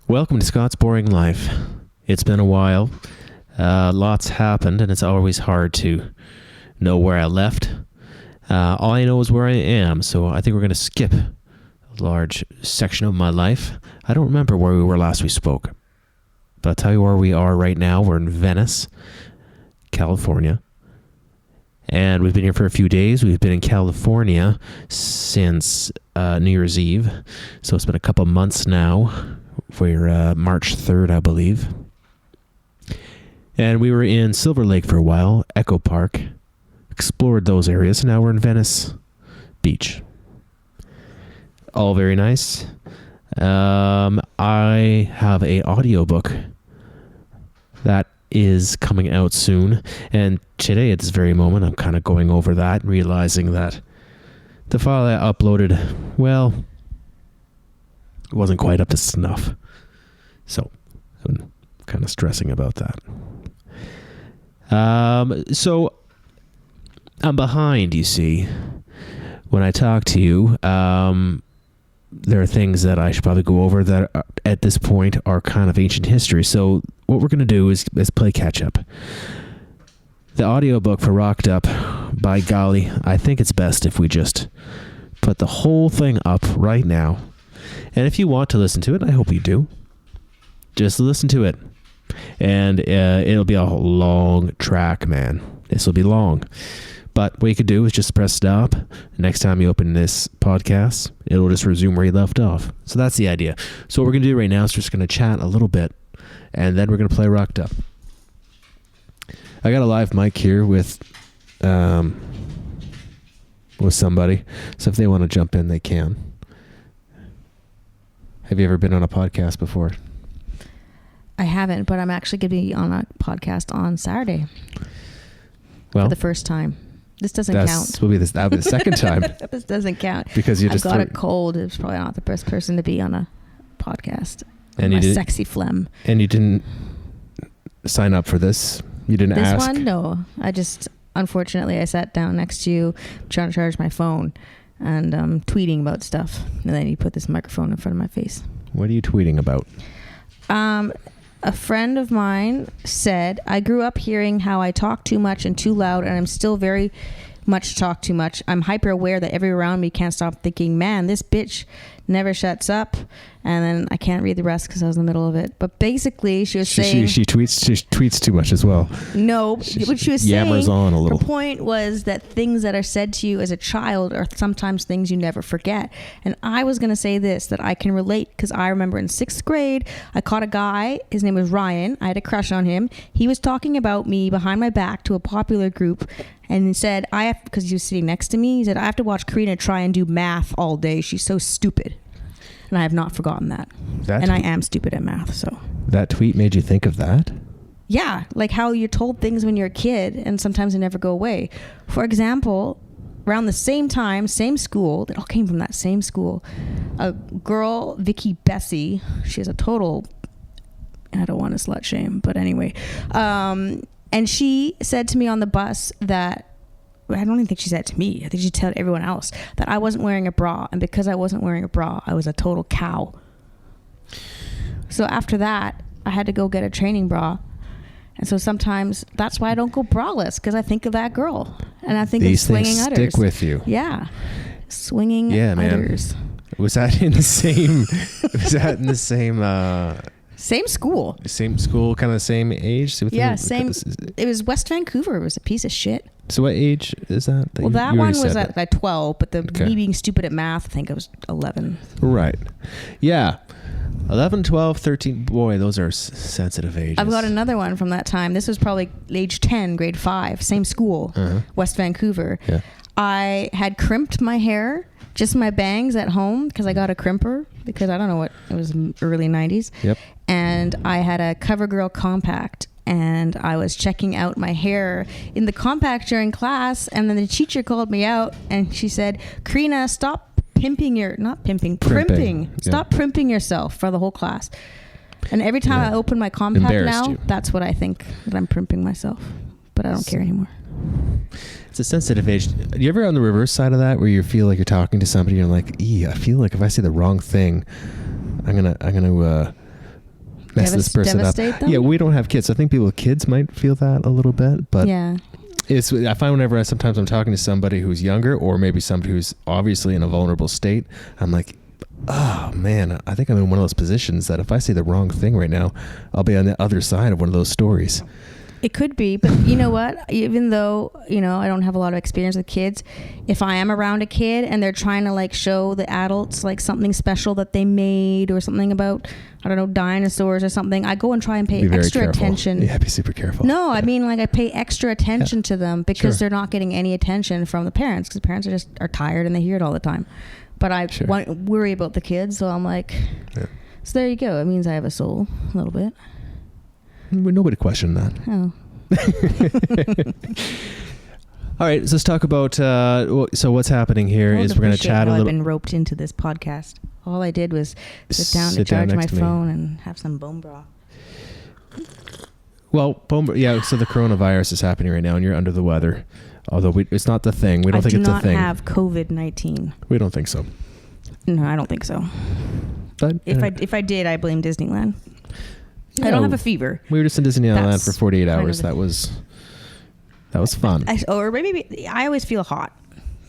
Welcome to Scott's Boring Life. It's been a while. Lots happened, and it's always hard to know where I left. All I know is where I am, so I think we're going to skip a large section of my life. I don't remember where we were last we spoke, but I'll tell you where we are right now. We're in Venice, California, and we've been here for a few days. We've been in California since New Year's Eve, so it's been a couple months now. We're March 3rd, I believe. And we were in Silver Lake for a while, Echo Park, explored those areas. Now we're in Venice Beach. All very nice. I have a audiobook that is coming out soon. And today, at this very moment, I'm kind of going over that, realizing that the file I uploaded, well, it wasn't quite up to snuff. So I'm kind of stressing about that. So I'm behind, you see. When I talk to you, there are things that I should probably go over that are, at this point are kind of ancient history. So what we're going to do is play catch up. The audiobook for Rocked Up, by golly, I think it's best if we just put the whole thing up right now. And if you want to listen to it, I hope you do, just listen to it. And it'll be a long track, man. This will be long. But what you could do is just press stop. Next time you open this podcast, it'll just resume where you left off. So that's the idea. So what we're going to do right now is just going to chat a little bit, and then we're going to play Rocked Up. I got a live mic here with somebody. So if they want to jump in, they can. Have you ever been on a podcast before? I haven't, but I'm actually going to be on a podcast on Saturday. Well, for the first time. This doesn't count. That'll be the second time. This doesn't count. Because you just got a cold. It's probably not the best person to be on a podcast. And my sexy phlegm. And you didn't sign up for this? You didn't ask? This one? No. Unfortunately, I sat down next to you trying to charge my phone and tweeting about stuff. And then you put this microphone in front of my face. What are you tweeting about? A friend of mine said, I grew up hearing how I talk too much and too loud, and I'm still very much talk too much. I'm hyper aware that everyone around me can't stop thinking, man, this bitch never shuts up. And then I can't read the rest because I was in the middle of it. But basically, she was saying... She tweets too much as well. No, what she was yammers saying, on a little. Her point was that things that are said to you as a child are sometimes things you never forget. And I was going to say this, that I can relate, because I remember in 6th grade, I caught a guy, his name was Ryan, I had a crush on him. He was talking about me behind my back to a popular group, and he said, because he was sitting next to me, he said, I have to watch Karina try and do math all day. She's so stupid. And I have not forgotten that. And I am stupid at math, so. That tweet made you think of that? Yeah, like how you're told things when you're a kid, and sometimes they never go away. For example, around the same time, same school, they all came from that same school, a girl, Vicky Bessie, she has a total, I don't want to slut shame, but anyway. And she said to me on the bus that, I don't even think she said it to me. I think she told everyone else that I wasn't wearing a bra. And because I wasn't wearing a bra, I was a total cow. So after that, I had to go get a training bra. And so sometimes that's why I don't go braless, because I think of that girl. And I think of swinging udders. These things stick with you. Yeah. Swinging udders. Man. Was that in the same... Same school. Same school, kind of same age? Yeah, same. It was West Vancouver. It was a piece of shit. So what age is that? Well, that one was at 12, but me being stupid at math, I think I was 11. Right. Yeah. 11, 12, 13. Boy, those are sensitive ages. I've got another one from that time. This was probably age 10, grade 5, same school, West Vancouver. Yeah. I had crimped my hair, just my bangs at home, because I got a crimper, because I don't know what, it was early 90s. Yep. And I had a CoverGirl compact, and I was checking out my hair in the compact during class, and then the teacher called me out, and she said, Karina, stop primping. Stop primping yourself, for the whole class. And every time I open my compact now, that's what I think, that I'm primping myself. But I don't care anymore. It's a sensitive age. Are you ever on the reverse side of that, where you feel like you're talking to somebody and you're like, I feel like if I say the wrong thing, I'm gonna mess this person up. Devastate them? Yeah, we don't have kids. I think people with kids might feel that a little bit, but yeah. I find whenever sometimes I'm talking to somebody who's younger, or maybe somebody who's obviously in a vulnerable state, I'm like, oh man, I think I'm in one of those positions that if I say the wrong thing right now, I'll be on the other side of one of those stories. It could be, but you know what? Even though, I don't have a lot of experience with kids, if I am around a kid and they're trying to like show the adults like something special that they made or something about, I don't know, dinosaurs or something, I go and try and pay extra attention. Yeah, be super careful. No, I mean like I pay extra attention to them because they're not getting any attention from the parents, because the parents are tired and they hear it all the time. But I worry about the kids, so I'm like, so there you go. It means I have a soul a little bit. Nobody questioned that. Oh. All right, so let's talk about so what's happening here is we're going to chat a little. I've been roped into this podcast. All I did was sit down to charge my phone and have some bone broth. Well, so the coronavirus is happening right now and you're under the weather. Although it's not the thing. We don't think it's a thing. I do not have COVID-19. We don't think so. No, I don't think so. But if I did, I blame Disneyland. I don't have a fever. We were just in Disneyland for 48 hours. That was fun. Or maybe I always feel hot,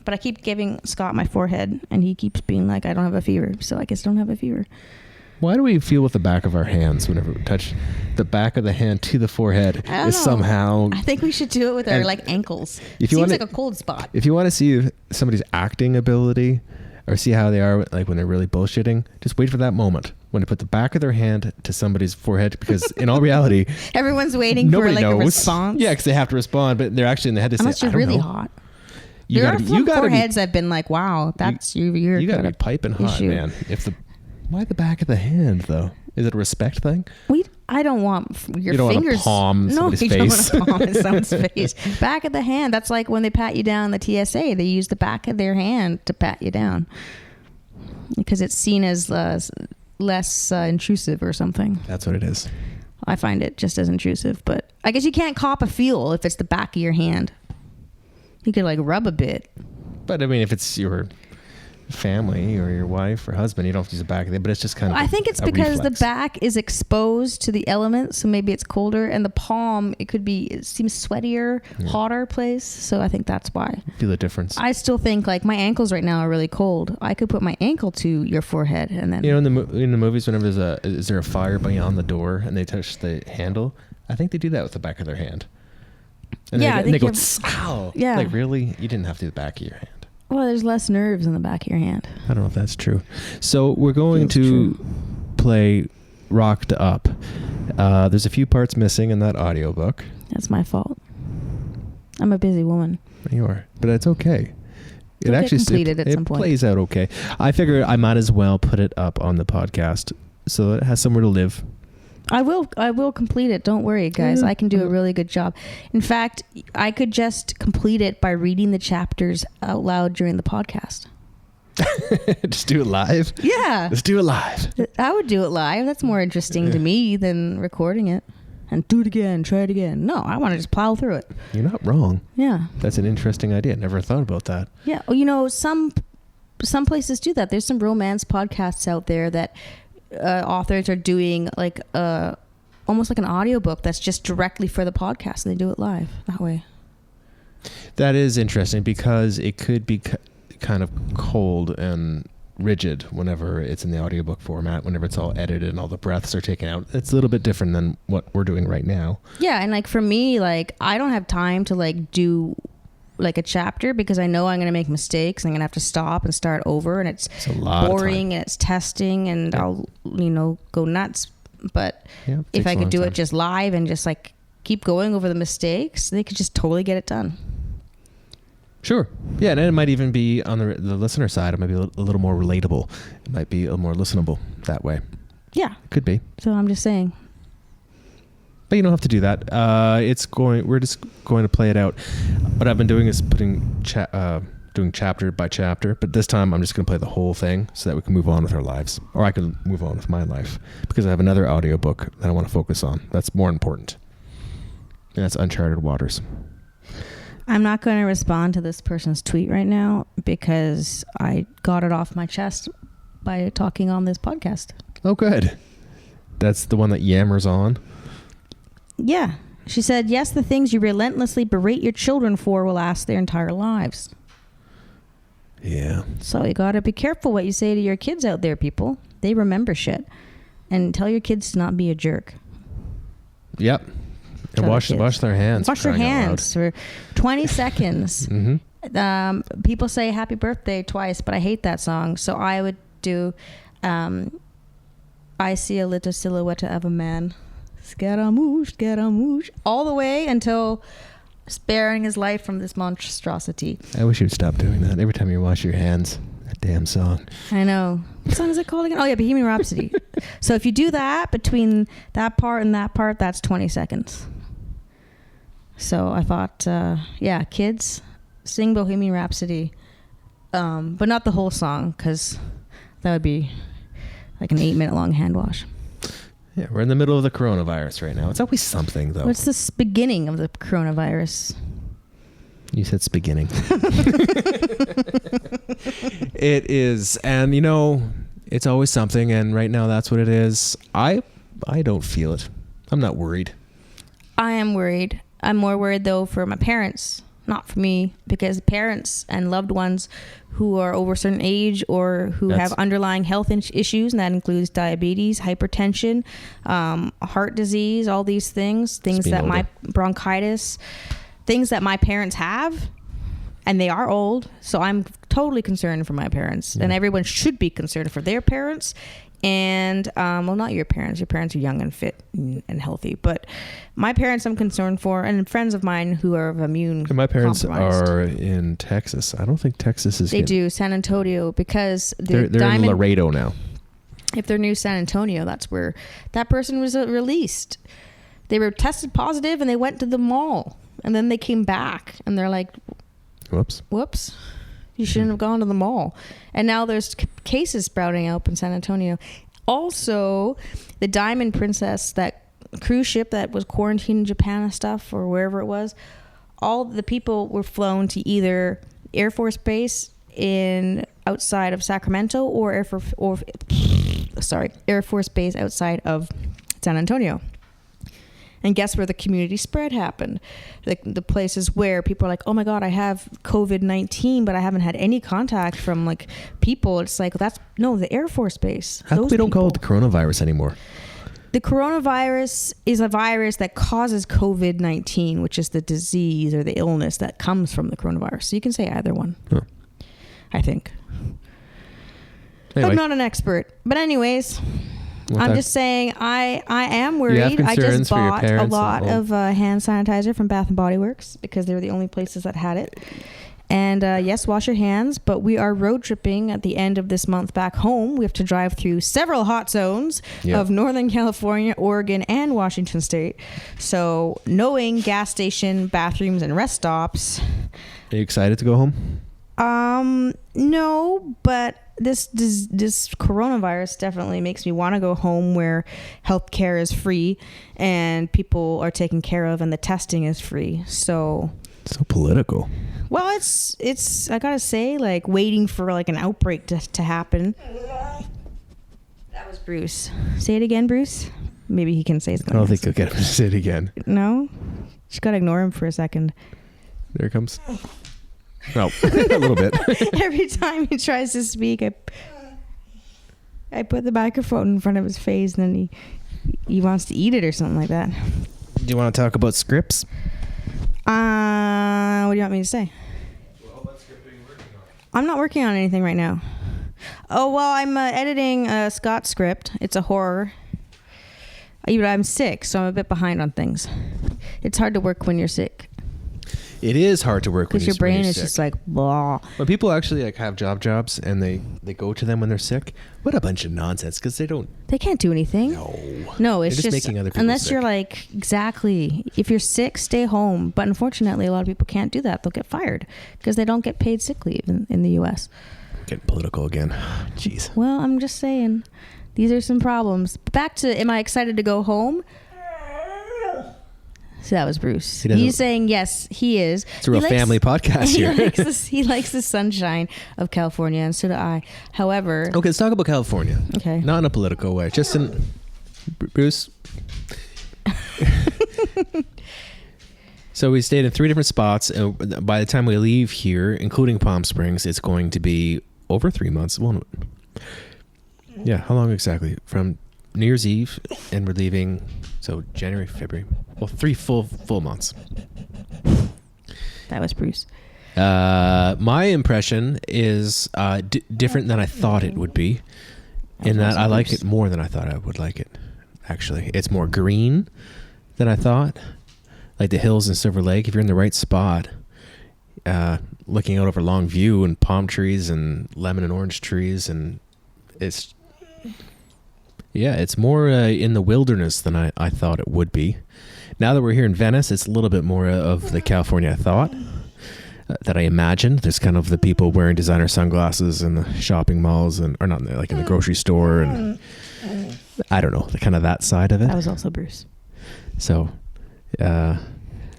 but I keep giving Scott my forehead, and he keeps being like, I don't have a fever, so I guess I don't have a fever. Why do we feel with the back of our hands whenever we touch the back of the hand to the forehead? Somehow. I think we should do it with our ankles. It seems like a cold spot. If you want to see somebody's acting ability or see how they are like when they're really bullshitting, just wait for that moment when they put the back of their hand to somebody's forehead, because in all reality, everyone's waiting for like a response. Yeah, because they have to respond, but they're actually in the head to unless say, you're really hot. You gotta foreheads I've been like, wow, that's you gotta be piping hot, man. Why the back of the hand though? Is it a respect thing? I don't want your you don't fingers. Want to palm somebody's face. Don't want to palm in someone's face. Back of the hand. That's like when they pat you down the TSA. They use the back of their hand to pat you down because it's seen as less intrusive or something. That's what it is. I find it just as intrusive, but I guess you can't cop a feel if it's the back of your hand. You could like rub a bit. But I mean, if it's your family or your wife or husband, you don't have to use the back of it, but it's just kind of I think it's because reflex. The back is exposed to the elements, so maybe it's colder, and the palm it seems sweatier, hotter place, so I think that's why. Feel the difference. I still think like my ankles right now are really cold. I could put my ankle to your forehead and then in the movies whenever is there a fire beyond the door and they touch the handle, I think they do that with the back of their hand. And they go, ow. Yeah. Like really? You didn't have to do the back of your hand. Well, there's less nerves in the back of your hand. I don't know if that's true. So we're going to play Rocked Up. There's a few parts missing in that audiobook. That's my fault. I'm a busy woman. You are. But it's okay. It actually completed at some point. It plays out okay. I figure I might as well put it up on the podcast so that it has somewhere to live. I will complete it. Don't worry, guys. I can do a really good job. In fact, I could just complete it by reading the chapters out loud during the podcast. Just do it live? Yeah. Let's do it live. I would do it live. That's more interesting to me than recording it. And do it again, try it again. No, I want to just plow through it. You're not wrong. Yeah. That's an interesting idea. Never thought about that. Yeah. Well, some places do that. There's some romance podcasts out there that authors are doing like almost like an audiobook that's just directly for the podcast, and they do it live that way. That is interesting because it could be kind of cold and rigid whenever it's in the audiobook format, whenever it's all edited and all the breaths are taken out. It's a little bit different than what we're doing right now. Yeah, and like for me, like I don't have time to like do like a chapter because I know I'm going to make mistakes. I'm going to have to stop and start over, and it's boring and it's testing, and I'll go nuts. But if I could do it just live and just like keep going over the mistakes, they could just totally get it done. Sure. Yeah, and it might even be on the listener side. It might be a little more relatable. It might be a little more listenable that way. Yeah. Could be. So I'm just saying. But you don't have to do that. We're just going to play it out. What I've been doing is doing chapter by chapter, but this time I'm just going to play the whole thing so that we can move on with our lives. Or I can move on with my life because I have another audiobook that I want to focus on. That's more important. And that's Uncharted Waters. I'm not going to respond to this person's tweet right now because I got it off my chest by talking on this podcast. Oh, good. That's the one that yammers on. Yeah. She said, yes, the things you relentlessly berate your children for will last their entire lives. Yeah. So you got to be careful what you say to your kids out there, people. They remember shit. And tell your kids to not be a jerk. Yep. And wash their hands. Wash their hands for 20 seconds. Mm-hmm. People say happy birthday twice, but I hate that song. So I would do I see a little silhouette of a man. Scaramouche. All the way until sparing his life from this monstrosity. I wish you'd stop doing that. Every time you wash your hands, that damn song. I know. What song is it called again? Oh, yeah, Bohemian Rhapsody. So if you do that between that part and that part, that's 20 seconds. So I thought, yeah, kids, sing Bohemian Rhapsody. But not the whole song, because that would be like an 8-minute long hand wash. Yeah, we're in the middle of the coronavirus right now. It's always something, though. What's the beginning of the coronavirus? You said beginning. It is. And, you know, it's always something. And right now, that's what it is. I don't feel it. I'm not worried. I am worried. I'm more worried, though, for my parents. Not for me, because parents and loved ones who are over a certain age or who have underlying health issues, and that includes diabetes, hypertension, heart disease, all these things that my bronchitis, things that my parents have, and they are old. So I'm totally concerned for my parents, and everyone should be concerned for their parents. And well, not your parents. Your parents are young and fit and healthy, but my parents I'm concerned for, and friends of mine who are of immune. And my parents are in Texas. I don't think Texas is. They do San Antonio, because they're in Laredo now. If they're New San Antonio, that's where that person was released. They were tested positive and they went to the mall, and then they came back and they're like, "Whoops." You shouldn't have gone to the mall. And now there's cases sprouting up in San Antonio. Also, the Diamond Princess, that cruise ship that was quarantined in Japan and stuff, or wherever it was, all the people were flown to either Air Force Base outside of Sacramento or Air Force Base outside of San Antonio. And guess where the community spread happened? The places where people are like, oh my God, I have COVID-19, but I haven't had any contact from like people. It's like, the Air Force Base. How come we don't call it the coronavirus anymore? The coronavirus is a virus that causes COVID-19, which is the disease or the illness that comes from the coronavirus. So you can say either one, I think. Anyway. I'm not an expert. But anyways... I'm just saying I am worried. I just bought a lot of hand sanitizer from Bath & Body Works because they were the only places that had it. And yes, wash your hands, but we are road tripping at the end of this month back home. We have to drive through several hot zones of Northern California, Oregon, and Washington State. So knowing gas station, bathrooms, and rest stops. Are you excited to go home? No, but this coronavirus definitely makes me want to go home where healthcare is free and people are taken care of and the testing is free. So political. Well, it's I gotta say, like, waiting for like an outbreak to happen. That was Bruce. Say it again, Bruce. Maybe he can say something. I don't think he'll get him to say it again. No, just gotta ignore him for a second. There it comes. Oh, a little bit. Every time he tries to speak, I put the microphone in front of his face, and then he wants to eat it or something like that. Do you want to talk about scripts? What do you want me to say? Well, what script are you working on? I'm not working on anything right now. Oh, well, I'm editing a Scott script. It's a horror. I'm sick, so I'm a bit behind on things. It's hard to work when you're sick. It is hard to work when your brain is just like blah. When people actually like have jobs and they go to them when they're sick, what a bunch of nonsense, because they can't do anything. No, it's just making other people unless sick. You're like, exactly, if you're sick, stay home. But unfortunately, a lot of people can't do that. They'll get fired because they don't get paid sick leave in the U.S. Getting political again. Jeez. Well, I'm just saying, these are some problems. Back to, am I excited to go home? So that was Bruce. He's saying yes, he is. It's a real family podcast here. He likes the sunshine of California, and so do I. However... Okay, let's talk about California. Okay. Not in a political way. Just in... Bruce. So we stayed in 3 different spots. By the time we leave here, including Palm Springs, it's going to be over 3 months. Well, yeah, how long exactly? From New Year's Eve, and we're leaving. So January, February. Well, 3 full months. That was Bruce. My impression is different than I thought it would be. In that I like it more than I thought I would like it. Actually, it's more green than I thought. Like the hills in Silver Lake, if you're in the right spot, looking out over Longview and palm trees and lemon and orange trees, and it's more in the wilderness than I thought it would be. Now that we're here in Venice, it's a little bit more of the California I thought, that I imagined. There's kind of the people wearing designer sunglasses in the shopping malls, or not like in the grocery store, and I don't know, the kind of that side of it. That was also Bruce. So, I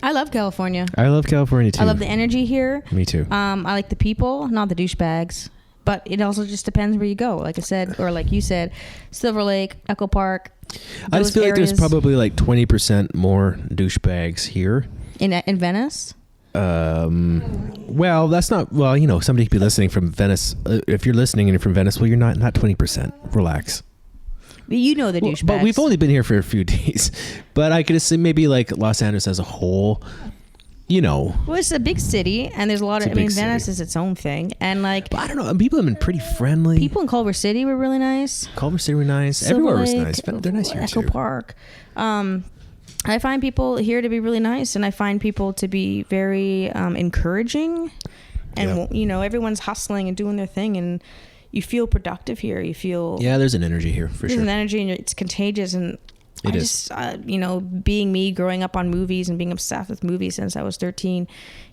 love California. I love California too. I love the energy here. Me too. I like the people, not the douchebags. But it also just depends where you go. Like I said, or like you said, Silver Lake, Echo Park. I just feel like there's probably like 20% more douchebags here. In Venice? Well, that's not, somebody could be listening from Venice. If you're listening and you're from Venice, well, you're not 20%. Relax. You know the douchebags. But we've only been here for a few days. But I could assume maybe like Los Angeles as a whole, Well, it's a big city, and there's a lot of, Venice is its own thing. And like, but I don't know, people have been pretty friendly. People in Culver City were really nice. Culver City were nice. Silver Everywhere Lake, was nice. They're nice here Echo too. Park. I find people here to be really nice, and I find people to be very encouraging. And, everyone's hustling and doing their thing, and you feel productive here. You feel... Yeah, there's an energy here, for sure. There's an energy, and it's contagious, and it is. Being me, growing up on movies and being obsessed with movies since I was 13,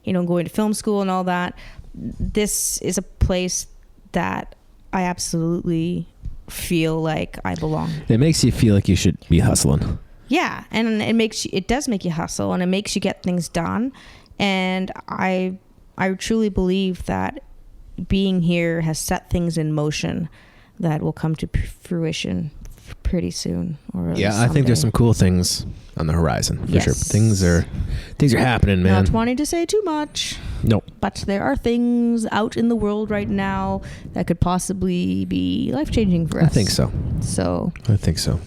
going to film school and all that, this is a place that I absolutely feel like I belong. It makes you feel like you should be hustling. Yeah, and it does make you hustle, and it makes you get things done. And I truly believe that being here has set things in motion that will come to fruition pretty soon. I think there's some cool things on the horizon for sure. Things are happening, man. Not wanting to say too much. Nope. But there are things out in the world right now that could possibly be life-changing for us. I think so. I think so.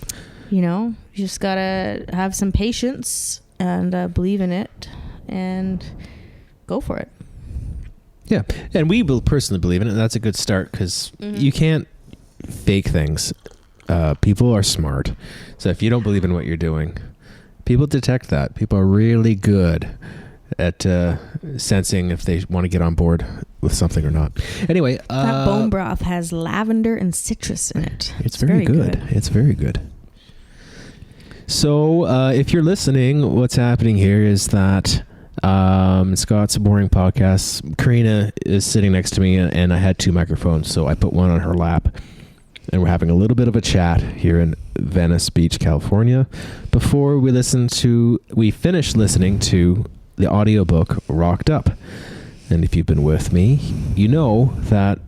You just gotta have some patience and believe in it and go for it. Yeah, and we will personally believe in it. And that's a good start because you can't fake things. People are smart. So if you don't believe in what you're doing, people detect that. People are really good at sensing if they want to get on board with something or not. Anyway. That bone broth has lavender and citrus in it. It's very good. It's very good. So if you're listening, what's happening here is that Scott's Boring Podcast, Karina is sitting next to me, and I had 2 microphones, so I put one on her lap. And we're having a little bit of a chat here in Venice Beach, California, before we finish listening to the audiobook Rocked Up. And if you've been with me, you know that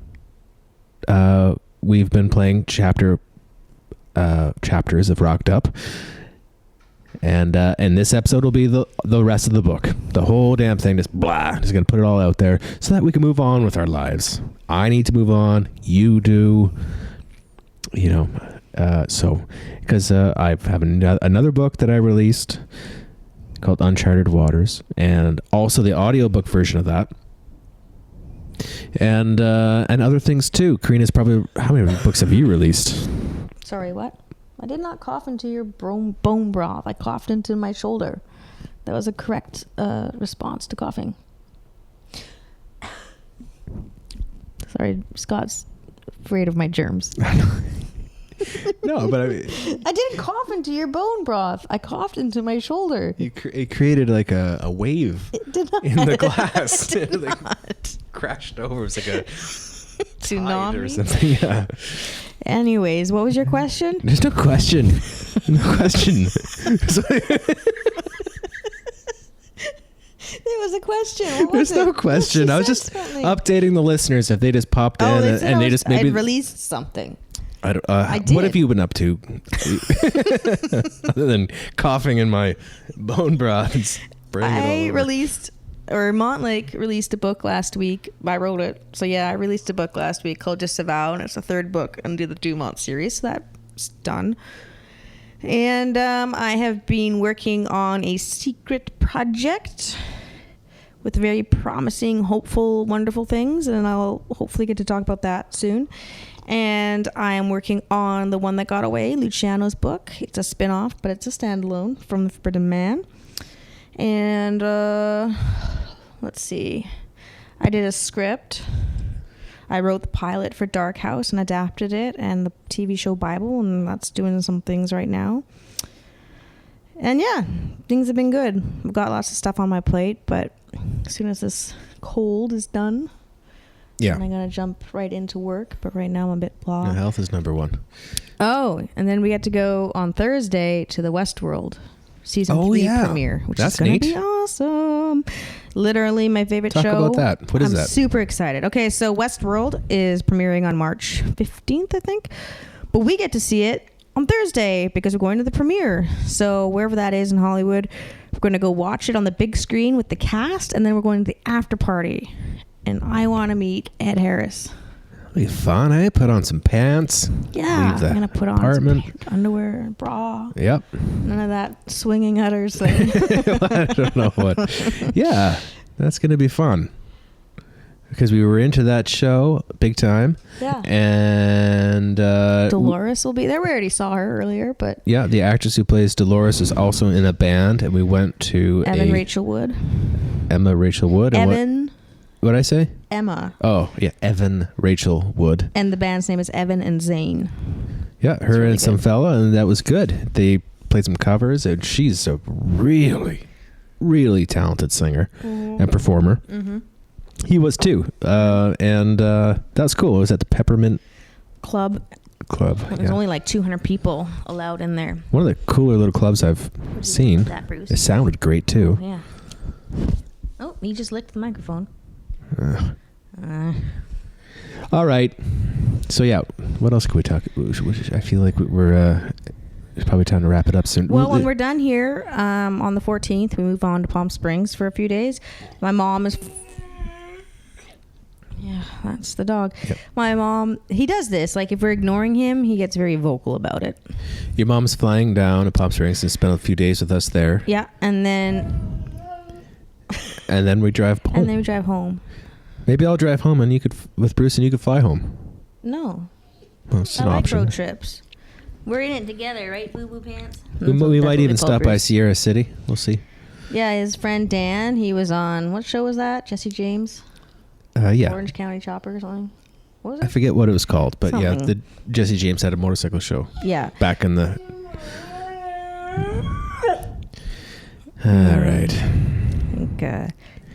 we've been playing chapters of Rocked Up. And this episode will be the rest of the book. The whole damn thing, just going to put it all out there so that we can move on with our lives. I need to move on. You do. Because I have another book that I released called Uncharted Waters, and also the audiobook version of that, and other things too. Karina's probably, how many books have you released? Sorry, what? I did not cough into your bone broth. I coughed into my shoulder. That was a correct response to coughing. Sorry, Scott's afraid of my germs. No, but I mean, I didn't cough into your bone broth. I coughed into my shoulder. It created like a wave in the glass. It did like not. Crashed over. It was like a tsunami or something. Yeah. Anyways, what was your question? There's no question. No question. There was a question. What was There's no question. I was just updating the listeners if they just popped in and they just maybe I'd released something. I don't, I did. what have you been up to? Other than coughing in my bone broths. Montlake released a book last week. I wrote it. So yeah, I released a book last week called Disavow, and it's the third book under the Dumont series. So that's done. And I have been working on a secret project with very promising, hopeful, wonderful things, and I'll hopefully get to talk about that soon. And I am working on The One That Got Away, Luciano's book. It's a spin-off, but it's a standalone from The Forbidden Man. And let's see. I did a script. I wrote the pilot for Dark House and adapted it, and the TV show Bible, and that's doing some things right now. And yeah, things have been good. I've got lots of stuff on my plate, but as soon as this cold is done, I'm going to jump right into work. But right now I'm a bit blah. Your health is number one. Oh, and then we get to go on Thursday to the Westworld season 3 premiere, which is going to be awesome. Literally my favorite show. Talk about that. What is that? I'm super excited. Okay, so Westworld is premiering on March 15th, I think. But we get to see it on Thursday because we're going to the premiere. So wherever that is in Hollywood, we're going to go watch it on the big screen with the cast, and then we're going to the after party. And I want to meet Ed Harris. It'll be fun, eh? Put on some pants. Yeah, I'm going to put on some underwear and bra. Yep. None of that swinging udders thing. I don't know what. Yeah, that's going to be fun. Because we were into that show big time. Yeah. And Dolores will be there. We already saw her earlier, but yeah, the actress who plays Dolores is also in a band, and we went to Emma Rachel Wood. And what'd I say? Emma. Oh, yeah, Evan Rachel Wood. And the band's name is Evan and Zane. Yeah, her really and some fella, and that was good. They played some covers, and she's a really, really talented singer and performer. Mm-hmm. He was too, and that's cool. It was at the Peppermint Club. There's only like 200 people allowed in there. One of the cooler little clubs I've seen. That, Bruce? It sounded great too. Yeah. Oh, he just licked the microphone. All right. So yeah, what else could we talk? I feel like we're. It's probably time to wrap it up soon. Well, when we're done here on the 14th, we move on to Palm Springs for a few days. My mom is. Yeah, that's the dog. Yep. My mom, he does this. Like, if we're ignoring him, he gets very vocal about it. Your mom's flying down to Palm Springs and spend a few days with us there. Yeah, and then we drive home. And then we drive home. Maybe I'll drive home and you could, with Bruce, and you could fly home. No. Well, it's an option. I like road trips. We're in it together, right, Boo Boo Pants? We might even stop by Sierra City. We'll see. Yeah, his friend Dan, he was on, what show was that? Jesse James? Yeah. Orange County Chopper or something. What was it? I forget what it was called, but something. yeah, the Jesse James had a motorcycle show. Yeah. Back in the... All right. I think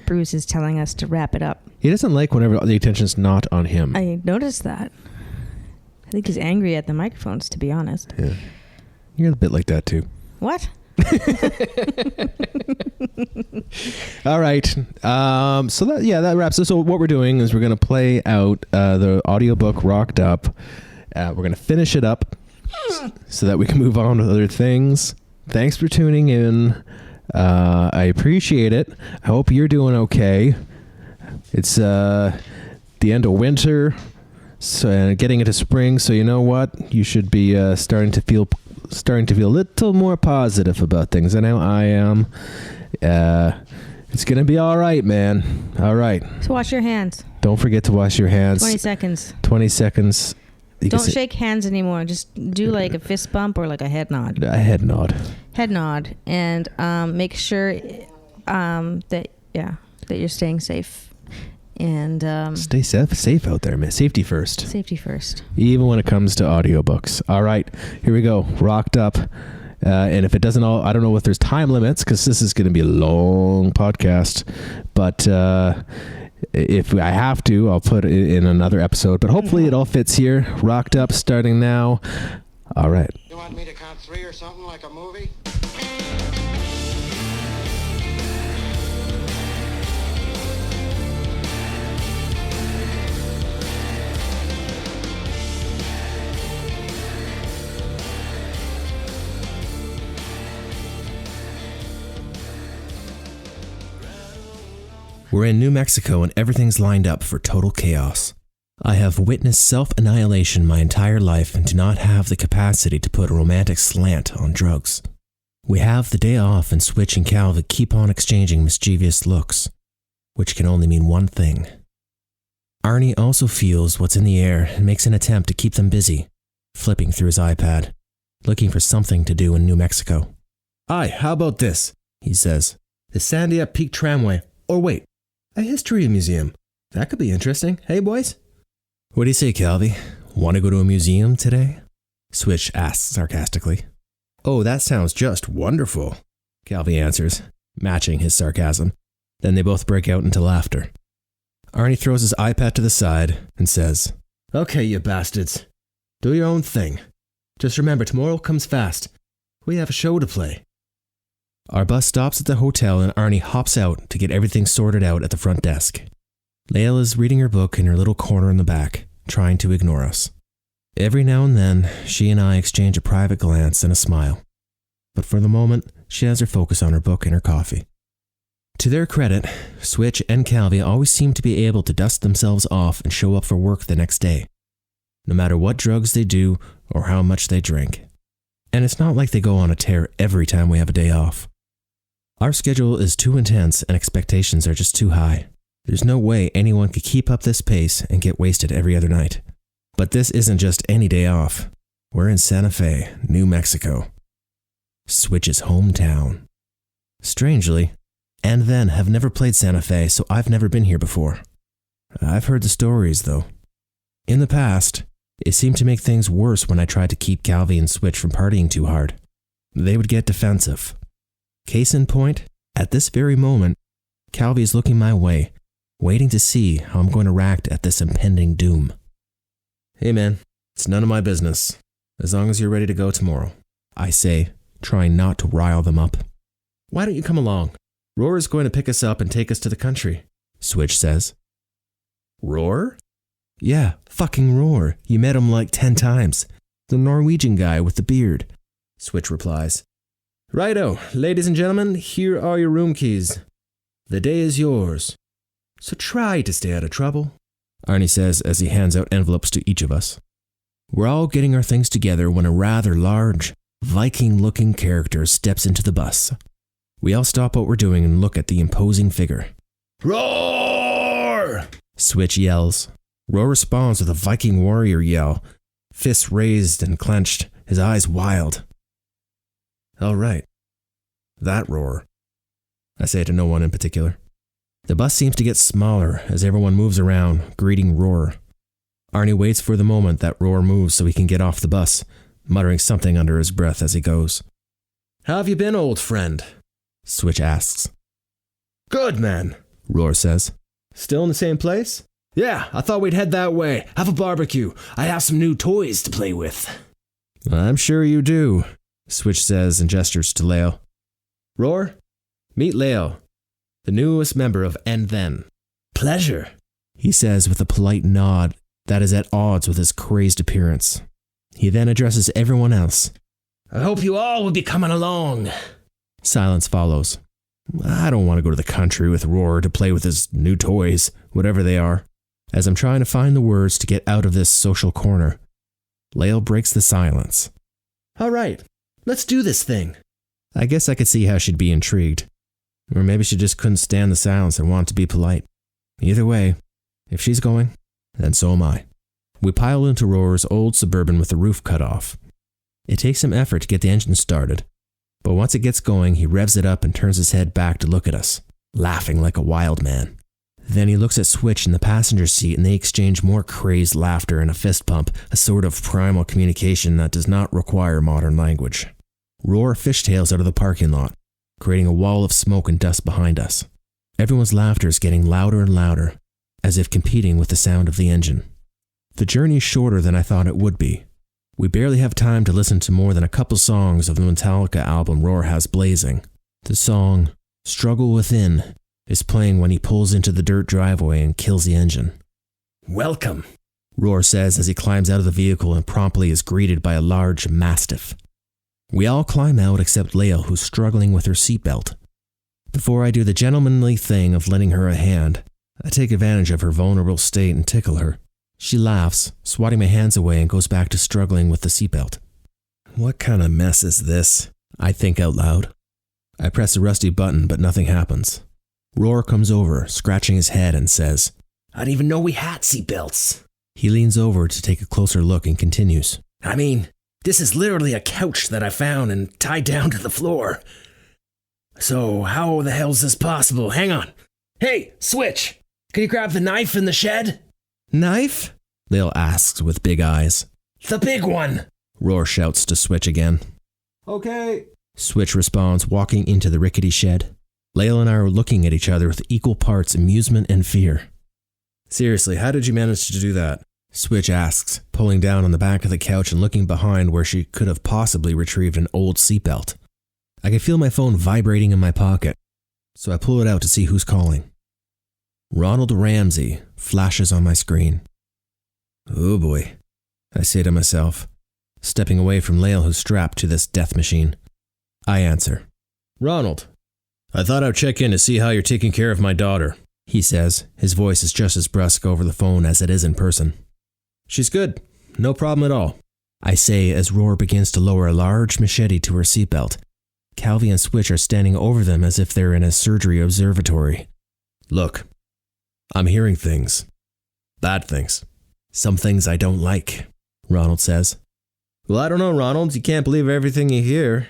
Bruce is telling us to wrap it up. He doesn't like whenever the attention's not on him. I noticed that. I think he's angry at the microphones, to be honest. Yeah. You're a bit like that, too. What? All right. So that wraps it. So what we're doing is we're going to play out the audiobook Rocked Up. We're going to finish it up so that we can move on to other things. Thanks for tuning in. I appreciate it. I hope you're doing okay. It's the end of winter, so getting into spring. So you know what? You should be starting to feel a little more positive about things. I know I am. It's gonna be all right, man. All right. So wash your hands. Don't forget to wash your hands. 20 seconds. 20 seconds. Don't shake hands anymore. Just do like a fist bump or like a head nod. A head nod. Head nod, and make sure that you're staying safe. And stay safe out there, man. Safety first. Safety first. Even when it comes to audiobooks. All right, here we go. Rocked Up. And if it doesn't I don't know if there's time limits because this is going to be a long podcast. But if I have to, I'll put it in another episode. But hopefully it all fits here. Rocked Up starting now. All right. You want me to count 3 or something like a movie? We're in New Mexico and everything's lined up for total chaos. I have witnessed self-annihilation my entire life and do not have the capacity to put a romantic slant on drugs. We have the day off and Switch and Calvin keep on exchanging mischievous looks, which can only mean one thing. Arnie also feels what's in the air and makes an attempt to keep them busy, flipping through his iPad, looking for something to do in New Mexico. Aye, how about this? He says. The Sandia Peak Tramway. Or wait, a history museum. That could be interesting. Hey, boys? What do you say, Calvi? Want to go to a museum today? Switch asks sarcastically. Oh, that sounds just wonderful, Calvi answers, matching his sarcasm. Then they both break out into laughter. Arnie throws his iPad to the side and says, Okay, you bastards. Do your own thing. Just remember, tomorrow comes fast. We have a show to play. Our bus stops at the hotel and Arnie hops out to get everything sorted out at the front desk. Lael is reading her book in her little corner in the back, trying to ignore us. Every now and then, she and I exchange a private glance and a smile. But for the moment, she has her focus on her book and her coffee. To their credit, Switch and Calvi always seem to be able to dust themselves off and show up for work the next day, no matter what drugs they do or how much they drink. And it's not like they go on a tear every time we have a day off. Our schedule is too intense and expectations are just too high. There's no way anyone could keep up this pace and get wasted every other night. But this isn't just any day off. We're in Santa Fe, New Mexico. Switch's hometown. Strangely, and then have never played Santa Fe, so I've never been here before. I've heard the stories, though. In the past, it seemed to make things worse when I tried to keep Calvi and Switch from partying too hard. They would get defensive. Case in point, at this very moment, Calvi is looking my way, waiting to see how I'm going to react at this impending doom. Hey man, it's none of my business, as long as you're ready to go tomorrow, I say, trying not to rile them up. Why don't you come along? Roar is going to pick us up and take us to the country, Switch says. Roar? Yeah, fucking Roar. You met him like 10 times. The Norwegian guy with the beard, Switch replies. Righto, ladies and gentlemen, here are your room keys. The day is yours, so try to stay out of trouble, Arnie says as he hands out envelopes to each of us. We're all getting our things together when a rather large, Viking-looking character steps into the bus. We all stop what we're doing and look at the imposing figure. Roar! Switch yells. Roar responds with a Viking warrior yell, fists raised and clenched, his eyes wild. All right. That Roar. I say to no one in particular. The bus seems to get smaller as everyone moves around, greeting Roar. Arnie waits for the moment that Roar moves so he can get off the bus, muttering something under his breath as he goes. How have you been, old friend? Switch asks. Good, man, Roar says. Still in the same place? Yeah, I thought we'd head that way. Have a barbecue. I have some new toys to play with. I'm sure you do, Switch says and gestures to Leo. Roar, meet Leo, the newest member of And Then. Pleasure, he says with a polite nod that is at odds with his crazed appearance. He then addresses everyone else. I hope you all will be coming along. Silence follows. I don't want to go to the country with Roar to play with his new toys, whatever they are. As I'm trying to find the words to get out of this social corner, Leo breaks the silence. All right, let's do this thing. I guess I could see how she'd be intrigued. Or maybe she just couldn't stand the silence and wanted to be polite. Either way, if she's going, then so am I. We pile into Roar's old Suburban with the roof cut off. It takes some effort to get the engine started, but once it gets going, he revs it up and turns his head back to look at us, laughing like a wild man. Then he looks at Switch in the passenger seat and they exchange more crazed laughter and a fist pump, a sort of primal communication that does not require modern language. Roar fishtails out of the parking lot, creating a wall of smoke and dust behind us. Everyone's laughter is getting louder and louder, as if competing with the sound of the engine. The journey is shorter than I thought it would be. We barely have time to listen to more than a couple songs of the Metallica album Roar has blazing. The song, Struggle Within, is playing when he pulls into the dirt driveway and kills the engine. Welcome, Roar says as he climbs out of the vehicle and promptly is greeted by a large mastiff. We all climb out except Leo, who's struggling with her seatbelt. Before I do the gentlemanly thing of lending her a hand, I take advantage of her vulnerable state and tickle her. She laughs, swatting my hands away, and goes back to struggling with the seatbelt. What kind of mess is this? I think out loud. I press a rusty button, but nothing happens. Roar comes over, scratching his head, and says, I didn't even know we had seatbelts. He leans over to take a closer look and continues. I mean, this is literally a couch that I found and tied down to the floor. So how the hell is this possible? Hang on. Hey, Switch! Can you grab the knife in the shed? Knife? Lale asks with big eyes. The big one! Roar shouts to Switch again. Okay. Switch responds, walking into the rickety shed. Lale and I are looking at each other with equal parts amusement and fear. Seriously, how did you manage to do that? Switch asks, pulling down on the back of the couch and looking behind where she could have possibly retrieved an old seatbelt. I can feel my phone vibrating in my pocket, so I pull it out to see who's calling. Ronald Ramsey flashes on my screen. Oh boy, I say to myself, stepping away from Lale who's strapped to this death machine. I answer. Ronald, I thought I'd check in to see how you're taking care of my daughter, he says. His voice is just as brusque over the phone as it is in person. She's good, no problem at all, I say as Roar begins to lower a large machete to her seatbelt. Calvi and Switch are standing over them as if they're in a surgery observatory. Look, I'm hearing things. Bad things. Some things I don't like, Ronald says. Well, I don't know, Ronald. You can't believe everything you hear.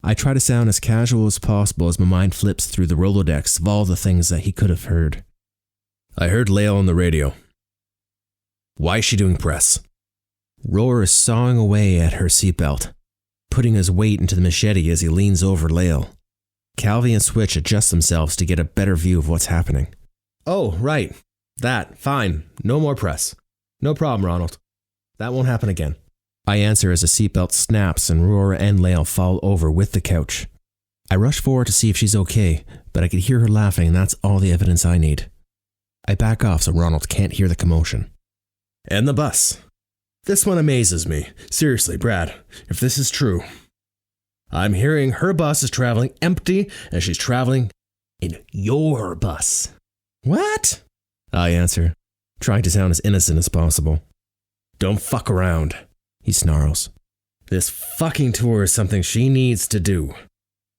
I try to sound as casual as possible as my mind flips through the Rolodex of all the things that he could have heard. I heard Lale on the radio. Why is she doing press? Roar is sawing away at her seatbelt, putting his weight into the machete as he leans over Lale. Calvi and Switch adjust themselves to get a better view of what's happening. Oh, right. That. Fine. No more press. No problem, Ronald. That won't happen again. I answer as the seatbelt snaps and Roar and Lale fall over with the couch. I rush forward to see if she's okay, but I can hear her laughing and that's all the evidence I need. I back off so Ronald can't hear the commotion. And the bus. This one amazes me. Seriously, Brad, if this is true. I'm hearing her bus is traveling empty and she's traveling in your bus. What? I answer, trying to sound as innocent as possible. Don't fuck around, he snarls. This fucking tour is something she needs to do,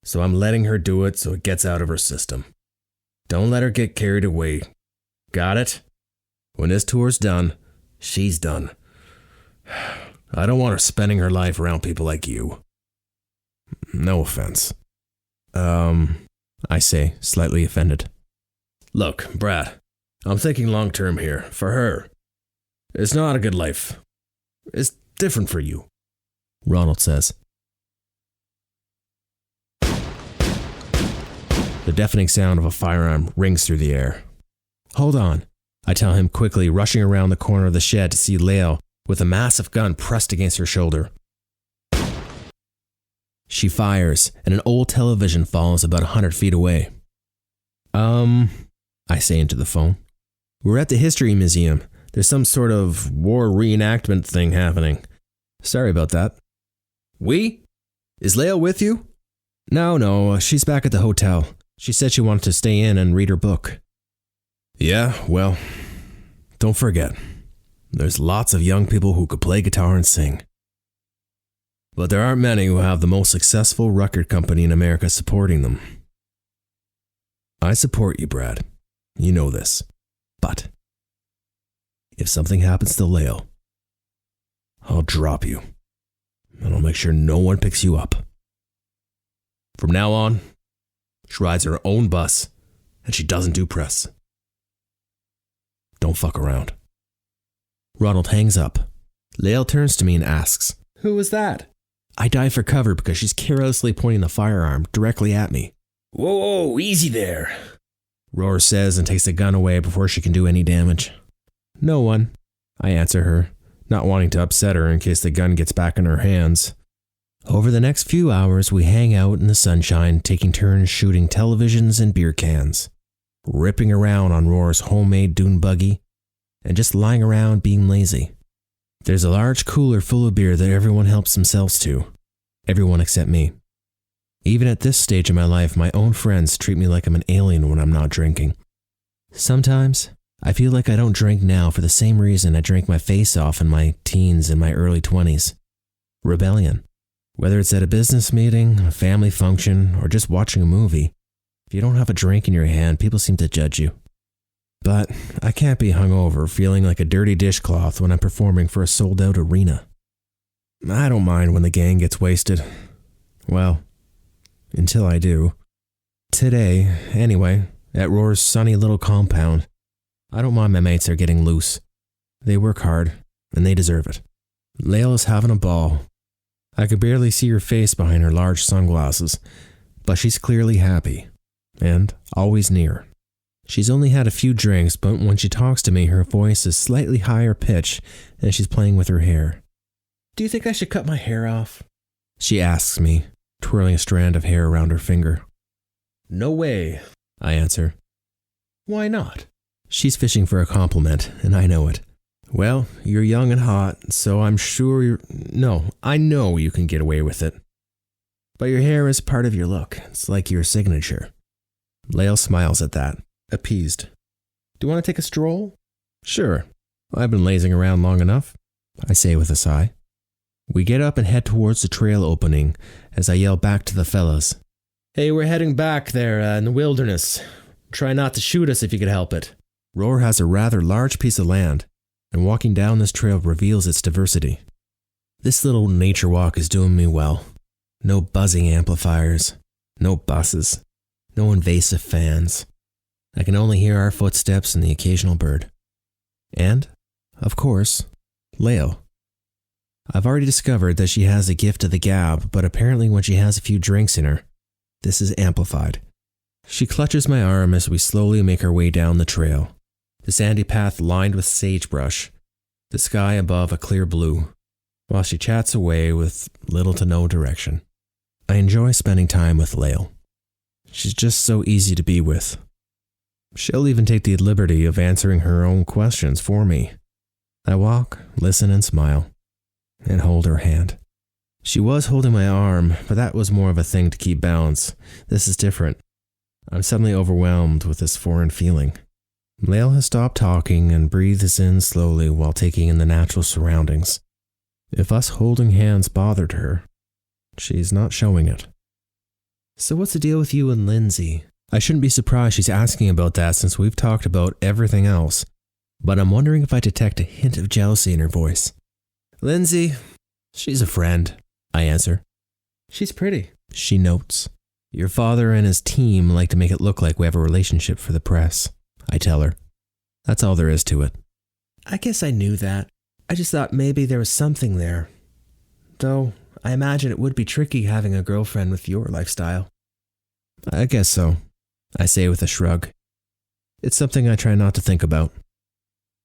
so I'm letting her do it so it gets out of her system. Don't let her get carried away. Got it? When this tour's done, she's done. I don't want her spending her life around people like you. No offense. I say, slightly offended. Look, Brad, I'm thinking long term here, for her. It's not a good life. It's different for you, Ronald says. The deafening sound of a firearm rings through the air. Hold on, I tell him quickly, rushing around the corner of the shed to see Lale with a massive gun pressed against her shoulder. She fires, and an old television falls about 100 feet away. I say into the phone. We're at the History Museum. There's some sort of war reenactment thing happening. Sorry about that. We? Is Lale with you? No, she's back at the hotel. She said she wanted to stay in and read her book. Yeah, well, don't forget, there's lots of young people who could play guitar and sing. But there aren't many who have the most successful record company in America supporting them. I support you, Brad. You know this. But if something happens to Lale, I'll drop you. And I'll make sure no one picks you up. From now on, she rides her own bus and she doesn't do press. Don't fuck around. Ronald hangs up. Lale turns to me and asks, Who was that? I dive for cover because she's carelessly pointing the firearm directly at me. Whoa, easy there, Roar says and takes the gun away before she can do any damage. No one, I answer her, not wanting to upset her in case the gun gets back in her hands. Over the next few hours, we hang out in the sunshine, taking turns shooting televisions and beer cans, ripping around on Roar's homemade dune buggy, and just lying around being lazy. There's a large cooler full of beer that everyone helps themselves to. Everyone except me. Even at this stage in my life, my own friends treat me like I'm an alien when I'm not drinking. Sometimes, I feel like I don't drink now for the same reason I drank my face off in my teens and my early 20s. Rebellion. Whether it's at a business meeting, a family function, or just watching a movie, if you don't have a drink in your hand, people seem to judge you. But I can't be hungover feeling like a dirty dishcloth when I'm performing for a sold-out arena. I don't mind when the gang gets wasted. Well, until I do. Today, anyway, at Roar's sunny little compound, I don't mind my mates are getting loose. They work hard, and they deserve it. Layla's having a ball. I could barely see her face behind her large sunglasses, but she's clearly happy, and always near. She's only had a few drinks, but when she talks to me, her voice is slightly higher pitch, and she's playing with her hair. Do you think I should cut my hair off? She asks me, twirling a strand of hair around her finger. No way, I answer. Why not? She's fishing for a compliment, and I know it. Well, you're young and hot, so I'm sure I know you can get away with it. But your hair is part of your look. It's like your signature. Lael smiles at that, appeased. Do you want to take a stroll? Sure. I've been lazing around long enough, I say with a sigh. We get up and head towards the trail opening as I yell back to the fellas. Hey, we're heading back there in the wilderness. Try not to shoot us if you could help it. Roar has a rather large piece of land, and walking down this trail reveals its diversity. This little nature walk is doing me well. No buzzing amplifiers, no buses, no invasive fans. I can only hear our footsteps and the occasional bird. And, of course, Lael. I've already discovered that she has a gift of the gab, but apparently when she has a few drinks in her, this is amplified. She clutches my arm as we slowly make our way down the trail. The sandy path lined with sagebrush, the sky above a clear blue, while she chats away with little to no direction. I enjoy spending time with Lael. She's just so easy to be with. She'll even take the liberty of answering her own questions for me. I walk, listen, and smile, and hold her hand. She was holding my arm, but that was more of a thing to keep balance. This is different. I'm suddenly overwhelmed with this foreign feeling. Lael has stopped talking and breathes in slowly while taking in the natural surroundings. If us holding hands bothered her, she's not showing it. So what's the deal with you and Lindsay? I shouldn't be surprised she's asking about that since we've talked about everything else, but I'm wondering if I detect a hint of jealousy in her voice. Lindsay, she's a friend, I answer. She's pretty, she notes. Your father and his team like to make it look like we have a relationship for the press, I tell her. That's all there is to it. I guess I knew that. I just thought maybe there was something there. Though, I imagine it would be tricky having a girlfriend with your lifestyle. I guess so, I say with a shrug. It's something I try not to think about.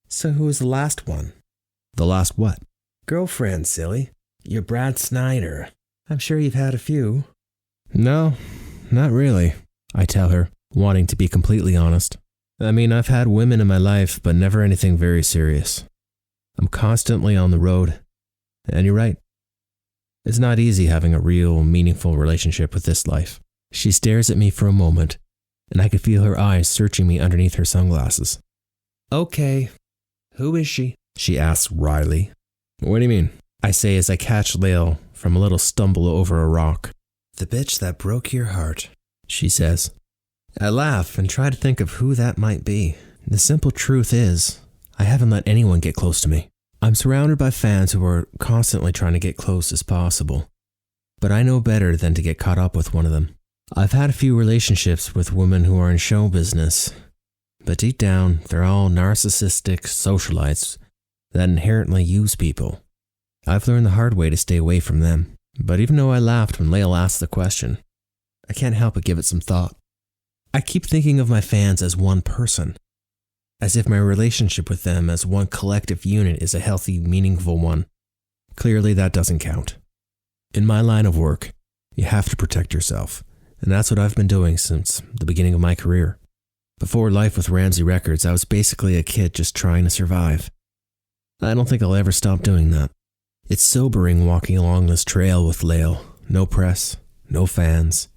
So who was the last one? The last what? Girlfriend, silly. You're Brad Snyder. I'm sure you've had a few. No, not really, I tell her, wanting to be completely honest. I mean, I've had women in my life, but never anything very serious. I'm constantly on the road. And you're right. It's not easy having a real, meaningful relationship with this life. She stares at me for a moment, and I could feel her eyes searching me underneath her sunglasses. Okay, who is she? She asks wryly. What do you mean? I say as I catch Lael from a little stumble over a rock. The bitch that broke your heart, she says. I laugh and try to think of who that might be. The simple truth is, I haven't let anyone get close to me. I'm surrounded by fans who are constantly trying to get close as possible. But I know better than to get caught up with one of them. I've had a few relationships with women who are in show business, but deep down, they're all narcissistic socialites that inherently use people. I've learned the hard way to stay away from them. But even though I laughed when Lael asked the question, I can't help but give it some thought. I keep thinking of my fans as one person, as if my relationship with them as one collective unit is a healthy, meaningful one. Clearly, that doesn't count. In my line of work, you have to protect yourself, and that's what I've been doing since the beginning of my career. Before life with Ramsey Records, I was basically a kid just trying to survive. I don't think I'll ever stop doing that. It's sobering walking along this trail with Lael. No press, no fans,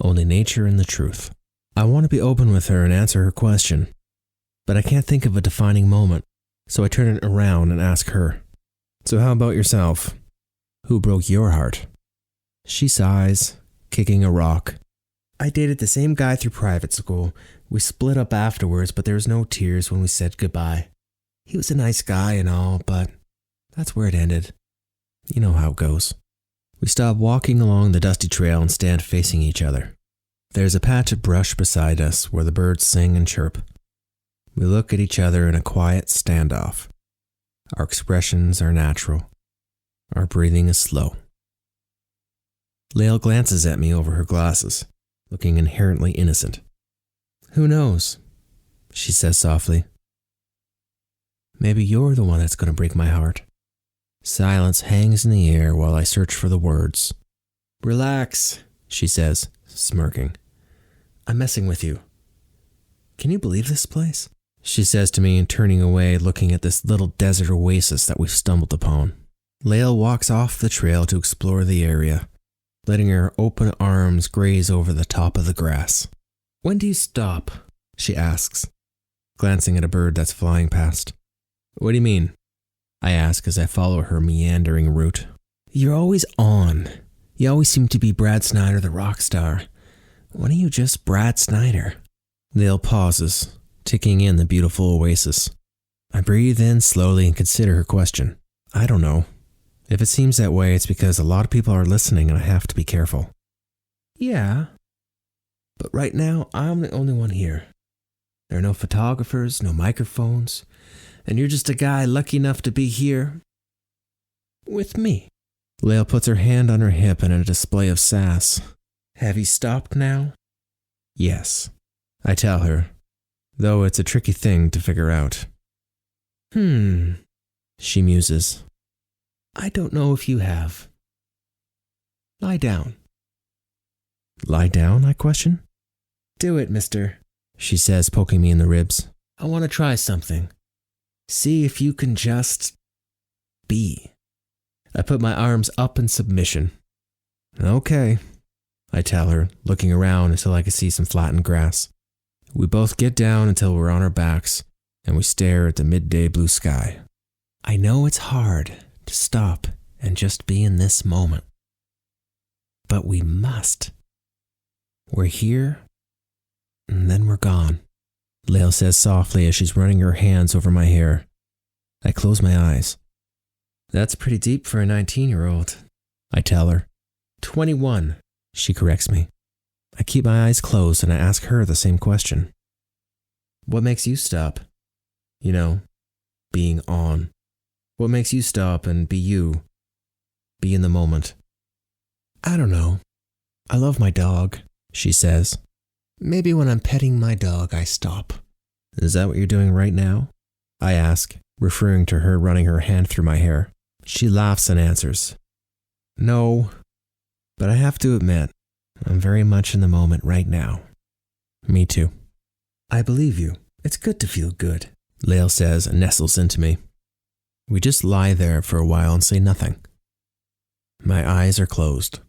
Only nature and the truth. I want to be open with her and answer her question, but I can't think of a defining moment, so I turn it around and ask her, "So how about yourself? Who broke your heart?" She sighs, kicking a rock. "I dated the same guy through private school. We split up afterwards, but there was no tears when we said goodbye. He was a nice guy and all, but that's where it ended. You know how it goes." We stop walking along the dusty trail and stand facing each other. There's a patch of brush beside us where the birds sing and chirp. We look at each other in a quiet standoff. Our expressions are natural. Our breathing is slow. Lael glances at me over her glasses, looking inherently innocent. "Who knows?" she says softly. "Maybe you're the one that's going to break my heart." Silence hangs in the air while I search for the words. "Relax," she says, smirking. "I'm messing with you. Can you believe this place?" she says to me, turning away, looking at this little desert oasis that we've stumbled upon. Lael walks off the trail to explore the area, letting her open arms graze over the top of the grass. "When do you stop?" she asks, glancing at a bird that's flying past. "What do you mean?" I ask as I follow her meandering route. "You're always on. You always seem to be Brad Snyder the rock star. When are you just Brad Snyder?" Lael pauses, taking in the beautiful oasis. I breathe in slowly and consider her question. I don't know. If it seems that way, it's because a lot of people are listening and I have to be careful. "Yeah, but right now I'm the only one here. There are no photographers, no microphones, and you're just a guy lucky enough to be here with me." Lael puts her hand on her hip in a display of sass. "Have you stopped now?" "Yes," I tell her, though it's a tricky thing to figure out. She muses. "I don't know if you have. Lie down." "Lie down?" I question. "Do it, mister," she says, poking me in the ribs. "I want to try something. See if you can just be." I put my arms up in submission. "Okay," I tell her, looking around until I can see some flattened grass. We both get down until we're on our backs, and we stare at the midday blue sky. I know it's hard to stop and just be in this moment, but we must. We're here, and then we're gone. Lael says softly as she's running her hands over my hair. I close my eyes. "That's pretty deep for a 19-year-old, I tell her. 21, she corrects me. I keep my eyes closed and I ask her the same question. What makes you stop? You know, being on. What makes you stop and be you? Be in the moment. I don't know. I love my dog, she says. Maybe when I'm petting my dog, I stop. Is that what you're doing right now? I ask, referring to her running her hand through my hair. She laughs and answers. No, but I have to admit, I'm very much in the moment right now. Me too. I believe you. It's good to feel good, Lael says and nestles into me. We just lie there for a while and say nothing. My eyes are closed.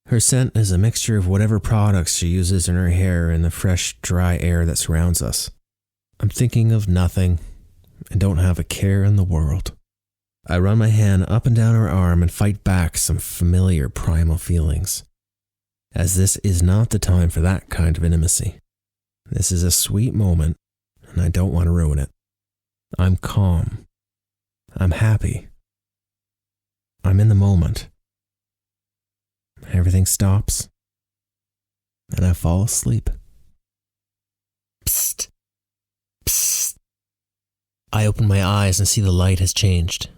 Her scent is a mixture of whatever products she uses in her hair and the fresh, dry air that surrounds us. I'm thinking of nothing and don't have a care in the world. I run my hand up and down her arm and fight back some familiar primal feelings, as this is not the time for that kind of intimacy. This is a sweet moment, and I don't want to ruin it. I'm calm. I'm happy. I'm in the moment. Everything stops, and I fall asleep. Psst. Psst. I open my eyes and see the light has changed.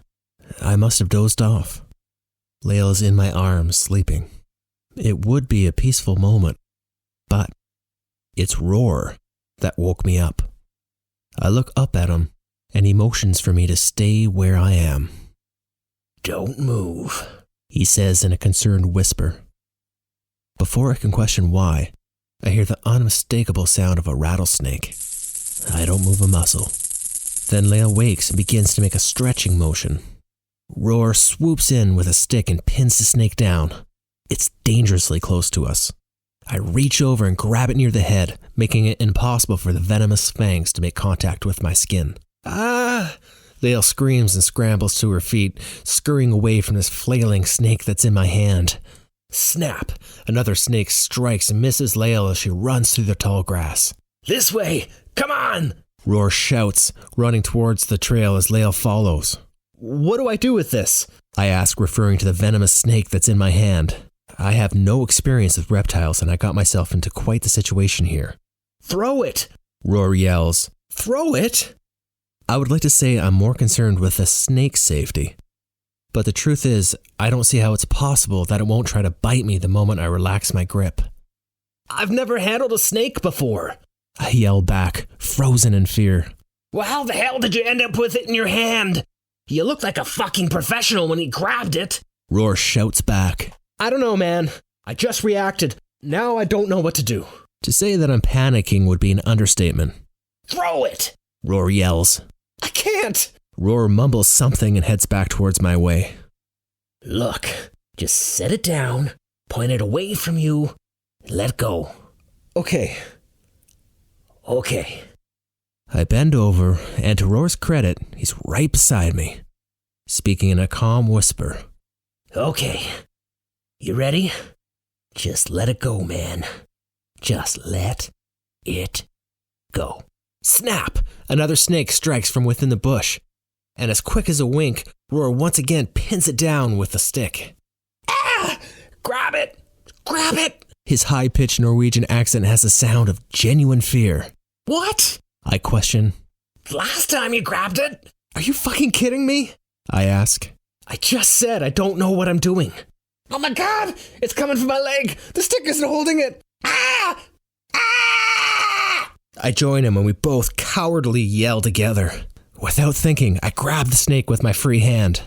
I must have dozed off. Lael is in my arms, sleeping. It would be a peaceful moment, but it's Roar that woke me up. I look up at him, and he motions for me to stay where I am. Don't move, he says in a concerned whisper. Before I can question why, I hear the unmistakable sound of a rattlesnake. I don't move a muscle. Then Lael wakes and begins to make a stretching motion. Roar swoops in with a stick and pins the snake down. It's dangerously close to us. I reach over and grab it near the head, making it impossible for the venomous fangs to make contact with my skin. Ah! Lael screams and scrambles to her feet, scurrying away from this flailing snake that's in my hand. Snap! Another snake strikes and misses Lael as she runs through the tall grass. This way! Come on! Roar shouts, running towards the trail as Lael follows. What do I do with this? I ask, referring to the venomous snake that's in my hand. I have no experience with reptiles and I got myself into quite the situation here. Throw it! Roar yells. Throw it? I would like to say I'm more concerned with the snake's safety. But the truth is, I don't see how it's possible that it won't try to bite me the moment I relax my grip. I've never handled a snake before, I yell back, frozen in fear. Well, how the hell did you end up with it in your hand? You looked like a fucking professional when you grabbed it. Roar shouts back. I don't know, man. I just reacted. Now I don't know what to do. To say that I'm panicking would be an understatement. Throw it! Roar yells. I can't! Roar mumbles something and heads back towards my way. Look, just set it down, point it away from you, and let go. Okay. I bend over, and to Roar's credit, he's right beside me, speaking in a calm whisper. Okay. You ready? Just let it go, man. Just let it go. Snap! Another snake strikes from within the bush, and as quick as a wink, Roar once again pins it down with the stick. Ah! Grab it! Grab it! His high-pitched Norwegian accent has the sound of genuine fear. What? I question. Last time you grabbed it? Are you fucking kidding me? I ask. I just said I don't know what I'm doing. Oh my god! It's coming for my leg! The stick isn't holding it! Ah! Ah! I join him and we both cowardly yell together. Without thinking, I grab the snake with my free hand.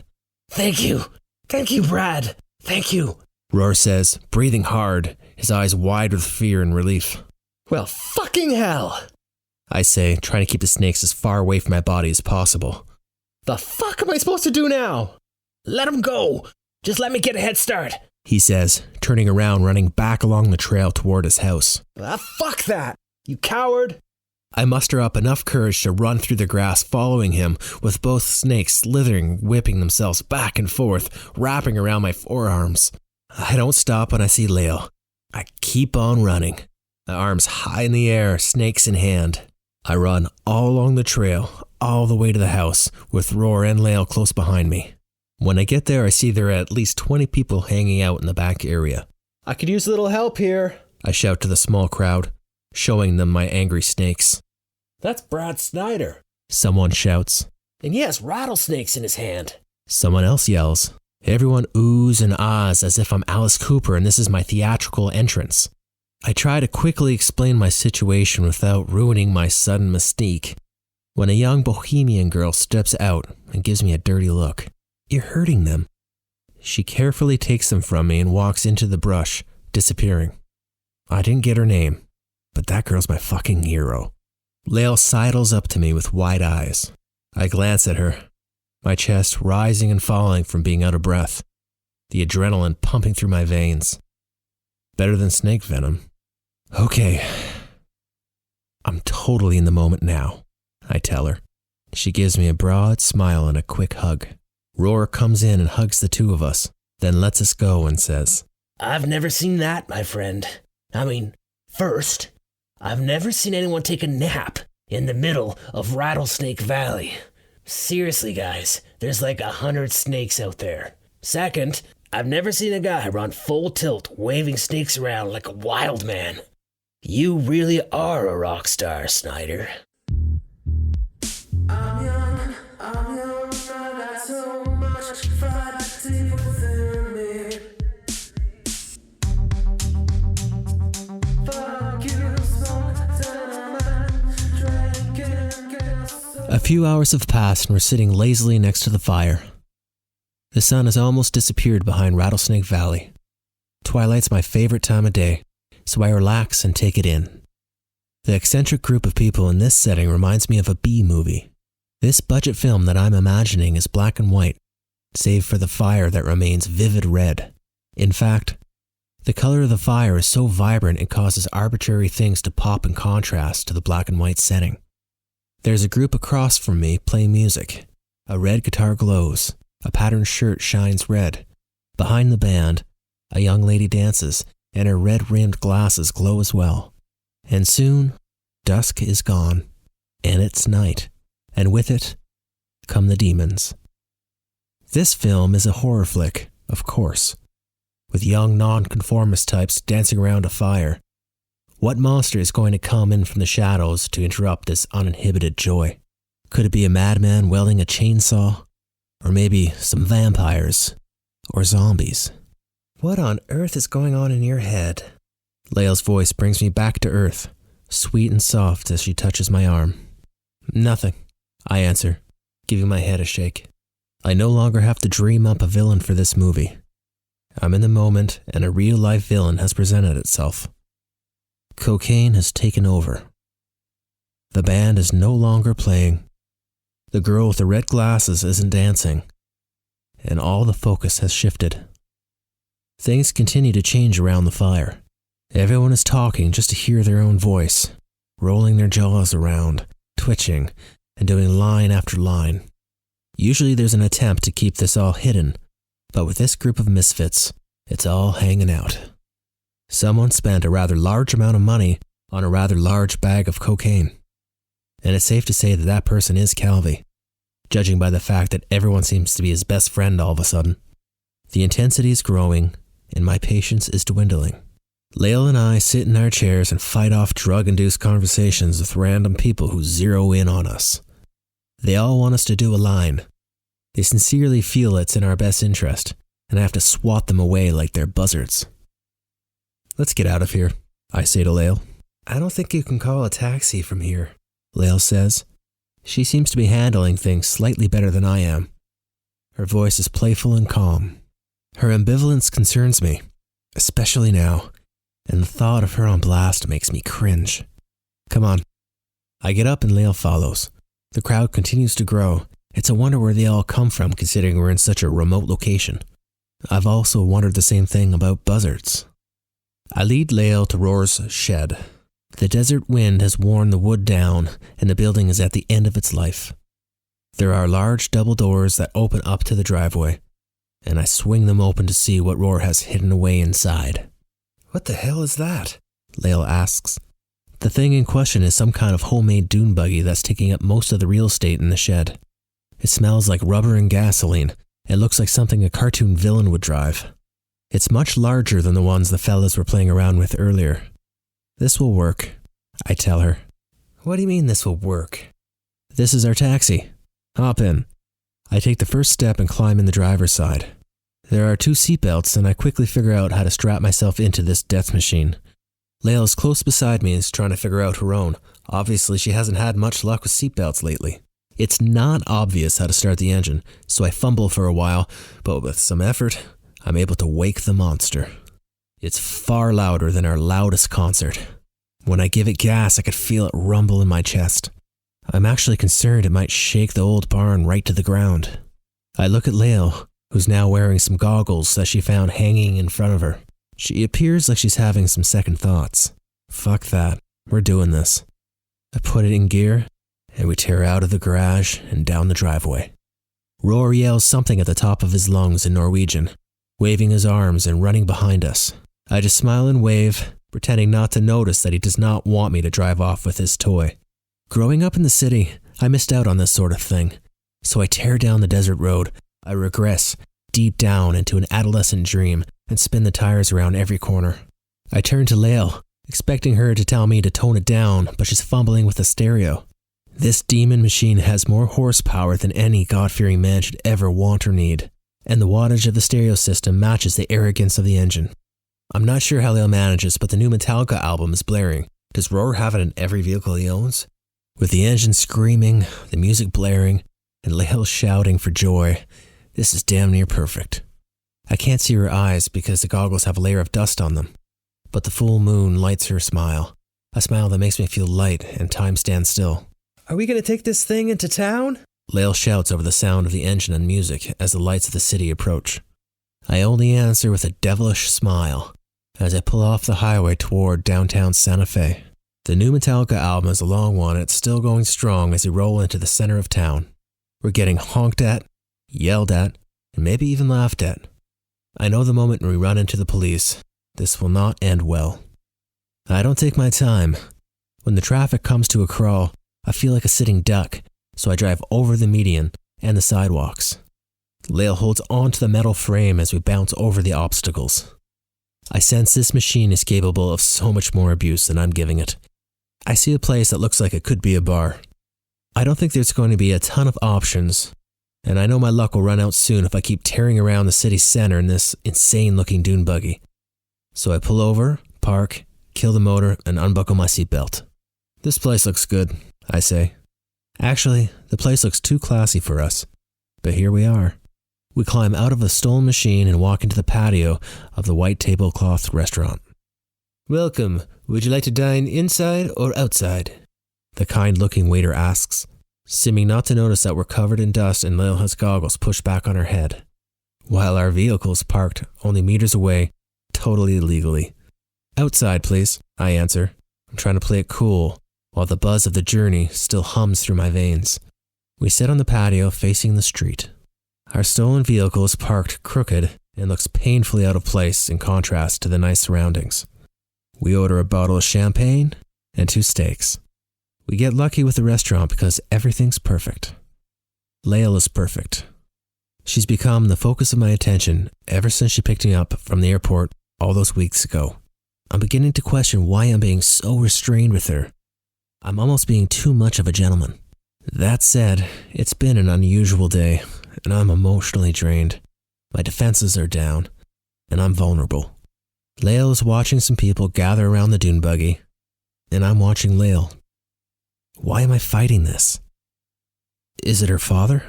Thank you. Thank you, Brad. Thank you, Roar says, breathing hard, his eyes wide with fear and relief. Well, fucking hell, I say, trying to keep the snakes as far away from my body as possible. The fuck am I supposed to do now? Let him go. Just let me get a head start, he says, turning around, running back along the trail toward his house. Fuck that, you coward. I muster up enough courage to run through the grass following him, with both snakes slithering, whipping themselves back and forth, wrapping around my forearms. I don't stop when I see Lael. I keep on running, my arms high in the air, snakes in hand. I run all along the trail, all the way to the house, with Roar and Lael close behind me. When I get there, I see there are at least 20 people hanging out in the back area. I could use a little help here, I shout to the small crowd, showing them my angry snakes. That's Brad Snyder, someone shouts. And he has rattlesnakes in his hand. Someone else yells. Everyone oohs and ahs as if I'm Alice Cooper and this is my theatrical entrance. I try to quickly explain my situation without ruining my sudden mystique, when a young bohemian girl steps out and gives me a dirty look. You're hurting them. She carefully takes them from me and walks into the brush, disappearing. I didn't get her name, but that girl's my fucking hero. Lael sidles up to me with wide eyes. I glance at her, my chest rising and falling from being out of breath, the adrenaline pumping through my veins. Better than snake venom. Okay. I'm totally in the moment now, I tell her. She gives me a broad smile and a quick hug. Roar comes in and hugs the two of us, then lets us go and says, I've never seen that, my friend. First, I've never seen anyone take a nap in the middle of Rattlesnake Valley. Seriously, guys, there's like 100 snakes out there. Second, I've never seen a guy run full tilt waving snakes around like a wild man. You really are a rock star, Snyder. I'm young, I got so much fight deep within me. Fuck you, smoke, dynamite, drinking gas. A few hours have passed and we're sitting lazily next to the fire. The sun has almost disappeared behind Rattlesnake Valley. Twilight's my favorite time of day, so I relax and take it in. The eccentric group of people in this setting reminds me of a B movie. This budget film that I'm imagining is black and white, save for the fire that remains vivid red. In fact, The color of the fire is so vibrant it causes arbitrary things to pop in contrast to the black and white setting. There's a group across from me playing music. A red guitar glows. A patterned shirt shines red. Behind the band, a young lady dances, and her red-rimmed glasses glow as well. And soon, dusk is gone, and it's night, and with it come the demons. This film is a horror flick, of course, with young nonconformist types dancing around a fire. What monster is going to come in from the shadows to interrupt this uninhibited joy? Could it be a madman wielding a chainsaw? Or maybe some vampires? Or zombies? What on earth is going on in your head? Lael's voice brings me back to earth, sweet and soft as she touches my arm. Nothing, I answer, giving my head a shake. I no longer have to dream up a villain for this movie. I'm in the moment, and a real-life villain has presented itself. Cocaine has taken over. The band is no longer playing. The girl with the red glasses isn't dancing. And all the focus has shifted. Things continue to change around the fire. Everyone is talking just to hear their own voice, rolling their jaws around, twitching, and doing line after line. Usually there's an attempt to keep this all hidden, but with this group of misfits, it's all hanging out. Someone spent a rather large amount of money on a rather large bag of cocaine. And it's safe to say that that person is Calvi, judging by the fact that everyone seems to be his best friend all of a sudden. The intensity is growing, and my patience is dwindling. Lael and I sit in our chairs and fight off drug-induced conversations with random people who zero in on us. They all want us to do a line. They sincerely feel it's in our best interest, and I have to swat them away like they're buzzards. Let's get out of here, I say to Lael. I don't think you can call a taxi from here, Lael says. She seems to be handling things slightly better than I am. Her voice is playful and calm. Her ambivalence concerns me, especially now, and the thought of her on blast makes me cringe. Come on. I get up and Lael follows. The crowd continues to grow. It's a wonder where they all come from considering we're in such a remote location. I've also wondered the same thing about buzzards. I lead Lael to Roar's shed. The desert wind has worn the wood down and the building is at the end of its life. There are large double doors that open up to the driveway, and I swing them open to see what Roar has hidden away inside. What the hell is that? Lael asks. The thing in question is some kind of homemade dune buggy that's taking up most of the real estate in the shed. It smells like rubber and gasoline. It looks like something a cartoon villain would drive. It's much larger than the ones the fellas were playing around with earlier. This will work, I tell her. What do you mean this will work? This is our taxi. Hop in. I take the first step and climb in the driver's side. There are 2 seatbelts and I quickly figure out how to strap myself into this death machine. Lael is close beside me and is trying to figure out her own. Obviously, she hasn't had much luck with seatbelts lately. It's not obvious how to start the engine, so I fumble for a while, but with some effort, I'm able to wake the monster. It's far louder than our loudest concert. When I give it gas, I could feel it rumble in my chest. I'm actually concerned it might shake the old barn right to the ground. I look at Lael, who's now wearing some goggles that she found hanging in front of her. She appears like she's having some second thoughts. Fuck that, we're doing this. I put it in gear, and we tear out of the garage and down the driveway. Roar yells something at the top of his lungs in Norwegian, waving his arms and running behind us. I just smile and wave, pretending not to notice that he does not want me to drive off with his toy. Growing up in the city, I missed out on this sort of thing. So I tear down the desert road. I regress deep down into an adolescent dream and spin the tires around every corner. I turn to Lael, expecting her to tell me to tone it down, but she's fumbling with the stereo. This demon machine has more horsepower than any God-fearing man should ever want or need, and the wattage of the stereo system matches the arrogance of the engine. I'm not sure how Lael manages, but the new Metallica album is blaring. Does Roar have it in every vehicle he owns? With the engine screaming, the music blaring, and Lael shouting for joy, this is damn near perfect. I can't see her eyes because the goggles have a layer of dust on them, but the full moon lights her smile, a smile that makes me feel light and time stands still. Are we going to take this thing into town? Lael shouts over the sound of the engine and music as the lights of the city approach. I only answer with a devilish smile, as I pull off the highway toward downtown Santa Fe. The new Metallica album is a long one and it's still going strong as we roll into the center of town. We're getting honked at, yelled at, and maybe even laughed at. I know the moment when we run into the police, this will not end well. I don't take my time. When the traffic comes to a crawl, I feel like a sitting duck, so I drive over the median and the sidewalks. Lael holds onto the metal frame as we bounce over the obstacles. I sense this machine is capable of so much more abuse than I'm giving it. I see a place that looks like it could be a bar. I don't think there's going to be a ton of options, and I know my luck will run out soon if I keep tearing around the city center in this insane-looking dune buggy. So I pull over, park, kill the motor, and unbuckle my seatbelt. This place looks good, I say. Actually, the place looks too classy for us, but here we are. We climb out of the stolen machine and walk into the patio of the white tablecloth restaurant. Welcome. Would you like to dine inside or outside? The kind-looking waiter asks, seeming not to notice that we're covered in dust and Lael has goggles pushed back on her head, while our vehicle's parked only meters away, totally illegally. Outside, please, I answer. I'm trying to play it cool, while the buzz of the journey still hums through my veins. We sit on the patio facing the street. Our stolen vehicle is parked crooked and looks painfully out of place in contrast to the nice surroundings. We order a bottle of champagne and 2 steaks. We get lucky with the restaurant because everything's perfect. Lael is perfect. She's become the focus of my attention ever since she picked me up from the airport all those weeks ago. I'm beginning to question why I'm being so restrained with her. I'm almost being too much of a gentleman. That said, it's been an unusual day, and I'm emotionally drained. My defenses are down, and I'm vulnerable. Lael is watching some people gather around the dune buggy, and I'm watching Lael. Why am I fighting this? Is it her father?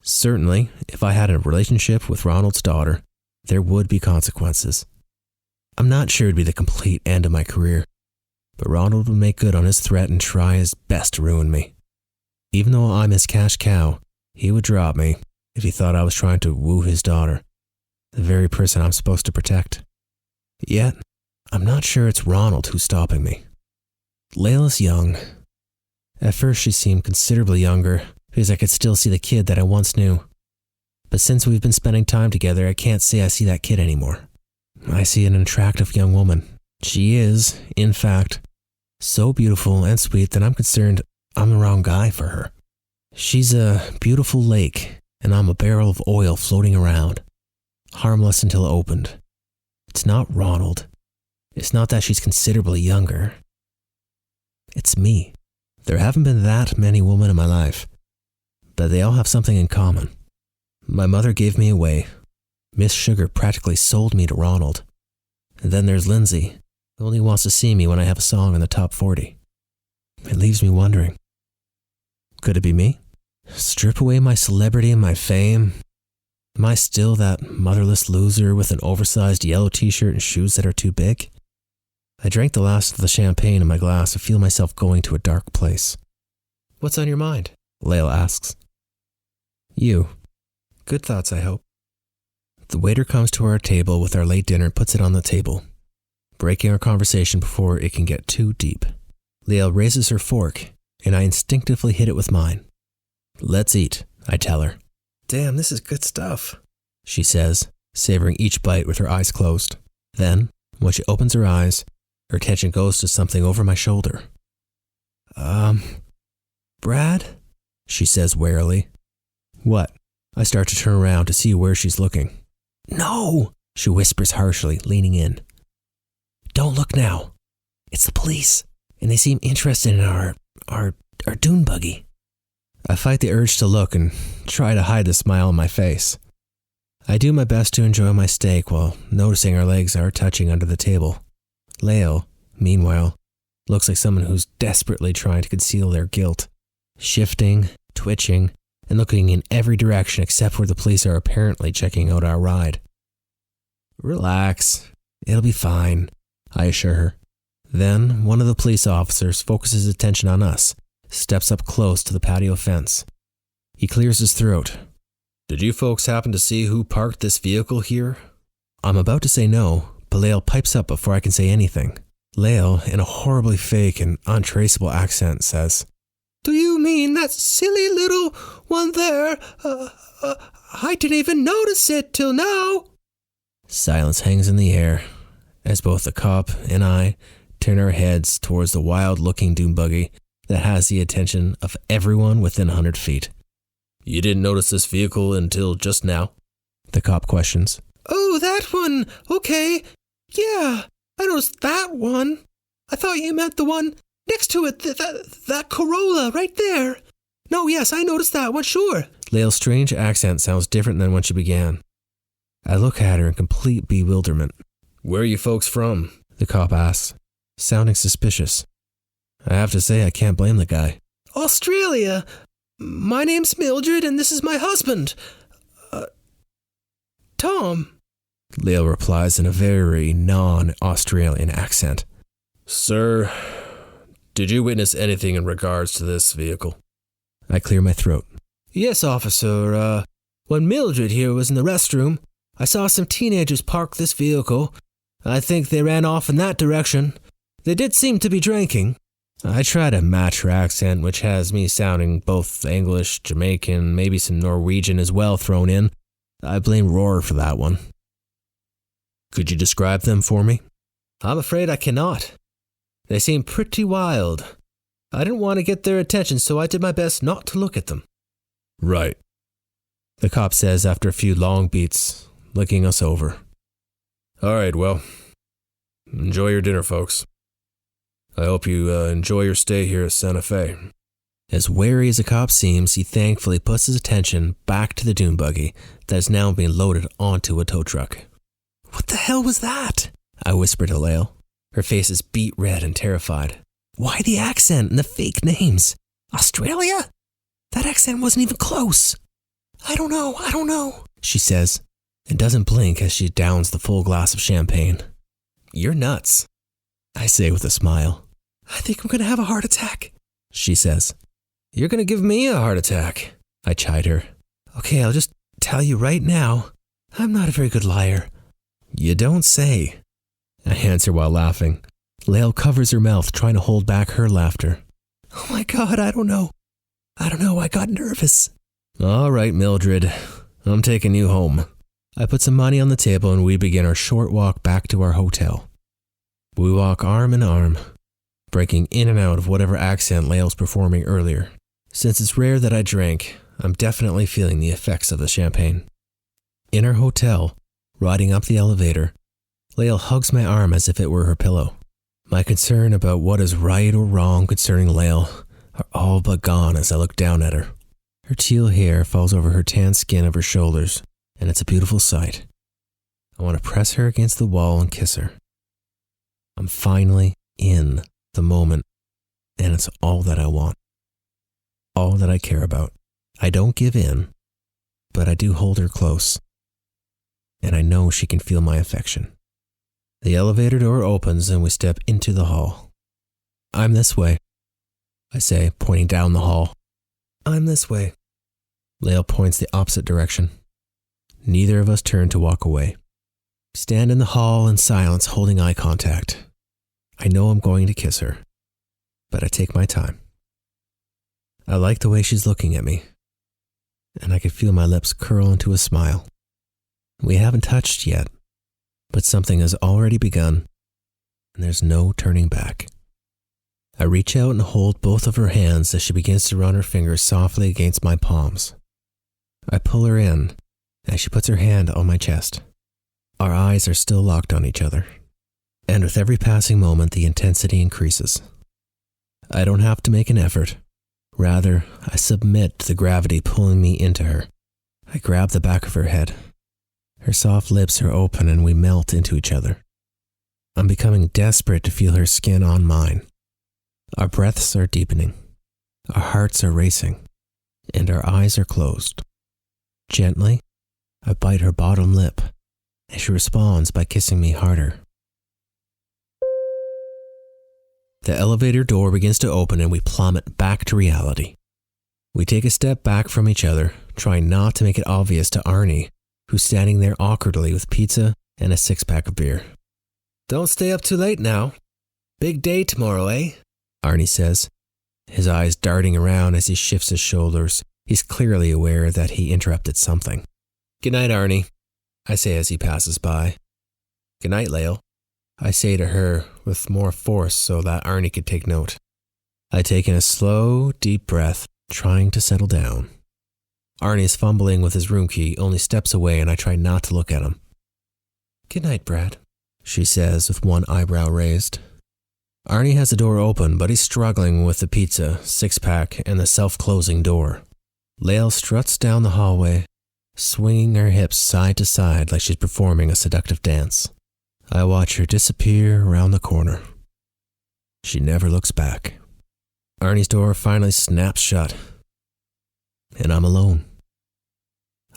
Certainly, if I had a relationship with Ronald's daughter, there would be consequences. I'm not sure it'd be the complete end of my career, but Ronald would make good on his threat and try his best to ruin me. Even though I'm his cash cow, he would drop me if he thought I was trying to woo his daughter, the very person I'm supposed to protect. Yet, I'm not sure it's Ronald who's stopping me. Lael is young. At first she seemed considerably younger because I could still see the kid that I once knew. But since we've been spending time together, I can't say I see that kid anymore. I see an attractive young woman. She is, in fact, so beautiful and sweet that I'm concerned I'm the wrong guy for her. She's a beautiful lake, and I'm a barrel of oil floating around, harmless until opened. It's not Ronald. It's not that she's considerably younger. It's me. There haven't been that many women in my life, but they all have something in common. My mother gave me away. Miss Sugar practically sold me to Ronald. And then there's Lindsay, who only wants to see me when I have a song in the top 40. It leaves me wondering, could it be me? Strip away my celebrity and my fame. Am I still that motherless loser with an oversized yellow t-shirt and shoes that are too big? I drank the last of the champagne in my glass and feel myself going to a dark place. What's on your mind? Lael asks. You. Good thoughts, I hope. The waiter comes to our table with our late dinner and puts it on the table, breaking our conversation before it can get too deep. Lael raises her fork, and I instinctively hit it with mine. Let's eat, I tell her. Damn, this is good stuff, she says, savoring each bite with her eyes closed. Then, when she opens her eyes, her attention goes to something over my shoulder. Brad? She says warily. What? I start to turn around to see where she's looking. No, she whispers harshly, leaning in. Don't look now. It's the police, and they seem interested in our dune buggy. I fight the urge to look and try to hide the smile on my face. I do my best to enjoy my steak while noticing our legs are touching under the table. Lael, meanwhile, looks like someone who's desperately trying to conceal their guilt, shifting, twitching, and looking in every direction except where the police are apparently checking out our ride. Relax, it'll be fine, I assure her. Then one of the police officers focuses his attention on us, steps up close to the patio fence. He clears his throat. Did you folks happen to see who parked this vehicle here? I'm about to say no, but Lael pipes up before I can say anything. Lael, in a horribly fake and untraceable accent, says, "Do you mean that silly little one there? I didn't even notice it till now." Silence hangs in the air as both the cop and I turn our heads towards the wild-looking dune buggy that has the attention of everyone within 100 feet. "You didn't notice this vehicle until just now?" the cop questions. "Oh, that one. Okay. Yeah, I noticed that one. I thought you meant the one next to it, that Corolla right there. No, yes, I noticed that one, sure." Lael's strange accent sounds different than when she began. I look at her in complete bewilderment. "Where are you folks from?" the cop asks, sounding suspicious. I have to say I can't blame the guy. "Australia. My name's Mildred and this is my husband. Tom." Lael replies in a very non-Australian accent. "Sir, did you witness anything in regards to this vehicle?" I clear my throat. "Yes, officer. When Mildred here was in the restroom, I saw some teenagers park this vehicle. I think they ran off in that direction. They did seem to be drinking." I try to match her accent, which has me sounding both English, Jamaican, maybe some Norwegian as well thrown in. I blame Roar for that one. "Could you describe them for me?" "I'm afraid I cannot. They seem pretty wild. I didn't want to get their attention, so I did my best not to look at them." "Right," the cop says after a few long beats, looking us over. "All right, well, enjoy your dinner, folks. I hope you enjoy your stay here at Santa Fe." As wary as the cop seems, he thankfully puts his attention back to the dune buggy that is now being loaded onto a tow truck. "What the hell was that?" I whisper to Lael. Her face is beet red and terrified. "Why the accent and the fake names? Australia? That accent wasn't even close." I don't know, she says, and doesn't blink as she downs the full glass of champagne. "You're nuts," I say with a smile. "I think I'm going to have a heart attack," she says. "You're going to give me a heart attack," I chide her. "Okay, I'll just tell you right now, I'm not a very good liar." "You don't say," I answer while laughing. Lael covers her mouth, trying to hold back her laughter. "Oh my God, I don't know, I got nervous." "All right, Mildred, I'm taking you home." I put some money on the table and we begin our short walk back to our hotel. We walk arm in arm, breaking in and out of whatever accent Lael's performing earlier. Since it's rare that I drink, I'm definitely feeling the effects of the champagne. In our hotel, riding up the elevator, Lael hugs my arm as if it were her pillow. My concern about what is right or wrong concerning Lael are all but gone as I look down at her. Her teal hair falls over her tan skin of her shoulders, and it's a beautiful sight. I want to press her against the wall and kiss her. I'm finally in the moment, and it's all that I want. All that I care about. I don't give in, but I do hold her close, and I know she can feel my affection. The elevator door opens and we step into the hall. "I'm this way," I say, pointing down the hall. "I'm this way." Lael points the opposite direction. Neither of us turn to walk away. Stand in the hall in silence, holding eye contact. I know I'm going to kiss her, but I take my time. I like the way she's looking at me, and I can feel my lips curl into a smile. We haven't touched yet, but something has already begun, and there's no turning back. I reach out and hold both of her hands as she begins to run her fingers softly against my palms. I pull her in as she puts her hand on my chest. Our eyes are still locked on each other, and with every passing moment the intensity increases. I don't have to make an effort. Rather, I submit to the gravity pulling me into her. I grab the back of her head. Her soft lips are open and we melt into each other. I'm becoming desperate to feel her skin on mine. Our breaths are deepening. Our hearts are racing, and our eyes are closed. Gently, I bite her bottom lip, and she responds by kissing me harder. The elevator door begins to open and we plummet back to reality. We take a step back from each other, trying not to make it obvious to Arnie, who's standing there awkwardly with pizza and a 6-pack of beer. Don't stay up too late now. Big day tomorrow, eh? Arnie says, his eyes darting around as he shifts his shoulders. He's clearly aware that he interrupted something. Good night, Arnie, I say as he passes by. Good night, Lael, I say to her with more force so that Arnie could take note. I take in a slow, deep breath, trying to settle down. Arnie is fumbling with his room key, only steps away, and I try not to look at him. Good night, Brad, she says with one eyebrow raised. Arnie has the door open, but he's struggling with the pizza, six-pack, and the self-closing door. Lael struts down the hallway, swinging her hips side to side like she's performing a seductive dance. I watch her disappear around the corner. She never looks back. Arnie's door finally snaps shut, and I'm alone.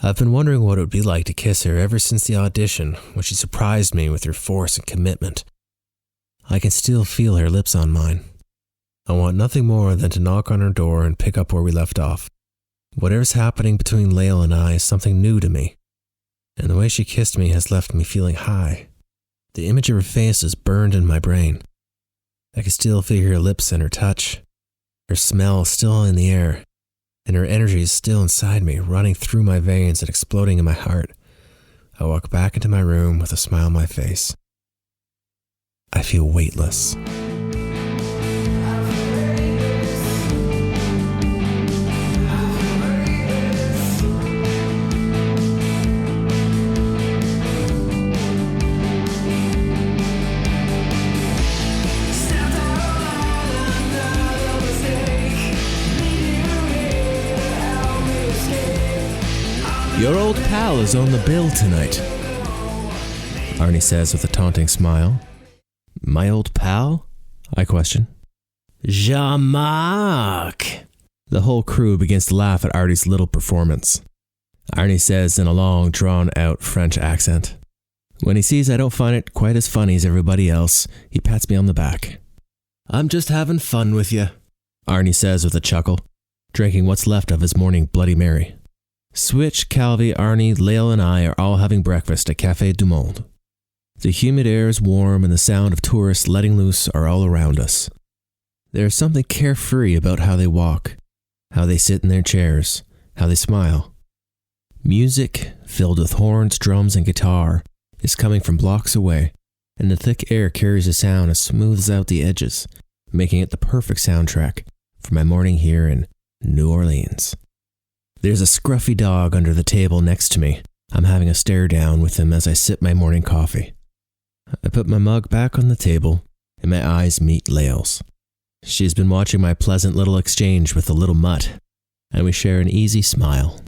I've been wondering what it would be like to kiss her ever since the audition when she surprised me with her force and commitment. I can still feel her lips on mine. I want nothing more than to knock on her door and pick up where we left off. Whatever's happening between Lael and I is something new to me, and the way she kissed me has left me feeling high. The image of her face is burned in my brain. I can still feel her lips and her touch. Her smell is still in the air, and her energy is still inside me, running through my veins and exploding in my heart. I walk back into my room with a smile on my face. I feel weightless. Your old pal is on the bill tonight, Arnie says with a taunting smile. My old pal? I question. Jean-Marc! The whole crew begins to laugh at Artie's little performance. Arnie says in a long, drawn-out French accent. When he sees I don't find it quite as funny as everybody else, he pats me on the back. I'm just having fun with you, Arnie says with a chuckle, drinking what's left of his morning Bloody Mary. Switch, Calvi, Arnie, Lael, and I are all having breakfast at Café du Monde. The humid air is warm and the sound of tourists letting loose are all around us. There is something carefree about how they walk, how they sit in their chairs, how they smile. Music, filled with horns, drums, and guitar, is coming from blocks away, and the thick air carries a sound that smooths out the edges, making it the perfect soundtrack for my morning here in New Orleans. There's a scruffy dog under the table next to me. I'm having a stare down with him as I sip my morning coffee. I put my mug back on the table, and my eyes meet Lael's. She's been watching my pleasant little exchange with the little mutt, and we share an easy smile.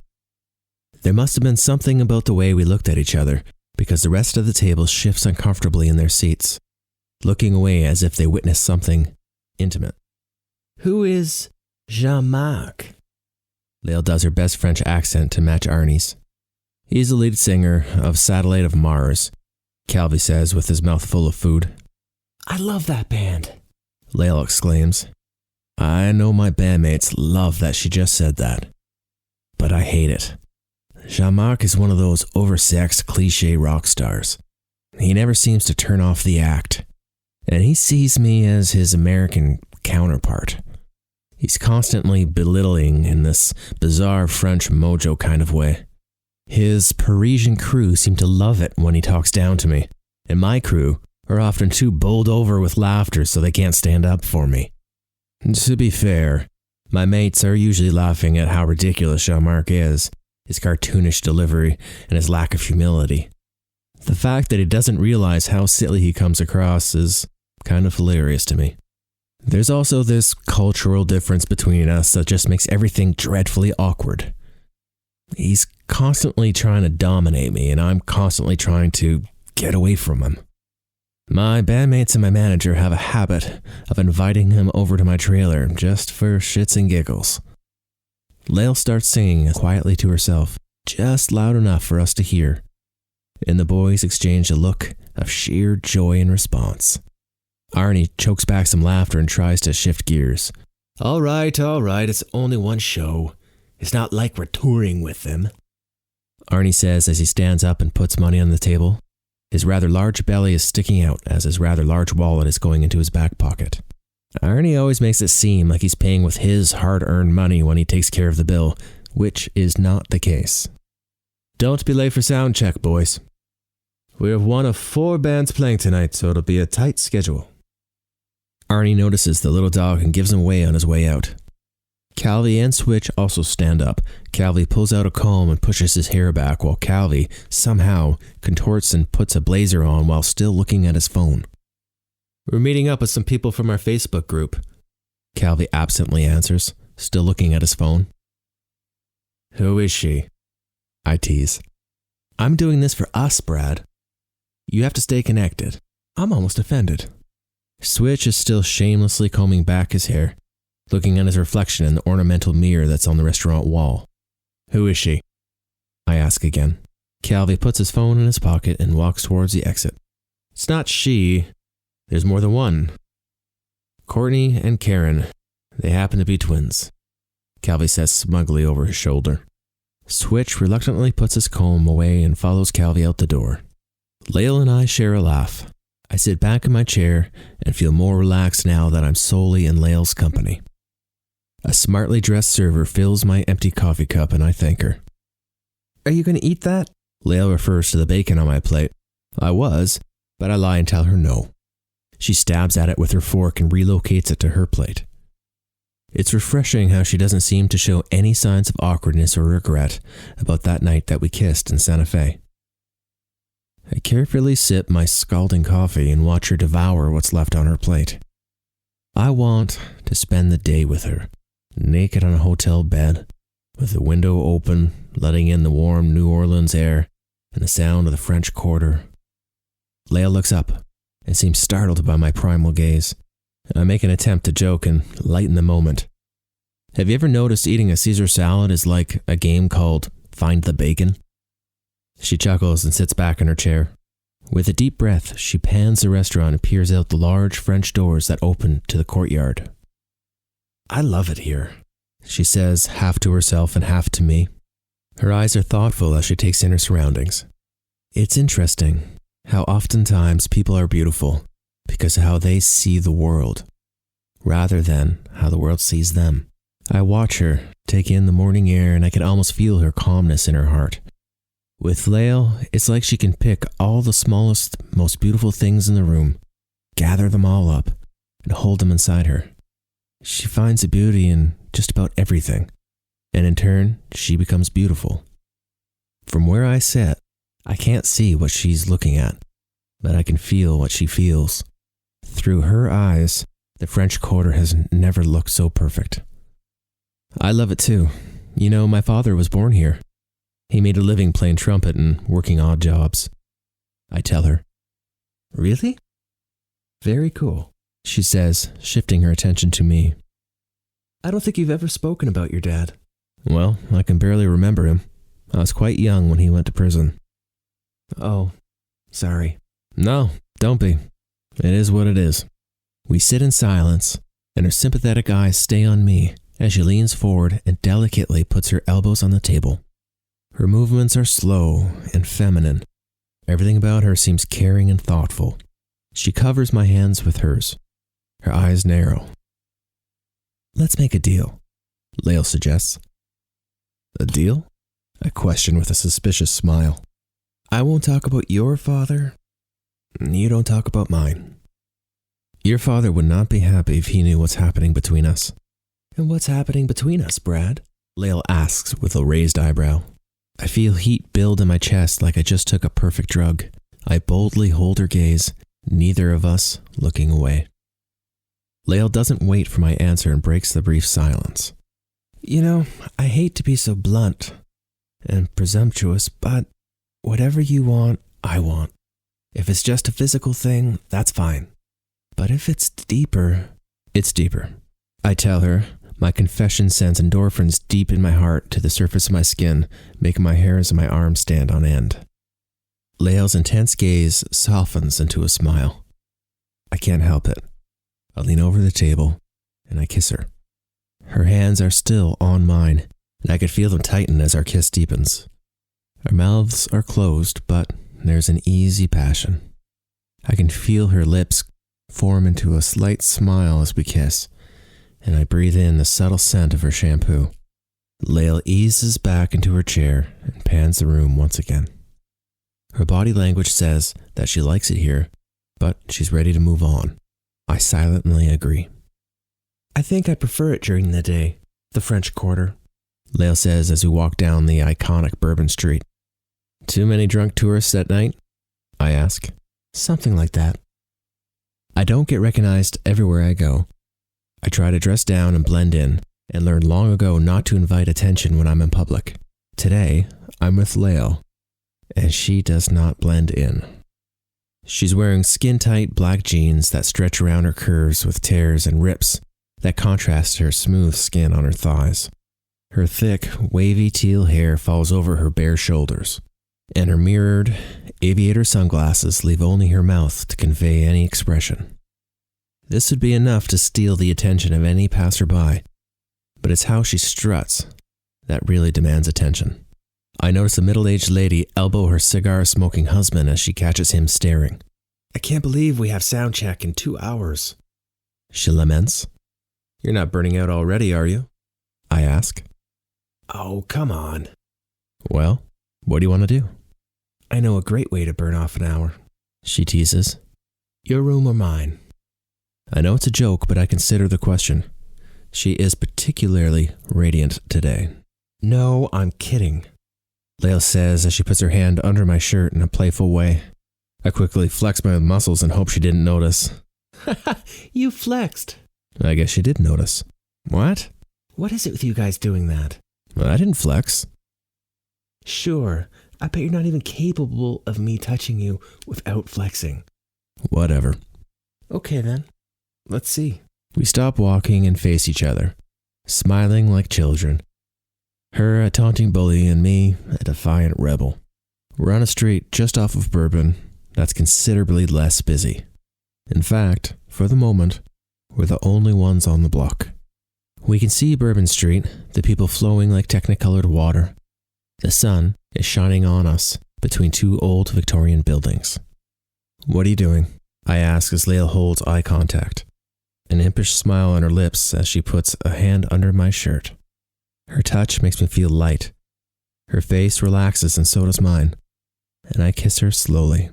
There must have been something about the way we looked at each other, because the rest of the table shifts uncomfortably in their seats, looking away as if they witnessed something intimate. Who is Jean-Marc? Lael does her best French accent to match Arnie's. He's the lead singer of Satellite of Mars, Calvi says with his mouth full of food. I love that band, Lael exclaims. I know my bandmates love that she just said that, but I hate it. Jean-Marc is one of those oversexed cliché rock stars. He never seems to turn off the act, and he sees me as his American counterpart. He's constantly belittling in this bizarre French mojo kind of way. His Parisian crew seem to love it when he talks down to me, and my crew are often too bowled over with laughter so they can't stand up for me. To be fair, my mates are usually laughing at how ridiculous Jean-Marc is, his cartoonish delivery, and his lack of humility. The fact that he doesn't realize how silly he comes across is kind of hilarious to me. There's also this cultural difference between us that just makes everything dreadfully awkward. He's constantly trying to dominate me, and I'm constantly trying to get away from him. My bandmates and my manager have a habit of inviting him over to my trailer just for shits and giggles. Lael starts singing quietly to herself, just loud enough for us to hear, and the boys exchange a look of sheer joy in response. Arnie chokes back some laughter and tries to shift gears. All right, it's only one show. It's not like we're touring with them, Arnie says as he stands up and puts money on the table. His rather large belly is sticking out as his rather large wallet is going into his back pocket. Arnie always makes it seem like he's paying with his hard-earned money when he takes care of the bill, which is not the case. Don't be late for sound check, boys. We have one of 4 bands playing tonight, so it'll be a tight schedule. Arnie notices the little dog and gives him away on his way out. Calvi and Switch also stand up. Calvi pulls out a comb and pushes his hair back, while Calvi, somehow, contorts and puts a blazer on while still looking at his phone. We're meeting up with some people from our Facebook group, Calvi absently answers, still looking at his phone. Who is she? I tease. I'm doing this for us, Brad. You have to stay connected. I'm almost offended. Switch is still shamelessly combing back his hair, looking at his reflection in the ornamental mirror that's on the restaurant wall. Who is she? I ask again. Calvi puts his phone in his pocket and walks towards the exit. It's not she. There's more than one. Courtney and Karen. They happen to be twins, Calvi says smugly over his shoulder. Switch reluctantly puts his comb away and follows Calvi out the door. Lael and I share a laugh. I sit back in my chair and feel more relaxed now that I'm solely in Lael's company. A smartly dressed server fills my empty coffee cup and I thank her. Are you going to eat that? Lael refers to the bacon on my plate. I was, but I lie and tell her no. She stabs at it with her fork and relocates it to her plate. It's refreshing how she doesn't seem to show any signs of awkwardness or regret about that night that we kissed in Santa Fe. I carefully sip my scalding coffee and watch her devour what's left on her plate. I want to spend the day with her, naked on a hotel bed, with the window open, letting in the warm New Orleans air and the sound of the French Quarter. Lael looks up and seems startled by my primal gaze. I make an attempt to joke and lighten the moment. Have you ever noticed eating a Caesar salad is like a game called Find the Bacon? She chuckles and sits back in her chair. With a deep breath, she pans the restaurant and peers out the large French doors that open to the courtyard. I love it here, she says, half to herself and half to me. Her eyes are thoughtful as she takes in her surroundings. It's interesting how oftentimes people are beautiful because of how they see the world, rather than how the world sees them. I watch her take in the morning air and I can almost feel her calmness in her heart. With Lael, it's like she can pick all the smallest, most beautiful things in the room, gather them all up, and hold them inside her. She finds the beauty in just about everything, and in turn, she becomes beautiful. From where I sit, I can't see what she's looking at, but I can feel what she feels. Through her eyes, the French Quarter has never looked so perfect. I love it too. You know, my father was born here. He made a living playing trumpet and working odd jobs. I tell her. Really? Very cool, she says, shifting her attention to me. I don't think you've ever spoken about your dad. Well, I can barely remember him. I was quite young when he went to prison. Oh, sorry. No, don't be. It is what it is. We sit in silence, and her sympathetic eyes stay on me as she leans forward and delicately puts her elbows on the table. Her movements are slow and feminine. Everything about her seems caring and thoughtful. She covers my hands with hers. Her eyes narrow. Let's make a deal, Lael suggests. A deal? I question with a suspicious smile. I won't talk about your father. You don't talk about mine. Your father would not be happy if he knew what's happening between us. And what's happening between us, Brad? Lael asks with a raised eyebrow. I feel heat build in my chest like I just took a perfect drug. I boldly hold her gaze, neither of us looking away. Lael doesn't wait for my answer and breaks the brief silence. You know, I hate to be so blunt and presumptuous, but whatever you want, I want. If it's just a physical thing, that's fine. But if it's deeper, it's deeper. I tell her. My confession sends endorphins deep in my heart to the surface of my skin, making my hairs on my arms stand on end. Lael's intense gaze softens into a smile. I can't help it. I lean over the table, and I kiss her. Her hands are still on mine, and I can feel them tighten as our kiss deepens. Our mouths are closed, but there's an easy passion. I can feel her lips form into a slight smile as we kiss, and I breathe in the subtle scent of her shampoo. Lael eases back into her chair and pans the room once again. Her body language says that she likes it here, but she's ready to move on. I silently agree. I think I prefer it during the day, the French Quarter, Lael says as we walk down the iconic Bourbon Street. Too many drunk tourists at night? I ask. Something like that. I don't get recognized everywhere I go. I try to dress down and blend in, and learned long ago not to invite attention when I'm in public. Today, I'm with Lael, and she does not blend in. She's wearing skin-tight black jeans that stretch around her curves with tears and rips that contrast her smooth skin on her thighs. Her thick, wavy teal hair falls over her bare shoulders, and her mirrored aviator sunglasses leave only her mouth to convey any expression. This would be enough to steal the attention of any passerby, but it's how she struts that really demands attention. I notice a middle-aged lady elbow her cigar-smoking husband as she catches him staring. I can't believe we have sound check in 2 hours, she laments. You're not burning out already, are you? I ask. Oh, come on. Well, what do you want to do? I know a great way to burn off an hour, she teases. Your room or mine? I know it's a joke, but I consider the question. She is particularly radiant today. No, I'm kidding, Lael says as she puts her hand under my shirt in a playful way. I quickly flex my muscles and hope she didn't notice. You flexed. I guess she did notice. What? What is it with you guys doing that? I didn't flex. Sure, I bet you're not even capable of me touching you without flexing. Whatever. Okay then, let's see. We stop walking and face each other, smiling like children. Her a taunting bully and me a defiant rebel. We're on a street just off of Bourbon that's considerably less busy. In fact, for the moment, we're the only ones on the block. We can see Bourbon Street, the people flowing like technicolored water. The sun is shining on us between 2 old Victorian buildings. What are you doing? I ask as Lael holds eye contact, an impish smile on her lips as she puts a hand under my shirt. Her touch makes me feel light. Her face relaxes and so does mine, and I kiss her slowly.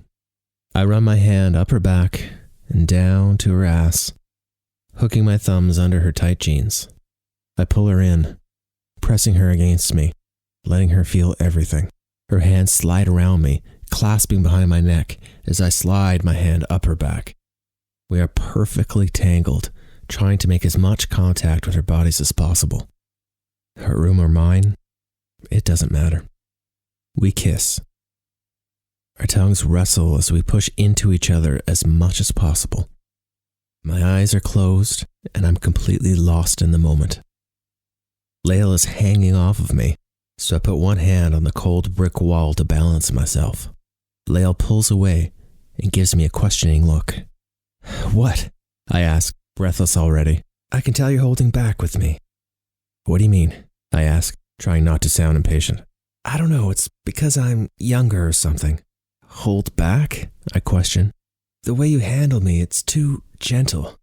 I run my hand up her back and down to her ass, hooking my thumbs under her tight jeans. I pull her in, pressing her against me, letting her feel everything. Her hands slide around me, clasping behind my neck as I slide my hand up her back. We are perfectly tangled, trying to make as much contact with our bodies as possible. Her room or mine, it doesn't matter. We kiss. Our tongues wrestle as we push into each other as much as possible. My eyes are closed and I'm completely lost in the moment. Lael is hanging off of me, so I put one hand on the cold brick wall to balance myself. Lael pulls away and gives me a questioning look. What? I ask, breathless already. I can tell you're holding back with me. What do you mean? I ask, trying not to sound impatient. I don't know, it's because I'm younger or something. Hold back? I question. The way you handle me, it's too gentle.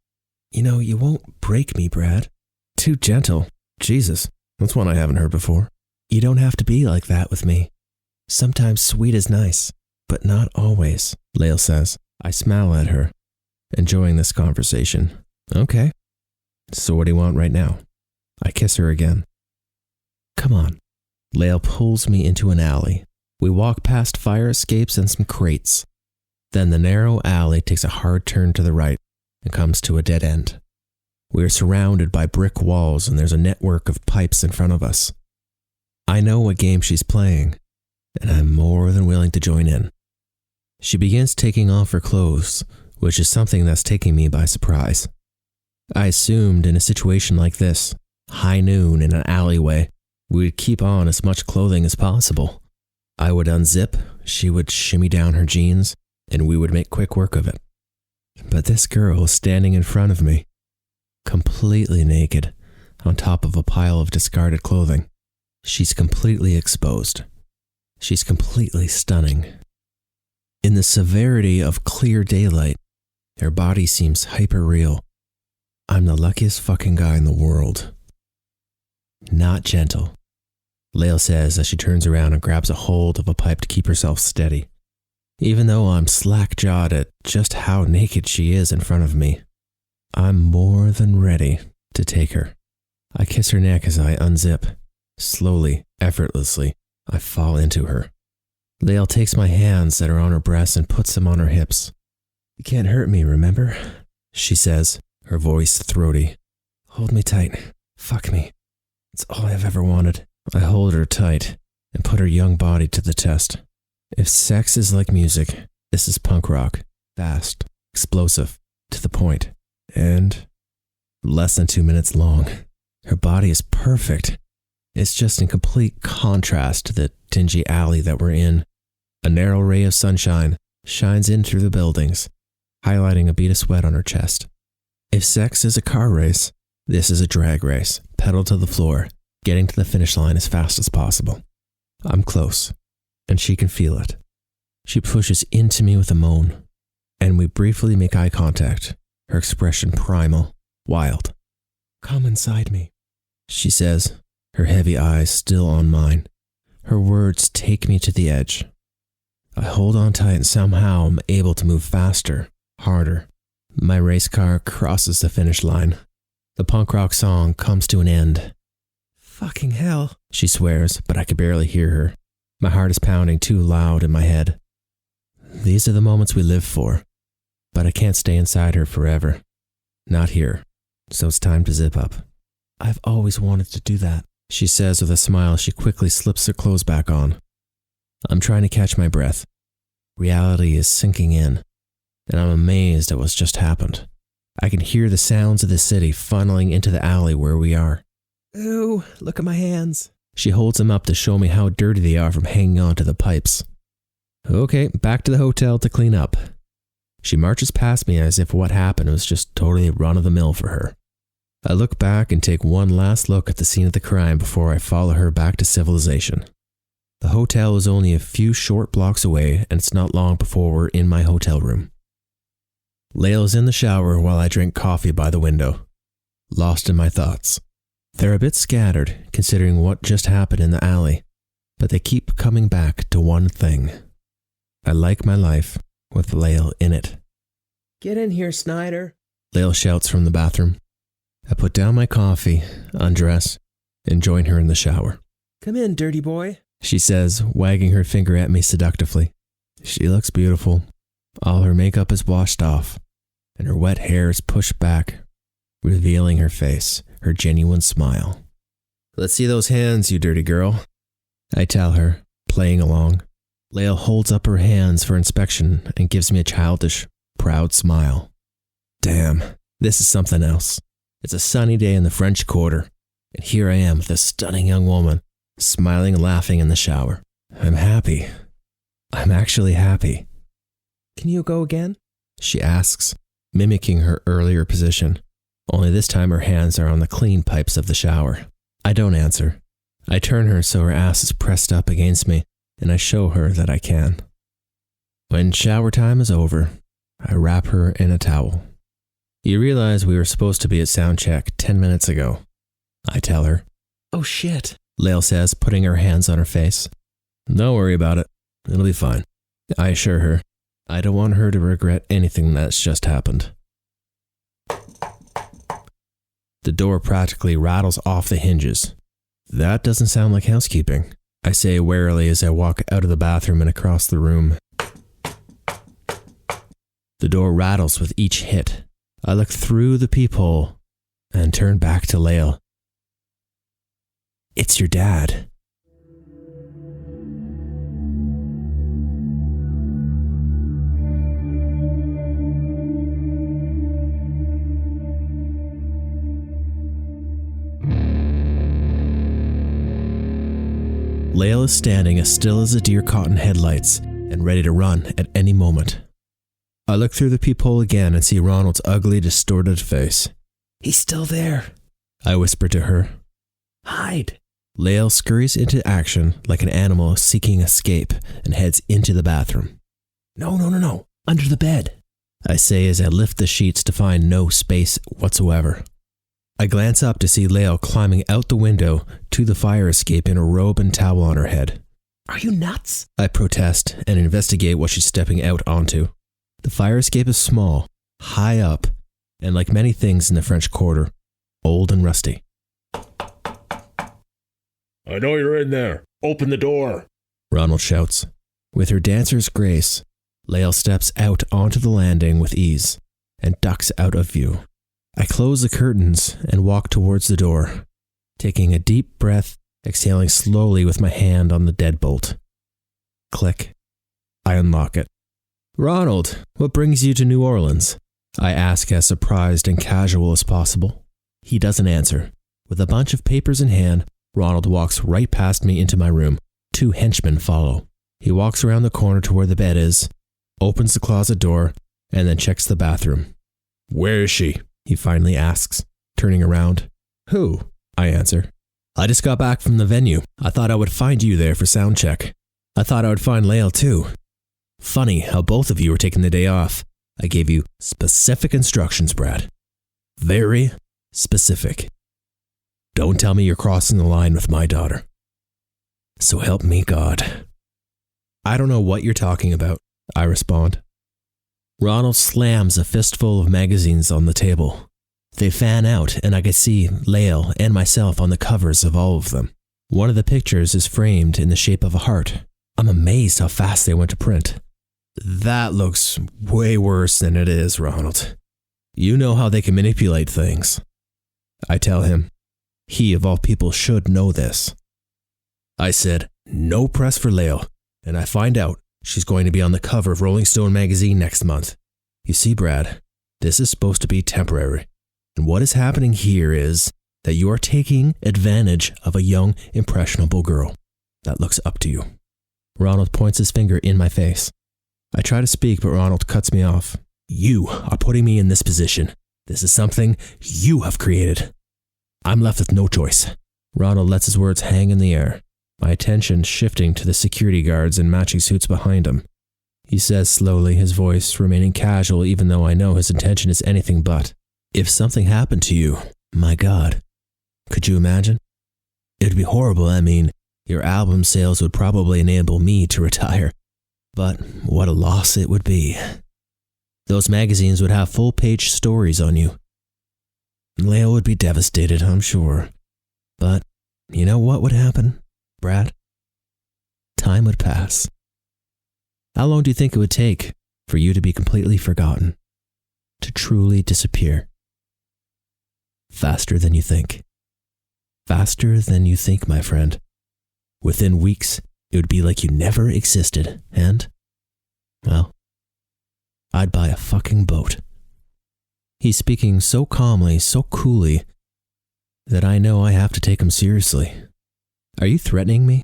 You know, you won't break me, Brad. Too gentle? Jesus, that's one I haven't heard before. You don't have to be like that with me. Sometimes sweet is nice, but not always, Lael says. I smile at her, enjoying this conversation. Okay. So what do you want right now? I kiss her again. Come on. Lael pulls me into an alley. We walk past fire escapes and some crates. Then the narrow alley takes a hard turn to the right and comes to a dead end. We are surrounded by brick walls and there's a network of pipes in front of us. I know what game she's playing, and I'm more than willing to join in. She begins taking off her clothes, which is something that's taking me by surprise. I assumed in a situation like this, high noon in an alleyway, we would keep on as much clothing as possible. I would unzip, she would shimmy down her jeans, and we would make quick work of it. But this girl is standing in front of me, completely naked, on top of a pile of discarded clothing. She's completely exposed. She's completely stunning. In the severity of clear daylight, her body seems hyper-real. I'm the luckiest fucking guy in the world. Not gentle, Lael says as she turns around and grabs a hold of a pipe to keep herself steady. Even though I'm slack-jawed at just how naked she is in front of me, I'm more than ready to take her. I kiss her neck as I unzip. Slowly, effortlessly, I fall into her. Lael takes my hands that are on her breasts and puts them on her hips. You can't hurt me, remember? She says, her voice throaty. Hold me tight. Fuck me. It's all I've ever wanted. I hold her tight and put her young body to the test. If sex is like music, this is punk rock. Fast, explosive, to the point, and less than 2 minutes long. Her body is perfect. It's just in complete contrast to the dingy alley that we're in. A narrow ray of sunshine shines in through the buildings, highlighting a bead of sweat on her chest. If sex is a car race, this is a drag race, pedal to the floor, getting to the finish line as fast as possible. I'm close, and she can feel it. She pushes into me with a moan, and we briefly make eye contact, her expression primal, wild. Come inside me, she says, her heavy eyes still on mine. Her words take me to the edge. I hold on tight and somehow I'm able to move faster, harder. My race car crosses the finish line. The punk rock song comes to an end. Fucking hell, she swears, but I can barely hear her. My heart is pounding too loud in my head. These are the moments we live for, but I can't stay inside her forever. Not here, so it's time to zip up. I've always wanted to do that, she says with a smile as she quickly slips her clothes back on. I'm trying to catch my breath. Reality is sinking in, and I'm amazed at what's just happened. I can hear the sounds of the city funneling into the alley where we are. Ooh, look at my hands. She holds them up to show me how dirty they are from hanging onto the pipes. Okay, back to the hotel to clean up. She marches past me as if what happened was just totally run-of-the-mill for her. I look back and take one last look at the scene of the crime before I follow her back to civilization. The hotel is only a few short blocks away, and it's not long before we're in my hotel room. Lael is in the shower while I drink coffee by the window, lost in my thoughts. They're a bit scattered, considering what just happened in the alley, but they keep coming back to one thing. I like my life with Lael in it. Get in here, Snyder, Lael shouts from the bathroom. I put down my coffee, undress, and join her in the shower. Come in, dirty boy, she says, wagging her finger at me seductively. She looks beautiful. All her makeup is washed off, and her wet hair is pushed back, revealing her face, her genuine smile. Let's see those hands, you dirty girl, I tell her, playing along. Lael holds up her hands for inspection and gives me a childish, proud smile. Damn, this is something else. It's a sunny day in the French Quarter, and here I am with a stunning young woman, smiling and laughing in the shower. I'm happy. I'm actually happy. Can you go again? She asks, mimicking her earlier position, only this time her hands are on the clean pipes of the shower. I don't answer. I turn her so her ass is pressed up against me, and I show her that I can. When shower time is over, I wrap her in a towel. You realize we were supposed to be at sound check 10 minutes ago, I tell her. Oh shit, Lael says, putting her hands on her face. Don't worry about it. It'll be fine, I assure her. I don't want her to regret anything that's just happened. The door practically rattles off the hinges. That doesn't sound like housekeeping, I say warily as I walk out of the bathroom and across the room. The door rattles with each hit. I look through the peephole and turn back to Lael. It's your dad. Lael is standing as still as a deer caught in headlights and ready to run at any moment. I look through the peephole again and see Ronald's ugly, distorted face. He's still there, I whisper to her. Hide. Lael scurries into action like an animal seeking escape and heads into the bathroom. No. Under the bed, I say as I lift the sheets to find no space whatsoever. I glance up to see Lael climbing out the window to the fire escape in a robe and towel on her head. Are you nuts? I protest and investigate what she's stepping out onto. The fire escape is small, high up, and like many things in the French Quarter, old and rusty. I know you're in there. Open the door. Ronald shouts. With her dancer's grace, Lael steps out onto the landing with ease and ducks out of view. I close the curtains and walk towards the door, taking a deep breath, exhaling slowly with my hand on the deadbolt. Click. I unlock it. Ronald, what brings you to New Orleans? I ask as surprised and casual as possible. He doesn't answer. With a bunch of papers in hand, Ronald walks right past me into my room. 2 henchmen follow. He walks around the corner to where the bed is, opens the closet door, and then checks the bathroom. Where is she? He finally asks, turning around. Who? I answer. I just got back from the venue. I thought I would find you there for sound check. I thought I would find Lael too. Funny how both of you were taking the day off. I gave you specific instructions, Brad. Very specific. Don't tell me you're crossing the line with my daughter. So help me God. I don't know what you're talking about, I respond. Ronald slams a fistful of magazines on the table. They fan out, and I can see Lael and myself on the covers of all of them. One of the pictures is framed in the shape of a heart. I'm amazed how fast they went to print. That looks way worse than it is, Ronald. You know how they can manipulate things. I tell him. He, of all people, should know this. I said, no press for Lael, and I find out she's going to be on the cover of Rolling Stone magazine next month. You see, Brad, this is supposed to be temporary. And what is happening here is that you are taking advantage of a young, impressionable girl that looks up to you. Ronald points his finger in my face. I try to speak, but Ronald cuts me off. You are putting me in this position. This is something you have created. I'm left with no choice. Ronald lets his words hang in the air, my attention shifting to the security guards in matching suits behind him. He says slowly, his voice remaining casual even though I know his intention is anything but. If something happened to you, my God, could you imagine? It would be horrible. I mean, your album sales would probably enable me to retire. But what a loss it would be. Those magazines would have full-page stories on you. Lael would be devastated, I'm sure. But you know what would happen, Brad? Time would pass. How long do you think it would take for you to be completely forgotten? To truly disappear? Faster than you think. Faster than you think, my friend. Within weeks, it would be like you never existed, and, well, I'd buy a fucking boat. He's speaking so calmly, so coolly, that I know I have to take him seriously. Are you threatening me?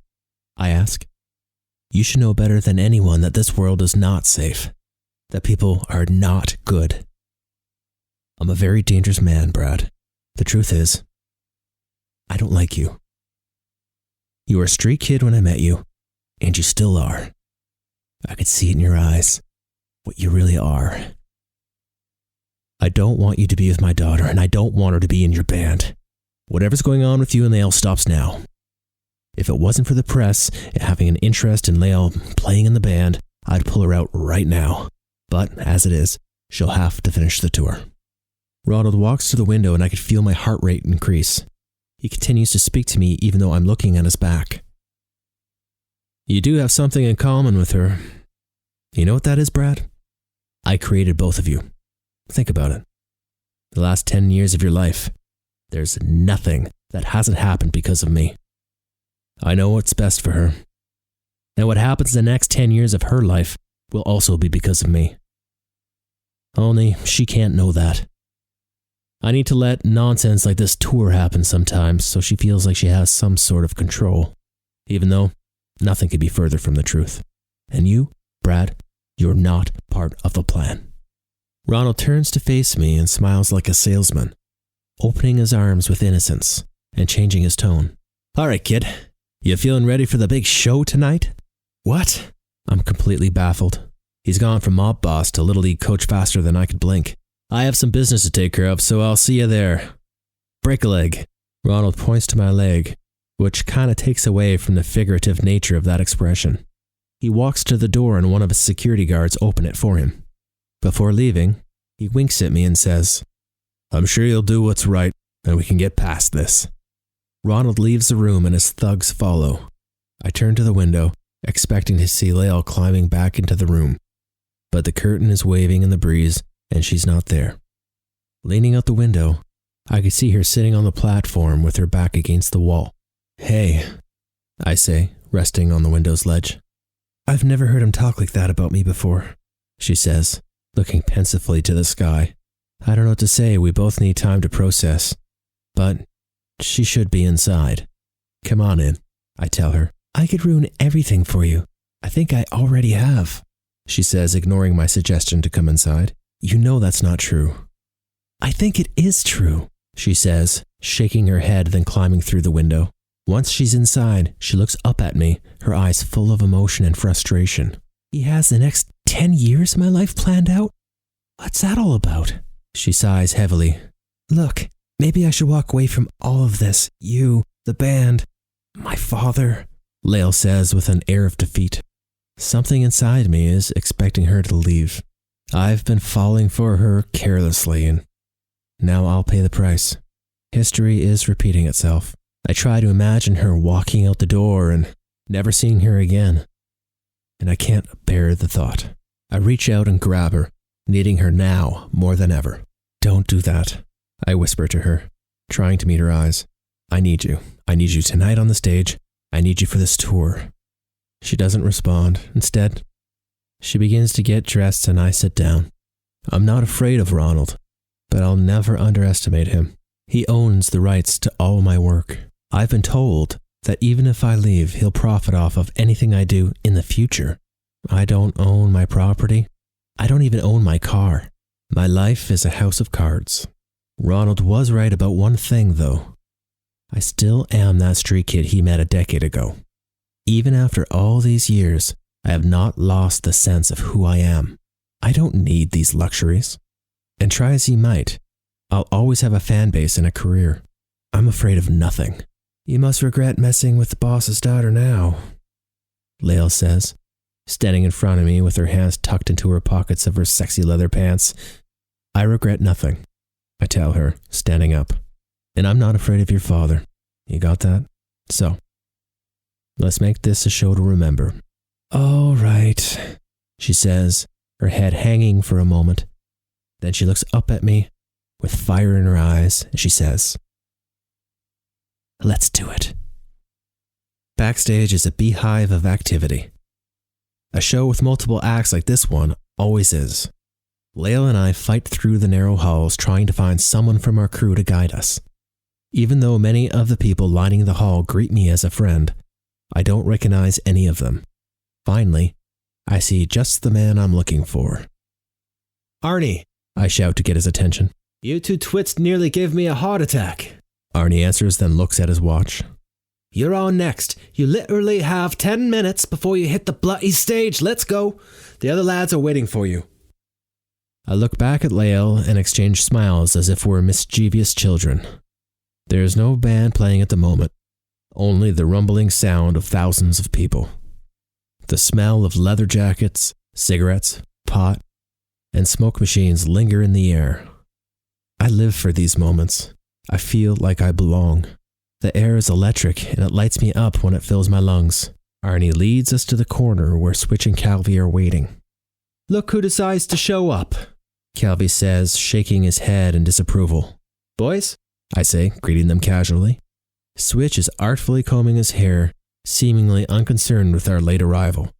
I ask. You should know better than anyone that this world is not safe, that people are not good. I'm a very dangerous man, Brad. The truth is, I don't like you. You were a street kid when I met you, and you still are. I could see it in your eyes, what you really are. I don't want you to be with my daughter, and I don't want her to be in your band. Whatever's going on with you and Lael stops now. If it wasn't for the press having an interest in Lael playing in the band, I'd pull her out right now. But as it is, she'll have to finish the tour. Ronald walks to the window and I could feel my heart rate increase. He continues to speak to me even though I'm looking at his back. You do have something in common with her. You know what that is, Brad? I created both of you. Think about it. The last 10 years of your life, there's nothing that hasn't happened because of me. I know what's best for her. And what happens the next 10 years of her life will also be because of me. Only she can't know that. I need to let nonsense like this tour happen sometimes so she feels like she has some sort of control, even though nothing could be further from the truth. And you, Brad, you're not part of the plan. Ronald turns to face me and smiles like a salesman, opening his arms with innocence and changing his tone. All right, kid, you feeling ready for the big show tonight? What? I'm completely baffled. He's gone from mob boss to Little League coach faster than I could blink. I have some business to take care of, so I'll see you there. Break a leg. Ronald points to my leg, which kind of takes away from the figurative nature of that expression. He walks to the door and one of his security guards open it for him. Before leaving, he winks at me and says, I'm sure you'll do what's right and we can get past this. Ronald leaves the room and his thugs follow. I turn to the window, expecting to see Lael climbing back into the room. But the curtain is waving in the breeze and she's not there. Leaning out the window, I could see her sitting on the platform with her back against the wall. Hey, I say, resting on the window's ledge. I've never heard him talk like that about me before, she says, looking pensively to the sky. I don't know what to say, we both need time to process. But she should be inside. Come on in, I tell her. I could ruin everything for you. I think I already have, she says, ignoring my suggestion to come inside. You know that's not true. I think it is true, she says, shaking her head, then climbing through the window. Once she's inside, she looks up at me, her eyes full of emotion and frustration. He has the next 10 years of my life planned out? What's that all about? She sighs heavily. Look, maybe I should walk away from all of this. You, the band, my father, Lael says with an air of defeat. Something inside me is expecting her to leave. I've been falling for her carelessly, and now I'll pay the price. History is repeating itself. I try to imagine her walking out the door and never seeing her again. And I can't bear the thought. I reach out and grab her, needing her now more than ever. Don't do that, I whisper to her, trying to meet her eyes. I need you. I need you tonight on the stage. I need you for this tour. She doesn't respond. Instead, she begins to get dressed and I sit down. I'm not afraid of Ronald, but I'll never underestimate him. He owns the rights to all my work. I've been told that even if I leave, he'll profit off of anything I do in the future. I don't own my property. I don't even own my car. My life is a house of cards. Ronald was right about one thing, though. I still am that street kid he met a decade ago. Even after all these years, I have not lost the sense of who I am. I don't need these luxuries. And try as he might, I'll always have a fan base and a career. I'm afraid of nothing. You must regret messing with the boss's daughter now, Lael says, standing in front of me with her hands tucked into her pockets of her sexy leather pants. I regret nothing, I tell her, standing up. And I'm not afraid of your father. You got that? So, let's make this a show to remember. All right, she says, her head hanging for a moment. Then she looks up at me with fire in her eyes, and she says, let's do it. Backstage is a beehive of activity. A show with multiple acts like this one always is. Lael and I fight through the narrow halls trying to find someone from our crew to guide us. Even though many of the people lining the hall greet me as a friend, I don't recognize any of them. Finally, I see just the man I'm looking for. Arnie, I shout to get his attention. You two twits nearly gave me a heart attack. Arnie answers, then looks at his watch. You're on next. You literally have 10 minutes before you hit the bloody stage. Let's go. The other lads are waiting for you. I look back at Lael and exchange smiles as if we're mischievous children. There's no band playing at the moment, only the rumbling sound of thousands of people. The smell of leather jackets, cigarettes, pot, and smoke machines linger in the air. I live for these moments. I feel like I belong. The air is electric and it lights me up when it fills my lungs. Arnie leads us to the corner where Switch and Calvi are waiting. Look who decides to show up, Calvi says, shaking his head in disapproval. Boys, I say, greeting them casually. Switch is artfully combing his hair, seemingly unconcerned with our late arrival.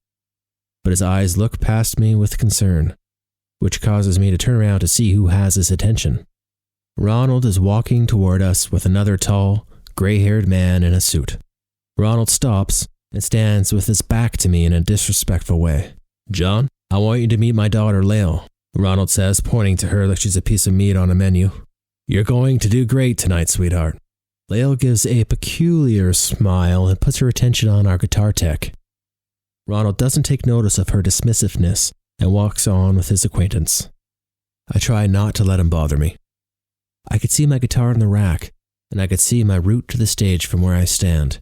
But his eyes look past me with concern, which causes me to turn around to see who has his attention. Ronald is walking toward us with another tall, gray-haired man in a suit. Ronald stops and stands with his back to me in a disrespectful way. John, I want you to meet my daughter, Lael, Ronald says, pointing to her like she's a piece of meat on a menu. You're going to do great tonight, sweetheart. Lael gives a peculiar smile and puts her attention on our guitar tech. Ronald doesn't take notice of her dismissiveness and walks on with his acquaintance. I try not to let him bother me. I could see my guitar in the rack, and I could see my route to the stage from where I stand.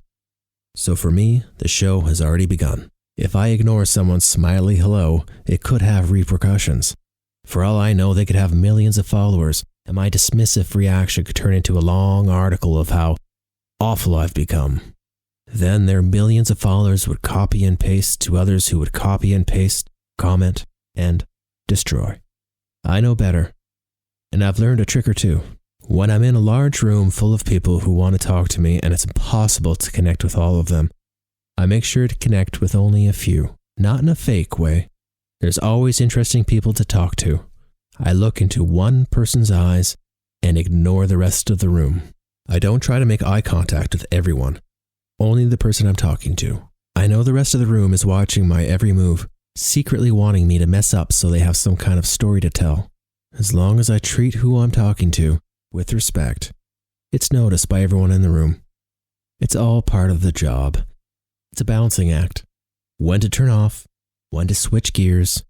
So for me, the show has already begun. If I ignore someone's smiley hello, it could have repercussions. For all I know, they could have millions of followers, and my dismissive reaction could turn into a long article of how awful I've become. Then their millions of followers would copy and paste to others who would copy and paste, comment, and destroy. I know better, and I've learned a trick or two. When I'm in a large room full of people who want to talk to me and it's impossible to connect with all of them, I make sure to connect with only a few, not in a fake way. There's always interesting people to talk to. I look into one person's eyes and ignore the rest of the room. I don't try to make eye contact with everyone, only the person I'm talking to. I know the rest of the room is watching my every move, secretly wanting me to mess up so they have some kind of story to tell. As long as I treat who I'm talking to with respect, it's noticed by everyone in the room. It's all part of the job. It's a balancing act. When to turn off, when to switch gears,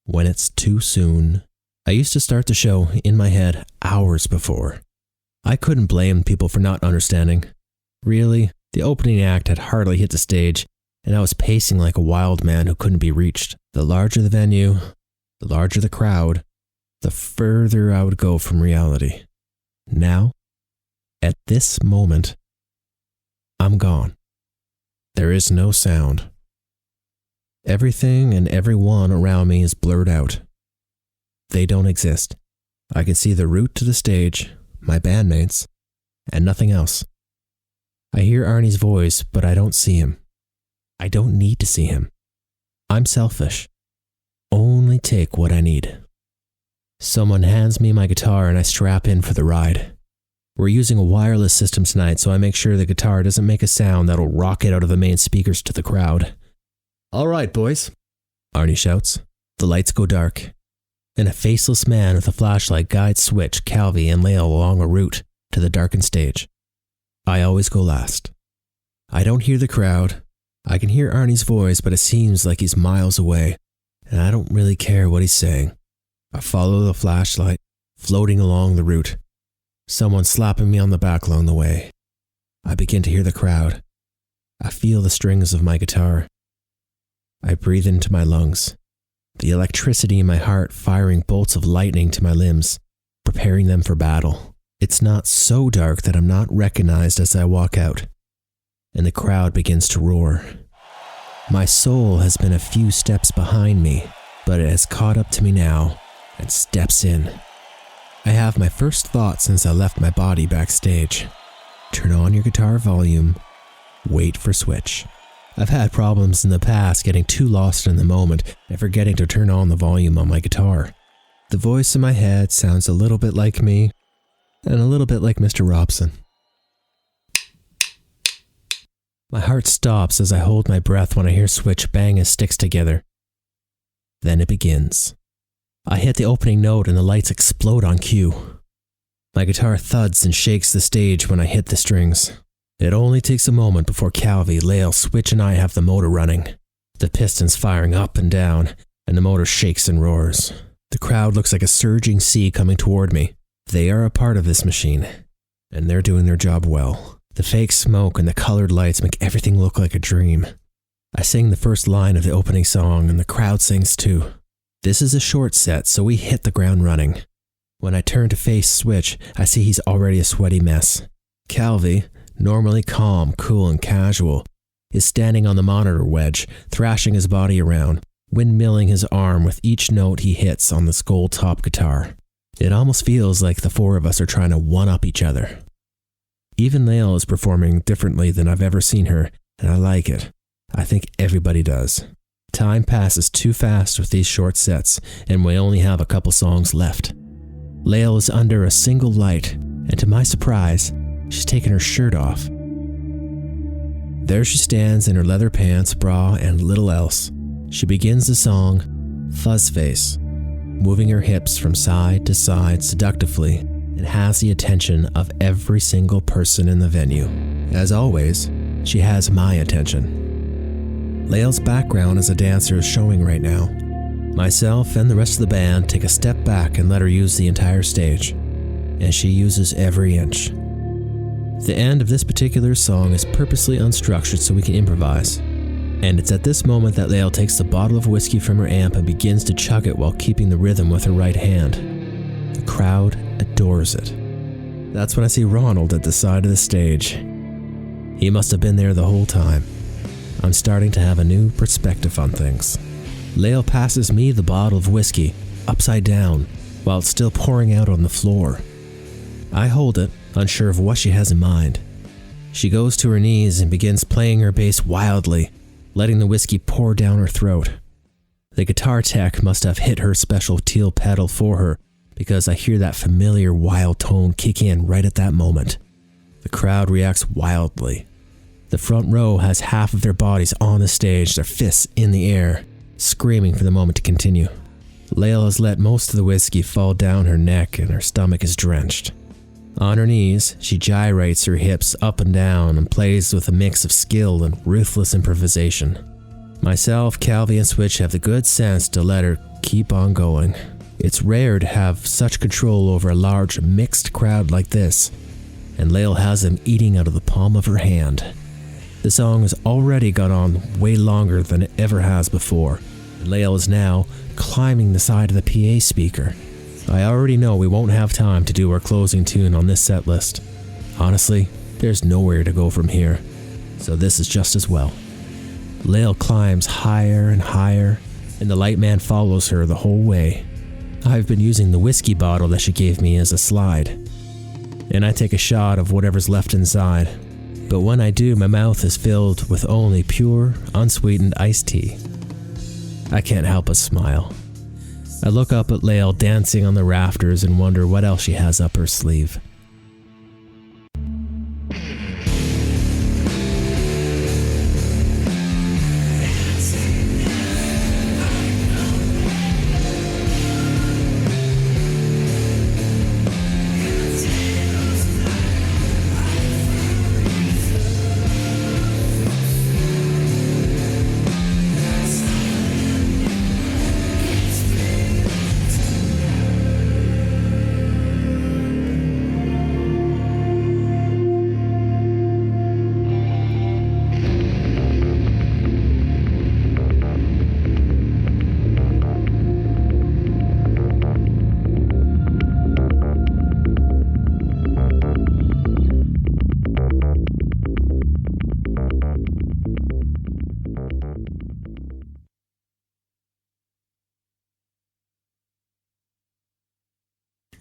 when it's too soon. I used to start the show in my head hours before. I couldn't blame people for not understanding. Really, the opening act had hardly hit the stage, and I was pacing like a wild man who couldn't be reached. The larger the venue, the larger the crowd, the further I would go from reality. Now, at this moment, I'm gone. There is no sound. Everything and everyone around me is blurred out. They don't exist. I can see the route to the stage, my bandmates, and nothing else. I hear Arnie's voice, but I don't see him. I don't need to see him. I'm selfish. Only take what I need. Someone hands me my guitar and I strap in for the ride. We're using a wireless system tonight, so I make sure the guitar doesn't make a sound that'll rocket out of the main speakers to the crowd. "All right, boys," Arnie shouts. The lights go dark, and a faceless man with a flashlight guides Switch, Calvi, and Lael along a route to the darkened stage. I always go last. I don't hear the crowd. I can hear Arnie's voice, but it seems like he's miles away, and I don't really care what he's saying. I follow the flashlight, floating along the route. Someone slapping me on the back along the way. I begin to hear the crowd. I feel the strings of my guitar. I breathe into my lungs, the electricity in my heart firing bolts of lightning to my limbs, preparing them for battle. It's not so dark that I'm not recognized as I walk out, and the crowd begins to roar. My soul has been a few steps behind me, but it has caught up to me now and steps in. I have my first thought since I left my body backstage. Turn on your guitar volume, wait for Switch. I've had problems in the past getting too lost in the moment and forgetting to turn on the volume on my guitar. The voice in my head sounds a little bit like me and a little bit like Mr. Robson. My heart stops as I hold my breath when I hear Switch bang his sticks together. Then it begins. I hit the opening note and the lights explode on cue. My guitar thuds and shakes the stage when I hit the strings. It only takes a moment before Calvi, Lael, Switch, and I have the motor running. The pistons firing up and down, and the motor shakes and roars. The crowd looks like a surging sea coming toward me. They are a part of this machine, and they're doing their job well. The fake smoke and the colored lights make everything look like a dream. I sing the first line of the opening song, and the crowd sings too. This is a short set, so we hit the ground running. When I turn to face Switch, I see he's already a sweaty mess. Calvi, normally calm, cool, and casual, is standing on the monitor wedge, thrashing his body around, windmilling his arm with each note he hits on this gold top guitar. It almost feels like the four of us are trying to one-up each other. Even Lael is performing differently than I've ever seen her, and I like it. I think everybody does. Time passes too fast with these short sets, and we only have a couple songs left. Lael is under a single light, and to my surprise, she's taken her shirt off. There she stands in her leather pants, bra, and little else. She begins the song, Fuzzface, moving her hips from side to side seductively, and has the attention of every single person in the venue. As always, she has my attention. Lael's background as a dancer is showing right now. Myself and the rest of the band take a step back and let her use the entire stage, and she uses every inch. The end of this particular song is purposely unstructured so we can improvise, and it's at this moment that Lael takes the bottle of whiskey from her amp and begins to chug it while keeping the rhythm with her right hand. The crowd adores it. That's when I see Ronald at the side of the stage. He must have been there the whole time. I'm starting to have a new perspective on things. Lael passes me the bottle of whiskey, upside down, while it's still pouring out on the floor. I hold it, unsure of what she has in mind. She goes to her knees and begins playing her bass wildly, letting the whiskey pour down her throat. The guitar tech must have hit her special teal pedal for her, because I hear that familiar wild tone kick in right at that moment. The crowd reacts wildly. The front row has half of their bodies on the stage, their fists in the air, screaming for the moment to continue. Lael has let most of the whiskey fall down her neck and her stomach is drenched. On her knees, she gyrates her hips up and down and plays with a mix of skill and ruthless improvisation. Myself, Calvi, and Switch have the good sense to let her keep on going. It's rare to have such control over a large, mixed crowd like this, and Lael has them eating out of the palm of her hand. The song has already gone on way longer than it ever has before, and Lael is now climbing the side of the PA speaker. I already know we won't have time to do our closing tune on this set list. Honestly, there's nowhere to go from here, so this is just as well. Lael climbs higher and higher, and the light man follows her the whole way. I've been using the whiskey bottle that she gave me as a slide, and I take a shot of whatever's left inside. But when I do, my mouth is filled with only pure, unsweetened iced tea. I can't help but smile. I look up at Lael dancing on the rafters and wonder what else she has up her sleeve.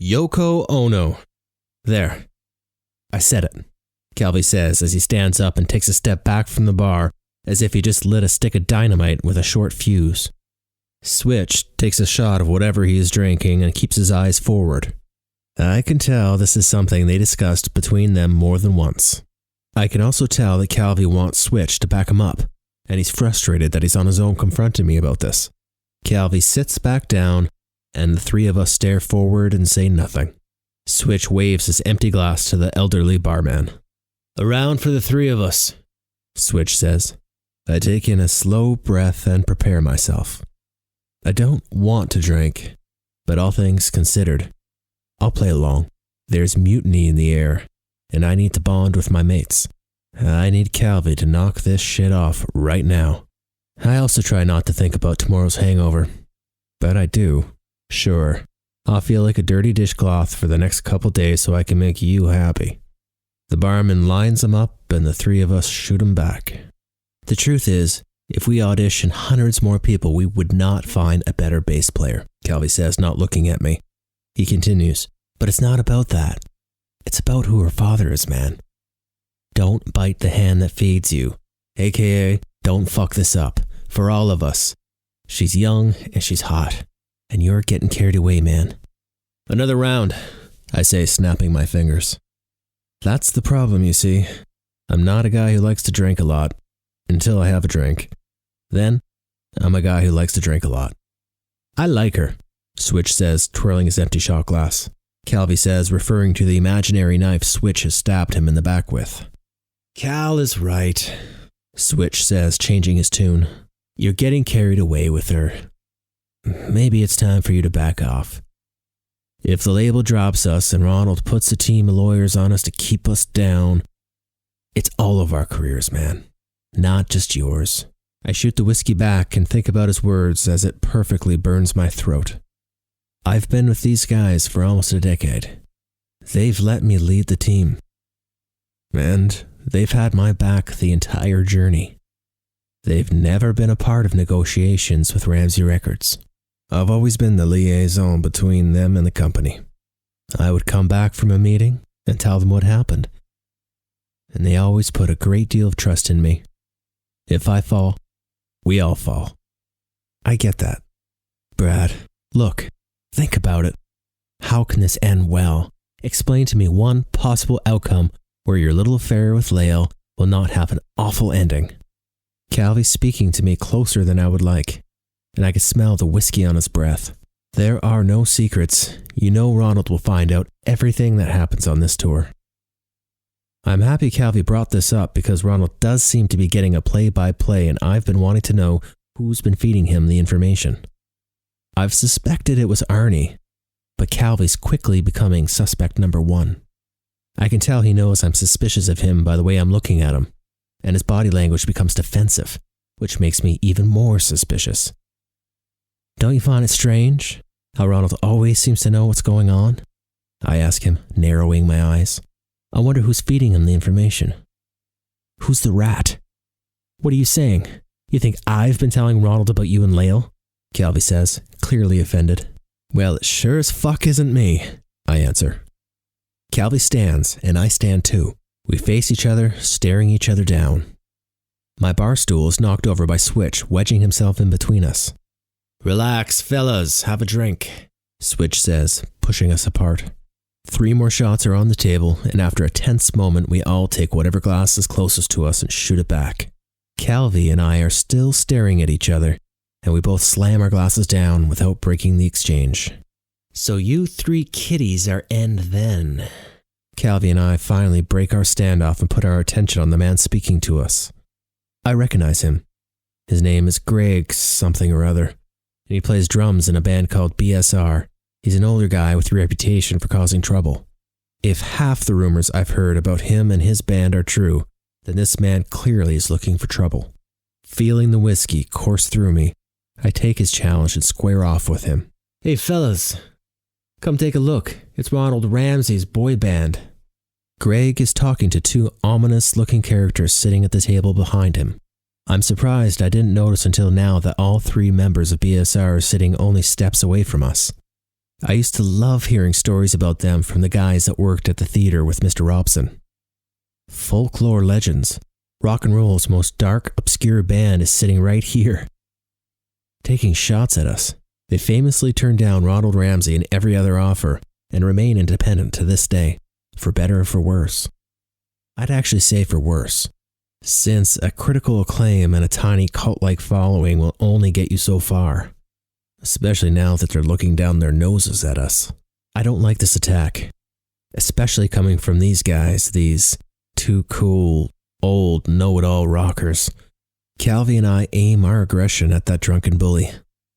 Yoko Ono. There. I said it, Calvi says as he stands up and takes a step back from the bar as if he just lit a stick of dynamite with a short fuse. Switch takes a shot of whatever he is drinking and keeps his eyes forward. I can tell this is something they discussed between them more than once. I can also tell that Calvi wants Switch to back him up, and he's frustrated that he's on his own confronting me about this. Calvi sits back down, and the three of us stare forward and say nothing. Switch waves his empty glass to the elderly barman. "A round for the three of us," Switch says. I take in a slow breath and prepare myself. I don't want to drink, but all things considered, I'll play along. There's mutiny in the air, and I need to bond with my mates. I need Calvi to knock this shit off right now. I also try not to think about tomorrow's hangover, but I do. Sure, I'll feel like a dirty dishcloth for the next couple days so I can make you happy. The barman lines him up and the three of us shoot him back. The truth is, if we audition hundreds more people, we would not find a better bass player, Calvi says, not looking at me. He continues, but it's not about that. It's about who her father is, man. Don't bite the hand that feeds you, aka don't fuck this up, for all of us. She's young and she's hot, and you're getting carried away, man. Another round, I say, snapping my fingers. That's the problem, you see. I'm not a guy who likes to drink a lot, until I have a drink. Then, I'm a guy who likes to drink a lot. I like her, Switch says, twirling his empty shot glass. Calvi says, referring to the imaginary knife Switch has stabbed him in the back with. Cal is right, Switch says, changing his tune. You're getting carried away with her. maybe it's time for you to back off. If the label drops us and Ronald puts a team of lawyers on us to keep us down, it's all of our careers, man, not just yours. I shoot the whiskey back and think about his words as it perfectly burns my throat. I've been with these guys for almost a decade. They've let me lead the team. And they've had my back the entire journey. They've never been a part of negotiations with Ramsey Records. I've always been the liaison between them and the company. I would come back from a meeting and tell them what happened. And they always put a great deal of trust in me. If I fall, we all fall. I get that. Brad, look, think about it. How can this end well? Explain to me one possible outcome where your little affair with Lael will not have an awful ending. Calvy's speaking to me closer than I would like, and I could smell the whiskey on his breath. There are no secrets. You know Ronald will find out everything that happens on this tour. I'm happy Calvy brought this up because Ronald does seem to be getting a play-by-play, and I've been wanting to know who's been feeding him the information. I've suspected it was Arnie, but Calvy's quickly becoming suspect number one. I can tell he knows I'm suspicious of him by the way I'm looking at him, and his body language becomes defensive, which makes me even more suspicious. Don't you find it strange how Ronald always seems to know what's going on? I ask him, narrowing my eyes. I wonder who's feeding him the information. Who's the rat? What are you saying? You think I've been telling Ronald about you and Lael? Calvy says, clearly offended. Well, it sure as fuck isn't me, I answer. Calvy stands, and I stand too. We face each other, staring each other down. My bar stool is knocked over by Switch, wedging himself in between us. Relax, fellas, have a drink, Switch says, pushing us apart. 3 more shots are on the table, and after a tense moment, we all take whatever glass is closest to us and shoot it back. Calvy and I are still staring at each other, and we both slam our glasses down without breaking the exchange. So you 3 kiddies are end then. Calvy and I finally break our standoff and put our attention on the man speaking to us. I recognize him. His name is Greg something or other, and he plays drums in a band called BSR. He's an older guy with a reputation for causing trouble. If half the rumors I've heard about him and his band are true, then this man clearly is looking for trouble. Feeling the whiskey course through me, I take his challenge and square off with him. Hey fellas, come take a look. It's Ronald Ramsey's boy band. Greg is talking to 2 ominous-looking characters sitting at the table behind him. I'm surprised I didn't notice until now that all 3 members of BSR are sitting only steps away from us. I used to love hearing stories about them from the guys that worked at the theater with Mr. Robson. Folklore legends. Rock and roll's most dark, obscure band is sitting right here, taking shots at us. They famously turned down Ronald Ramsey and every other offer and remain independent to this day, for better or for worse. I'd actually say for worse, since a critical acclaim and a tiny cult-like following will only get you so far. Especially now that they're looking down their noses at us. I don't like this attack, especially coming from these guys, these 2 cool, old, know-it-all rockers. Calvy and I aim our aggression at that drunken bully.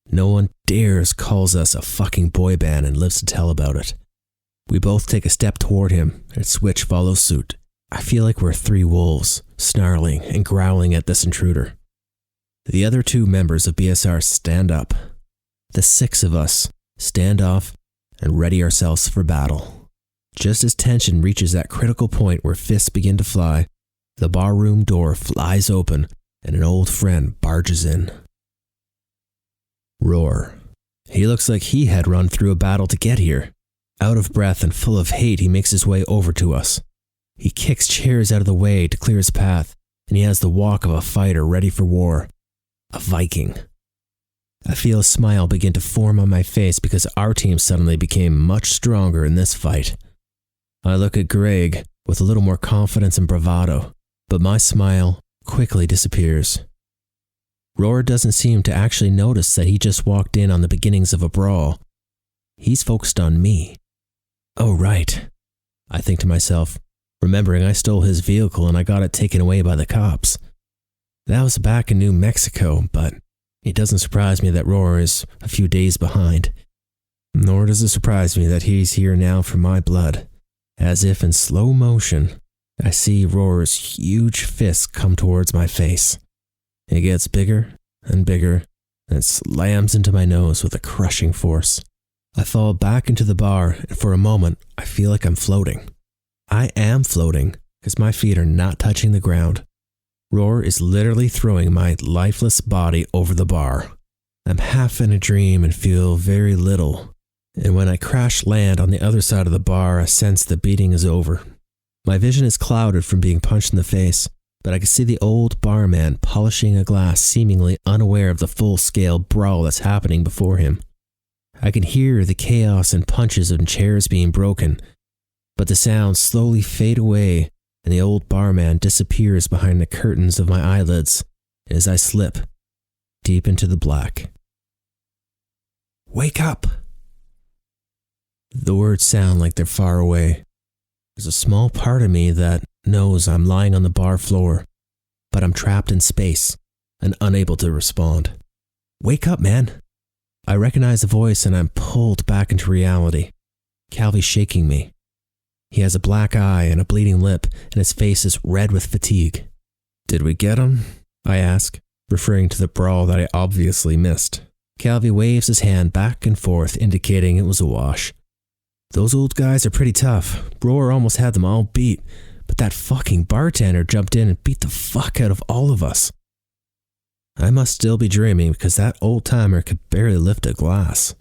No one dares calls us a fucking boy band and lives to tell about it. We both take a step toward him, and Switch follows suit. I feel like we're 3 wolves, snarling and growling at this intruder. The other 2 members of BSR stand up. The 6 of us stand off and ready ourselves for battle. Just as tension reaches that critical point where fists begin to fly, the barroom door flies open and an old friend barges in. Roar. He looks like he had run through a battle to get here. Out of breath and full of hate, he makes his way over to us. He kicks chairs out of the way to clear his path, and he has the walk of a fighter ready for war. A Viking. I feel a smile begin to form on my face because our team suddenly became much stronger in this fight. I look at Greg with a little more confidence and bravado, but my smile quickly disappears. Roar doesn't seem to actually notice that he just walked in on the beginnings of a brawl. He's focused on me. Oh, right, I think to myself, remembering I stole his vehicle and I got it taken away by the cops. That was back in New Mexico, but It doesn't surprise me that Roar is a few days behind. Nor does it surprise me that he's here now for my blood. As if in slow motion, I see Roar's huge fist come towards my face. It gets bigger and bigger, and slams into my nose with a crushing force. I fall back into the bar, and for a moment, I feel like I'm floating. I am floating, because my feet are not touching the ground. Roar is literally throwing my lifeless body over the bar. I'm half in a dream and feel very little, and when I crash land on the other side of the bar, I sense the beating is over. My vision is clouded from being punched in the face, but I can see the old barman polishing a glass, seemingly unaware of the full-scale brawl that's happening before him. I can hear the chaos and punches and chairs being broken, but the sounds slowly fade away and the old barman disappears behind the curtains of my eyelids as I slip deep into the black. Wake up! The words sound like they're far away. There's a small part of me that knows I'm lying on the bar floor, but I'm trapped in space and unable to respond. Wake up, man! I recognize the voice and I'm pulled back into reality. Calvi's shaking me. He has a black eye and a bleeding lip, and his face is red with fatigue. Did we get him? I ask, referring to the brawl that I obviously missed. Calvi waves his hand back and forth, indicating it was a wash. Those old guys are pretty tough. Roar almost had them all beat, but that fucking bartender jumped in and beat the fuck out of all of us. I must still be dreaming because that old-timer could barely lift a glass.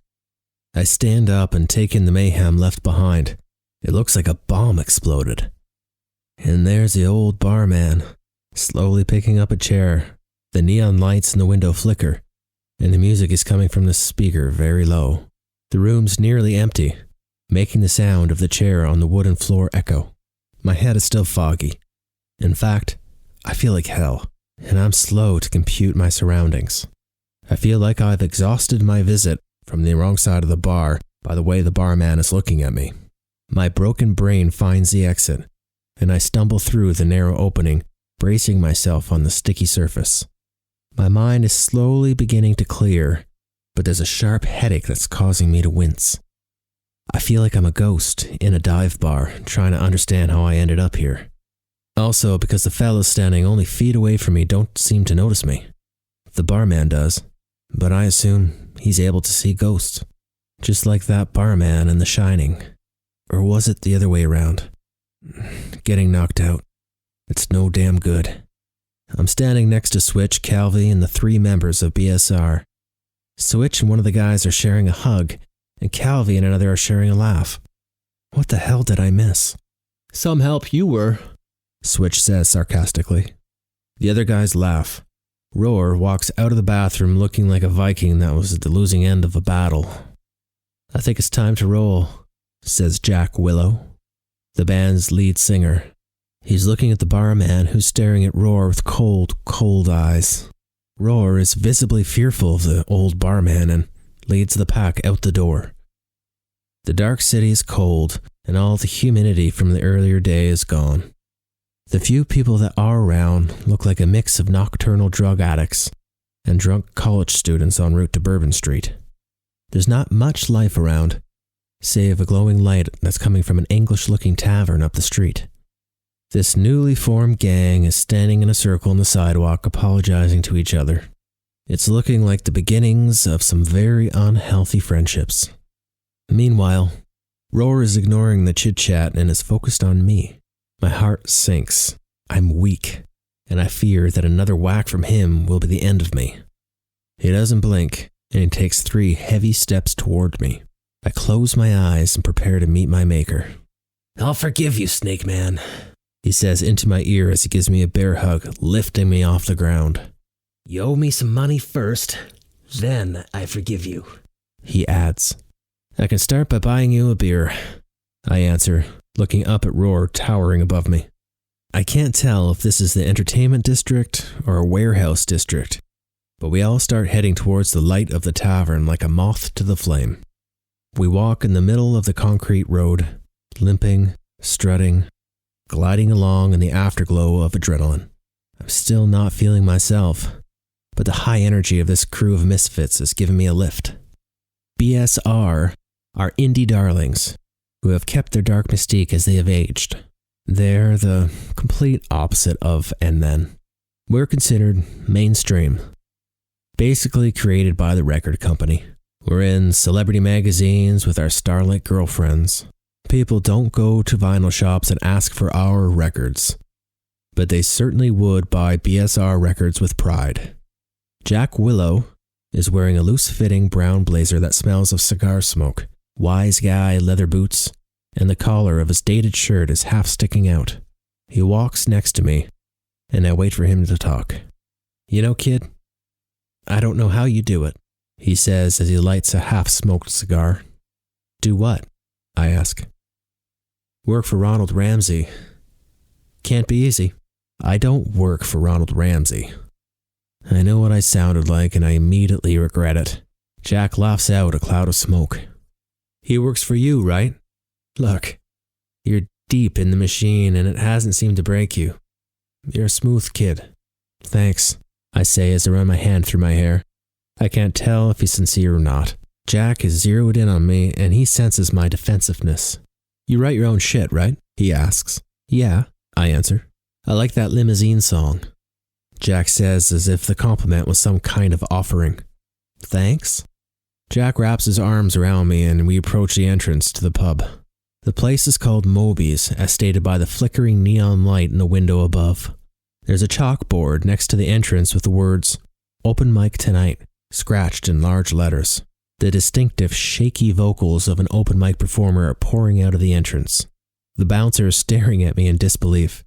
I stand up and take in the mayhem left behind. It looks like a bomb exploded. And there's the old barman, slowly picking up a chair. The neon lights in the window flicker, and the music is coming from the speaker very low. The room's nearly empty, making the sound of the chair on the wooden floor echo. My head is still foggy. In fact, I feel like hell, and I'm slow to compute my surroundings. I feel like I've exhausted my visit from the wrong side of the bar by the way the barman is looking at me. My broken brain finds the exit, and I stumble through the narrow opening, bracing myself on the sticky surface. My mind is slowly beginning to clear, but there's a sharp headache that's causing me to wince. I feel like I'm a ghost in a dive bar, trying to understand how I ended up here. Also, because the fellows standing only feet away from me don't seem to notice me. The barman does, but I assume he's able to see ghosts, just like that barman in The Shining. Or was it the other way around? Getting knocked out. It's no damn good. I'm standing next to Switch, Calvi, and the 3 members of BSR. Switch and one of the guys are sharing a hug, and Calvi and another are sharing a laugh. What the hell did I miss? Some help you were, Switch says sarcastically. The other guys laugh. Roar walks out of the bathroom looking like a Viking that was at the losing end of a battle. I think it's time to roll, says Jack Willow, the band's lead singer. He's looking at the barman who's staring at Roar with cold, cold eyes. Roar is visibly fearful of the old barman and leads the pack out the door. The dark city is cold, and all the humidity from the earlier day is gone. The few people that are around look like a mix of nocturnal drug addicts and drunk college students en route to Bourbon Street. There's not much life around, save a glowing light that's coming from an English-looking tavern up the street. This newly formed gang is standing in a circle on the sidewalk apologizing to each other. It's looking like the beginnings of some very unhealthy friendships. Meanwhile, Roar is ignoring the chit-chat and is focused on me. My heart sinks. I'm weak, and I fear that another whack from him will be the end of me. He doesn't blink, and he takes 3 heavy steps toward me. I close my eyes and prepare to meet my maker. "I'll forgive you, Snake Man," he says into my ear as he gives me a bear hug, lifting me off the ground. "You owe me some money first, then I forgive you," he adds. "I can start by buying you a beer," I answer, looking up at Roar towering above me. I can't tell if this is the entertainment district or a warehouse district, but we all start heading towards the light of the tavern like a moth to the flame. We walk in the middle of the concrete road, limping, strutting, gliding along in the afterglow of adrenaline. I'm still not feeling myself, but the high energy of this crew of misfits has given me a lift. BSR are indie darlings who have kept their dark mystique as they have aged. They're the complete opposite of And Then. We're considered mainstream, basically created by the record company. We're in celebrity magazines with our starlit girlfriends. People don't go to vinyl shops and ask for our records, but they certainly would buy BSR records with pride. Jack Willow is wearing a loose-fitting brown blazer that smells of cigar smoke, wise guy leather boots, and the collar of his dated shirt is half sticking out. He walks next to me, and I wait for him to talk. You know, kid, I don't know how you do it, he says as he lights a half-smoked cigar. Do what? I ask. Work for Ronald Ramsey. Can't be easy. I don't work for Ronald Ramsey. I know what I sounded like, and I immediately regret it. Jack laughs out a cloud of smoke. He works for you, right? Look, you're deep in the machine, and it hasn't seemed to break you. You're a smooth kid. Thanks, I say as I run my hand through my hair. I can't tell if he's sincere or not. Jack is zeroed in on me, and he senses my defensiveness. You write your own shit, right? He asks. Yeah, I answer. I like that limousine song. Jack says as if the compliment was some kind of offering. Thanks? Jack wraps his arms around me and we approach the entrance to the pub. The place is called Moby's, as stated by the flickering neon light in the window above. There's a chalkboard next to the entrance with the words, Open Mic Tonight, scratched in large letters. The distinctive, shaky vocals of an open mic performer are pouring out of the entrance. The bouncer is staring at me in disbelief.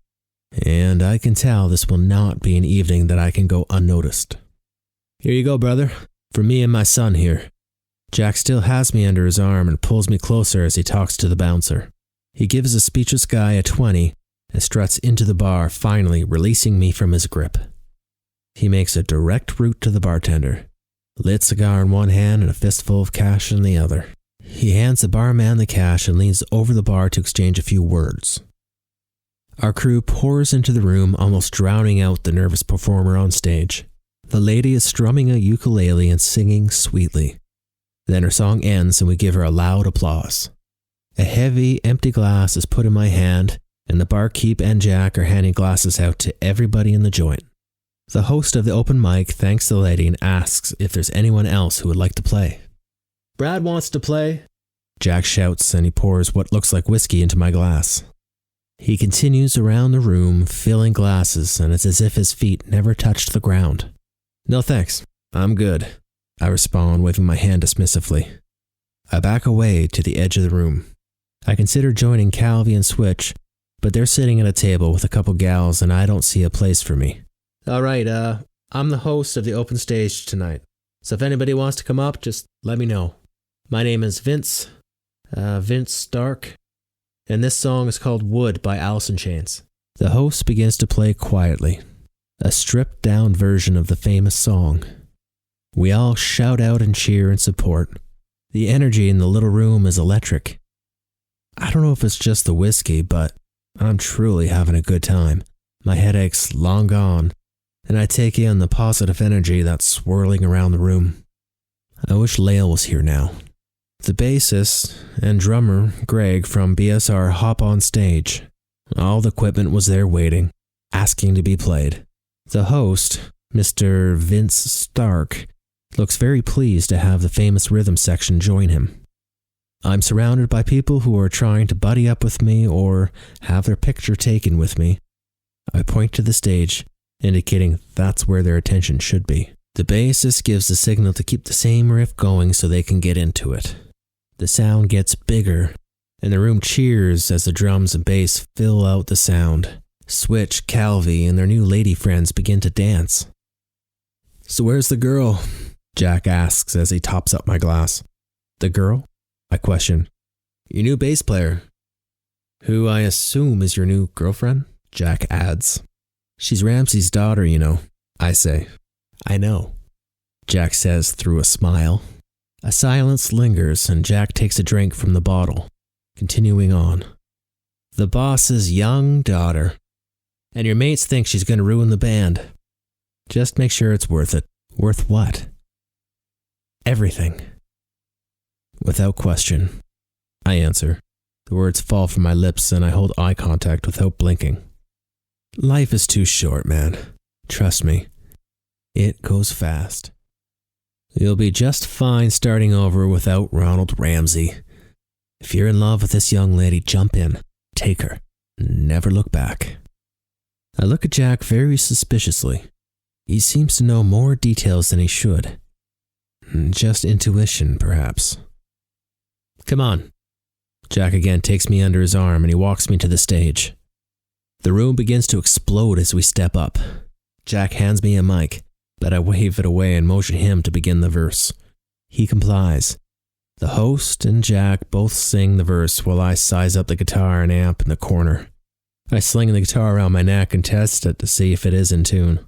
And I can tell this will not be an evening that I can go unnoticed. Here you go, brother. For me and my son here. Jack still has me under his arm and pulls me closer as he talks to the bouncer. He gives the speechless guy a 20 and struts into the bar, finally releasing me from his grip. He makes a direct route to the bartender, lit cigar in one hand and a fistful of cash in the other. He hands the barman the cash and leans over the bar to exchange a few words. Our crew pours into the room, almost drowning out the nervous performer on stage. The lady is strumming a ukulele and singing sweetly. Then her song ends and we give her a loud applause. A heavy, empty glass is put in my hand, and the barkeep and Jack are handing glasses out to everybody in the joint. The host of the open mic thanks the lady and asks if there's anyone else who would like to play. Brad wants to play, Jack shouts, and he pours what looks like whiskey into my glass. He continues around the room, filling glasses, and it's as if his feet never touched the ground. No thanks, I'm good, I respond, waving my hand dismissively. I back away to the edge of the room. I consider joining Calvi and Switch, but they're sitting at a table with a couple gals and I don't see a place for me. Alright, I'm the host of the open stage tonight, so if anybody wants to come up, just let me know. My name is Vince Stark, and this song is called Wood by Alice in Chains. The host begins to play quietly, a stripped-down version of the famous song. We all shout out and cheer and support. The energy in the little room is electric. I don't know if it's just the whiskey, but I'm truly having a good time. My headache's long gone, and I take in the positive energy that's swirling around the room. I wish Lael was here now. The bassist and drummer, Greg from BSR, hop on stage. All the equipment was there waiting, asking to be played. The host, Mr. Vince Stark, looks very pleased to have the famous rhythm section join him. I'm surrounded by people who are trying to buddy up with me or have their picture taken with me. I point to the stage, indicating that's where their attention should be. The bassist gives the signal to keep the same riff going so they can get into it. The sound gets bigger, and the room cheers as the drums and bass fill out the sound. Switch, Calvi, and their new lady friends begin to dance. So where's the girl? Jack asks as he tops up my glass. The girl? I question. Your new bass player. Who I assume is your new girlfriend? Jack adds. She's Ramsey's daughter, you know, I say. I know, Jack says through a smile. A silence lingers and Jack takes a drink from the bottle, continuing on. The boss's young daughter. And your mates think she's going to ruin the band. Just make sure it's worth it. Worth what? Everything. Without question, I answer. The words fall from my lips and I hold eye contact without blinking. Life is too short, man. Trust me. It goes fast. You'll be just fine starting over without Ronald Ramsey. If you're in love with this young lady, jump in. Take her. Never look back. I look at Jack very suspiciously. He seems to know more details than he should. Just intuition, perhaps. Come on. Jack again takes me under his arm and he walks me to the stage. The room begins to explode as we step up. Jack hands me a mic, but I wave it away and motion him to begin the verse. He complies. The host and Jack both sing the verse while I size up the guitar and amp in the corner. I sling the guitar around my neck and test it to see if it is in tune.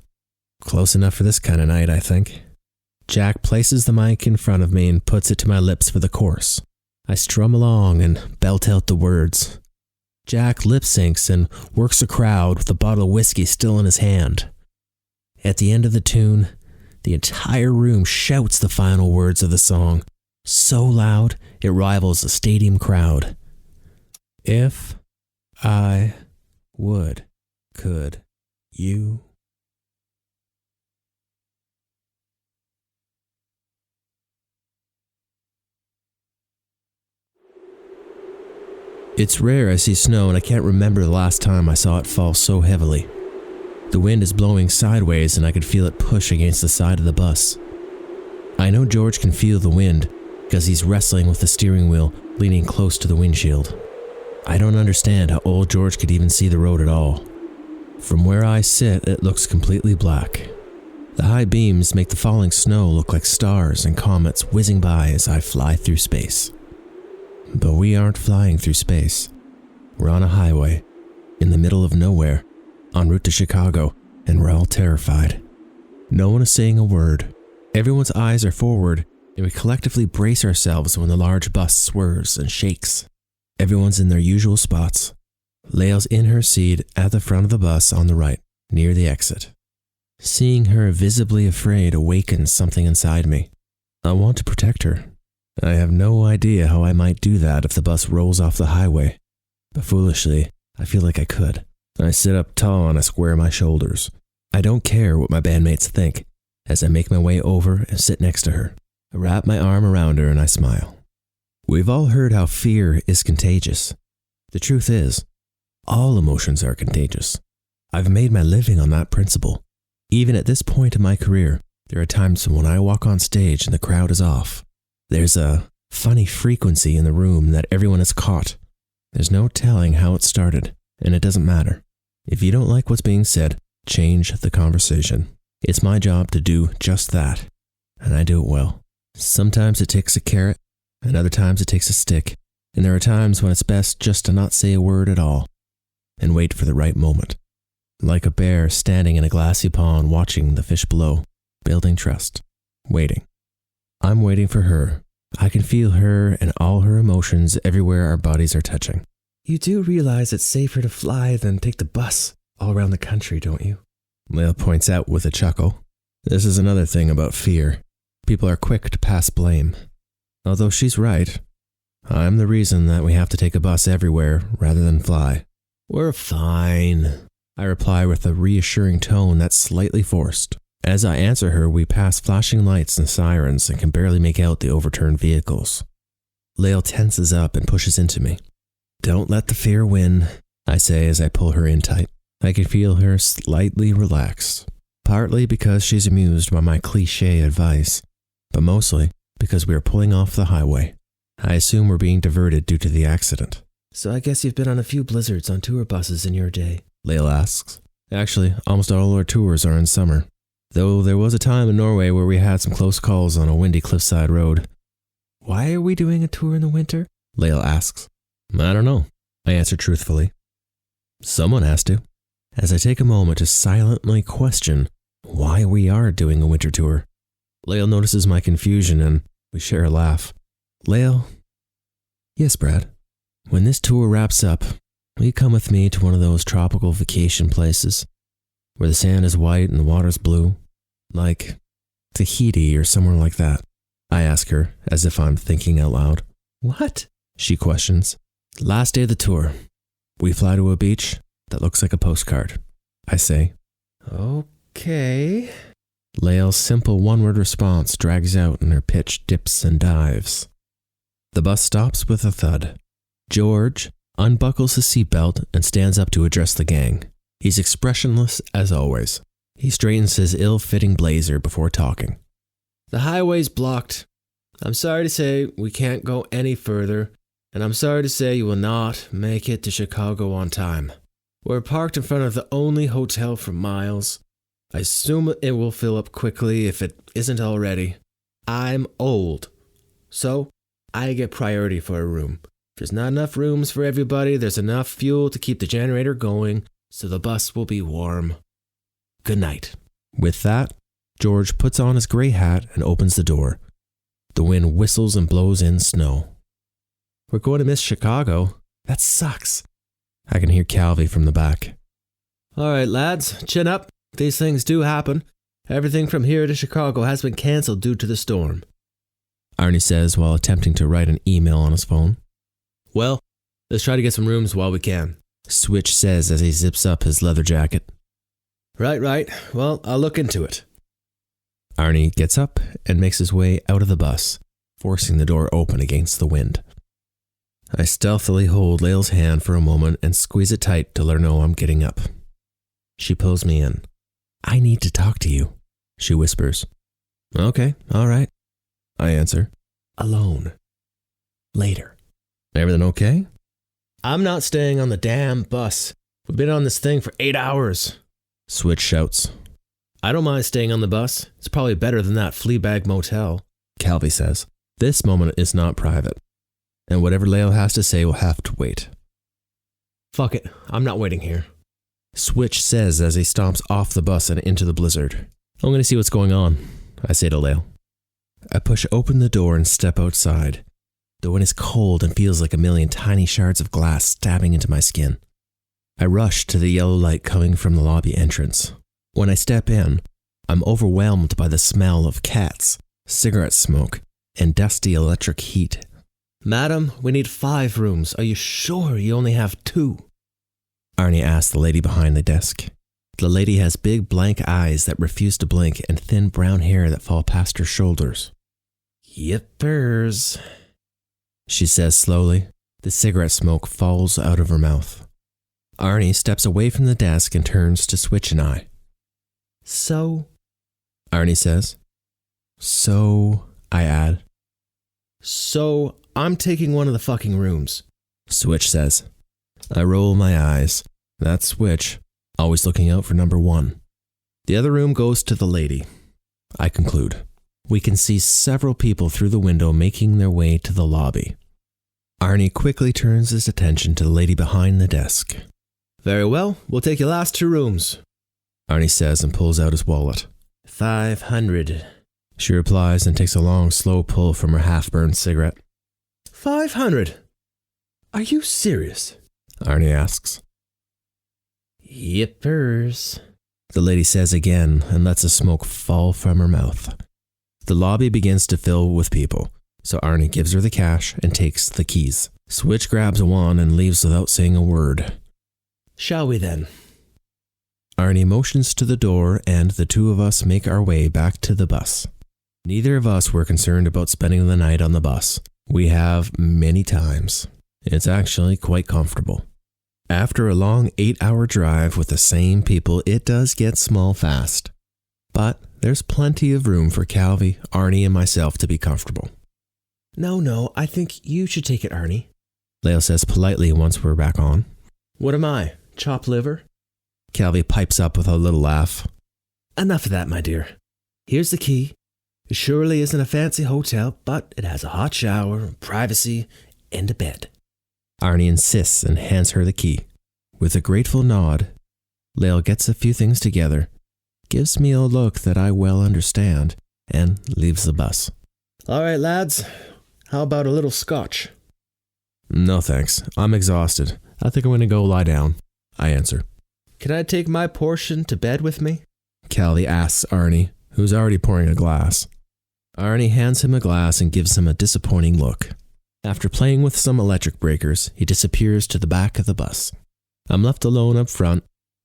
Close enough for this kind of night, I think. Jack places the mic in front of me and puts it to my lips for the chorus. I strum along and belt out the words. Jack lip syncs and works the crowd with a bottle of whiskey still in his hand. At the end of the tune, the entire room shouts the final words of the song, so loud it rivals a stadium crowd. If I would, could you? It's rare I see snow and I can't remember the last time I saw it fall so heavily. The wind is blowing sideways and I could feel it push against the side of the bus. I know George can feel the wind because he's wrestling with the steering wheel, leaning close to the windshield. I don't understand how old George could even see the road at all. From where I sit, it looks completely black. The high beams make the falling snow look like stars and comets whizzing by as I fly through space. But we aren't flying through space. We're on a highway, in the middle of nowhere, en route to Chicago, and we're all terrified. No one is saying a word. Everyone's eyes are forward, and we collectively brace ourselves when the large bus swerves and shakes. Everyone's in their usual spots. Lael's in her seat at the front of the bus on the right, near the exit. Seeing her visibly afraid awakens something inside me. I want to protect her. I have no idea how I might do that if the bus rolls off the highway, but foolishly, I feel like I could. I sit up tall and I square my shoulders. I don't care what my bandmates think as I make my way over and sit next to her. I wrap my arm around her and I smile. We've all heard how fear is contagious. The truth is, all emotions are contagious. I've made my living on that principle. Even at this point in my career, there are times when I walk on stage and the crowd is off. There's a funny frequency in the room that everyone has caught. There's no telling how it started, and it doesn't matter. If you don't like what's being said, change the conversation. It's my job to do just that, and I do it well. Sometimes it takes a carrot, and other times it takes a stick, and there are times when it's best just to not say a word at all, and wait for the right moment. Like a bear standing in a glassy pond watching the fish below, building trust, waiting. I'm waiting for her. I can feel her and all her emotions everywhere our bodies are touching. You do realize it's safer to fly than take the bus all around the country, don't you? Lael points out with a chuckle. This is another thing about fear. People are quick to pass blame. Although she's right. I'm the reason that we have to take a bus everywhere rather than fly. We're fine, I reply with a reassuring tone that's slightly forced. As I answer her, we pass flashing lights and sirens and can barely make out the overturned vehicles. Lael tenses up and pushes into me. Don't let the fear win, I say as I pull her in tight. I can feel her slightly relax, partly because she's amused by my cliché advice, but mostly because we are pulling off the highway. I assume we're being diverted due to the accident. So I guess you've been on a few blizzards on tour buses in your day, Lael asks. Actually, almost all our tours are in summer. Though there was a time in Norway where we had some close calls on a windy cliffside road. Why are we doing a tour in the winter? Lael asks. I don't know, I answer truthfully. Someone has to. As I take a moment to silently question why we are doing a winter tour. Lael notices my confusion and we share a laugh. Lael? Yes, Brad. When this tour wraps up, will you come with me to one of those tropical vacation places where the sand is white and the water's blue? Like Tahiti or somewhere like that. I ask her, as if I'm thinking out loud. What? She questions. Last day of the tour. We fly to a beach that looks like a postcard. I say, okay. Lael's simple one-word response drags out and her pitch dips and dives. The bus stops with a thud. George unbuckles his seatbelt and stands up to address the gang. He's expressionless as always. He straightens his ill-fitting blazer before talking. The highway's blocked. I'm sorry to say we can't go any further, and I'm sorry to say you will not make it to Chicago on time. We're parked in front of the only hotel for miles. I assume it will fill up quickly if it isn't already. I'm old, so I get priority for a room. If there's not enough rooms for everybody, there's enough fuel to keep the generator going, so the bus will be warm. Good night. With that, George puts on his gray hat and opens the door. The wind whistles and blows in snow. We're going to miss Chicago. That sucks. I can hear Calvi from the back. All right, lads, chin up. These things do happen. Everything from here to Chicago has been cancelled due to the storm, Arnie says while attempting to write an email on his phone. Well, let's try to get some rooms while we can, Switch says as he zips up his leather jacket. Right. Well, I'll look into it. Arnie gets up and makes his way out of the bus, forcing the door open against the wind. I stealthily hold Lael's hand for a moment and squeeze it tight to let her know I'm getting up. She pulls me in. I need to talk to you, she whispers. Okay, all right, I answer. Alone. Later. Everything okay? I'm not staying on the damn bus. We've been on this thing for 8 hours, Switch shouts. I don't mind staying on the bus. It's probably better than that Fleabag motel, Calvi says. This moment is not private, and whatever Lael has to say will have to wait. Fuck it, I'm not waiting here, Switch says as he stomps off the bus and into the blizzard. I'm going to see what's going on, I say to Lael. I push open the door and step outside. The wind is cold and feels like a million tiny shards of glass stabbing into my skin. I rush to the yellow light coming from the lobby entrance. When I step in, I'm overwhelmed by the smell of cats, cigarette smoke, and dusty electric heat. Madam, we need 5 rooms. Are you sure you only have 2? Arnie asks the lady behind the desk. The lady has big blank eyes that refuse to blink and thin brown hair that fall past her shoulders. Yippers, she says slowly. The cigarette smoke falls out of her mouth. Arnie steps away from the desk and turns to Switch and I. So, Arnie says. So, I add. So, I'm taking one of the fucking rooms, Switch says. I roll my eyes. That's Switch, always looking out for number 1. The other room goes to the lady. I conclude. We can see several people through the window making their way to the lobby. Arnie quickly turns his attention to the lady behind the desk. Very well, we'll take your last 2 rooms, Arnie says and pulls out his wallet. 500, she replies and takes a long, slow pull from her half-burned cigarette. 500? Are you serious? Arnie asks. Yippers, the lady says again and lets the smoke fall from her mouth. The lobby begins to fill with people, so Arnie gives her the cash and takes the keys. Switch grabs one and leaves without saying a word. Shall we then? Arnie motions to the door and the 2 of us make our way back to the bus. Neither of us were concerned about spending the night on the bus. We have many times. It's actually quite comfortable. After a long 8-hour drive with the same people, it does get small fast. But there's plenty of room for Calvi, Arnie, and myself to be comfortable. No, I think you should take it, Arnie, Lael says politely once we're back on. What am I, chopped liver? Calvi pipes up with a little laugh. Enough of that, my dear. Here's the key. It surely isn't a fancy hotel, but it has a hot shower, privacy, and a bed. Arnie insists and hands her the key. With a grateful nod, Lael gets a few things together, gives me a look that I well understand, and leaves the bus. All right, lads. How about a little scotch? No thanks. I'm exhausted. I think I'm going to go lie down, I answer. Can I take my portion to bed with me? Callie asks Arnie, who who's already pouring a glass. Arnie hands him a glass and gives him a disappointing look. After playing with some electric breakers, he disappears to the back of the bus. I'm left alone up front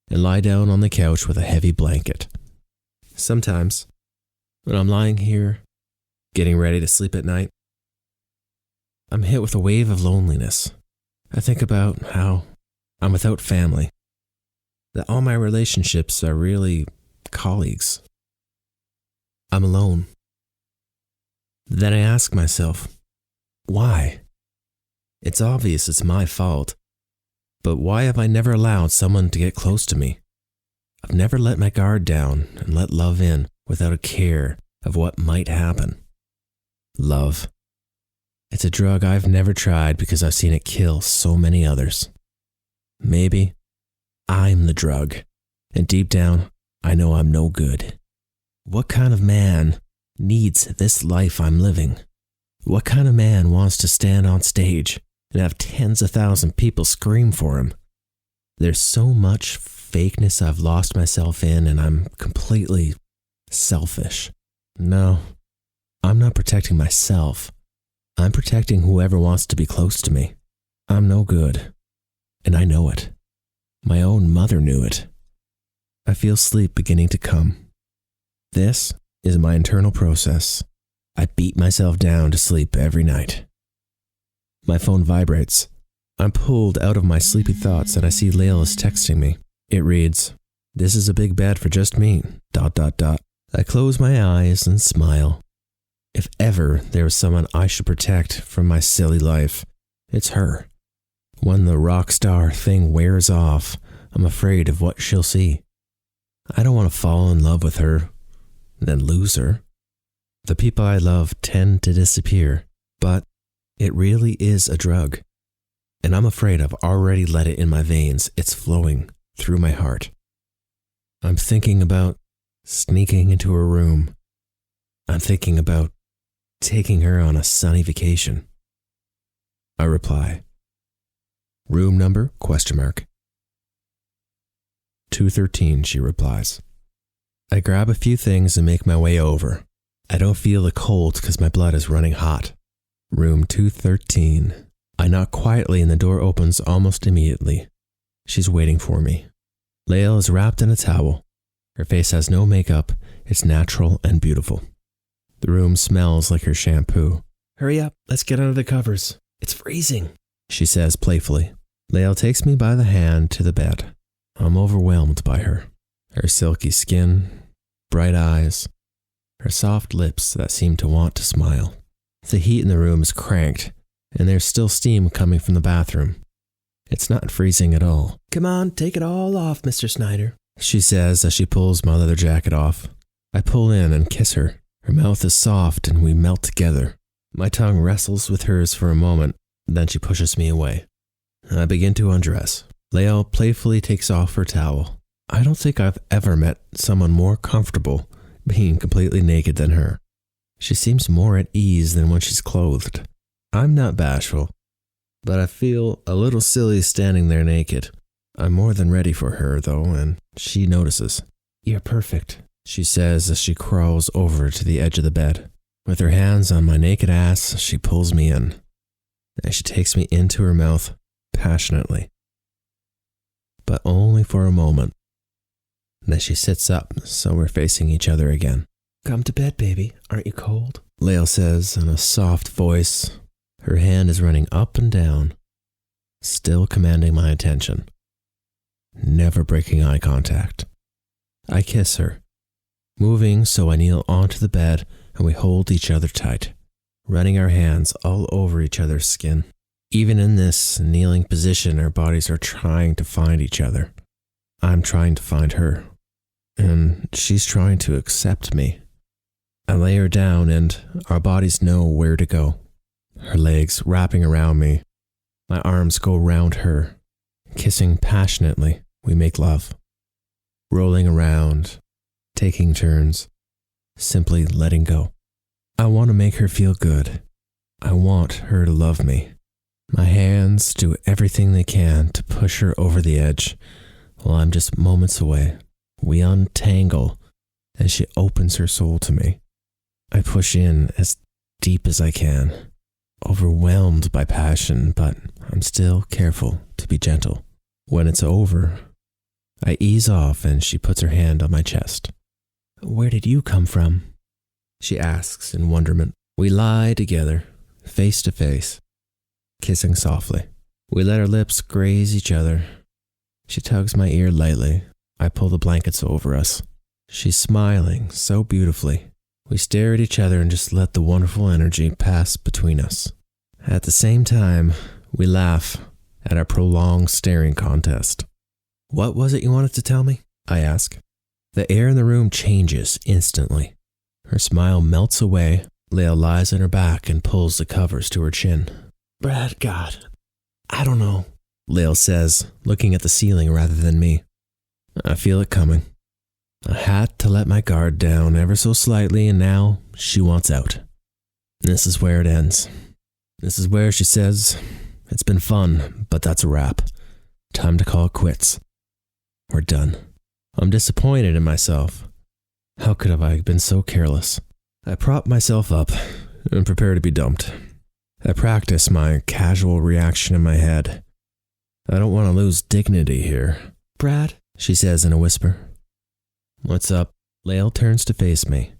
and lie down on the couch with a heavy blanket. Sometimes, when I'm lying here, getting ready to sleep at night, I'm hit with a wave of loneliness. I think about how I'm without family, that all my relationships are really colleagues. I'm alone. Then I ask myself, why? It's obvious it's my fault, but why have I never allowed someone to get close to me? I've never let my guard down and let love in without a care of what might happen. Love. It's a drug I've never tried because I've seen it kill so many others. Maybe I'm the drug, and deep down, I know I'm no good. What kind of man needs this life I'm living? What kind of man wants to stand on stage and have tens of thousands of people scream for him? There's so much fakeness I've lost myself in, and I'm completely selfish. No, I'm not protecting myself. I'm protecting whoever wants to be close to me. I'm no good, and I know it. My own mother knew it. I feel sleep beginning to come. This is my internal process. I beat myself down to sleep every night. My phone vibrates. I'm pulled out of my sleepy thoughts and I see Layla's texting me. It reads, "This is a big bed for just me, ... I close my eyes and smile. If ever there was someone I should protect from my silly life, it's her. When the rock star thing wears off, I'm afraid of what she'll see. I don't want to fall in love with her, then lose her. The people I love tend to disappear, but it really is a drug. And I'm afraid I've already let it in my veins. It's flowing through my heart. I'm thinking about sneaking into her room. I'm thinking about taking her on a sunny vacation." I reply, "Room number, ? 213, she replies. I grab a few things and make my way over. I don't feel the cold because my blood is running hot. Room 213. I knock quietly and the door opens almost immediately. She's waiting for me. Layla is wrapped in a towel. Her face has no makeup. It's natural and beautiful. The room smells like her shampoo. "Hurry up, let's get under the covers. It's freezing," she says playfully. Layla takes me by the hand to the bed. I'm overwhelmed by her. Her silky skin, bright eyes, her soft lips that seem to want to smile. The heat in the room is cranked, and there's still steam coming from the bathroom. It's not freezing at all. "Come on, take it all off, Mr. Snyder," she says as she pulls my leather jacket off. I pull in and kiss her. Her mouth is soft and we melt together. My tongue wrestles with hers for a moment, then she pushes me away. I begin to undress. Layla playfully takes off her towel. I don't think I've ever met someone more comfortable being completely naked than her. She seems more at ease than when she's clothed. I'm not bashful, but I feel a little silly standing there naked. I'm more than ready for her, though, and she notices. "You're perfect," she says as she crawls over to the edge of the bed. With her hands on my naked ass, she pulls me in, and she takes me into her mouth passionately. But only for a moment. Then she sits up, so we're facing each other again. "Come to bed, baby. Aren't you cold?" Layla says in a soft voice. Her hand is running up and down, still commanding my attention, never breaking eye contact. I kiss her, moving so I kneel onto the bed and we hold each other tight, running our hands all over each other's skin. Even in this kneeling position, our bodies are trying to find each other. I'm trying to find her, and she's trying to accept me. I lay her down and our bodies know where to go. Her legs wrapping around me. My arms go around her. Kissing passionately, we make love. Rolling around, taking turns, simply letting go. I want to make her feel good. I want her to love me. My hands do everything they can to push her over the edge while I'm just moments away. We untangle and she opens her soul to me. I push in as deep as I can, overwhelmed by passion, but I'm still careful to be gentle. When it's over, I ease off and she puts her hand on my chest. "Where did you come from?" she asks in wonderment. We lie together, face to face, kissing softly. We let our lips graze each other. She tugs my ear lightly. I pull the blankets over us. She's smiling so beautifully. We stare at each other and just let the wonderful energy pass between us. At the same time, we laugh at our prolonged staring contest. "What was it you wanted to tell me?" I ask. The air in the room changes instantly. Her smile melts away. Leah lies on her back and pulls the covers to her chin. "Brad, God, I don't know," Leah says, looking at the ceiling rather than me. I feel it coming. I had to let my guard down ever so slightly, and now she wants out. This is where it ends. This is where she says, "It's been fun, but that's a wrap. Time to call it quits. We're done." I'm disappointed in myself. How could have I been so careless? I prop myself up and prepare to be dumped. I practice my casual reaction in my head. I don't want to lose dignity here. "Brad," she says in a whisper. "What's up?" Lael turns to face me.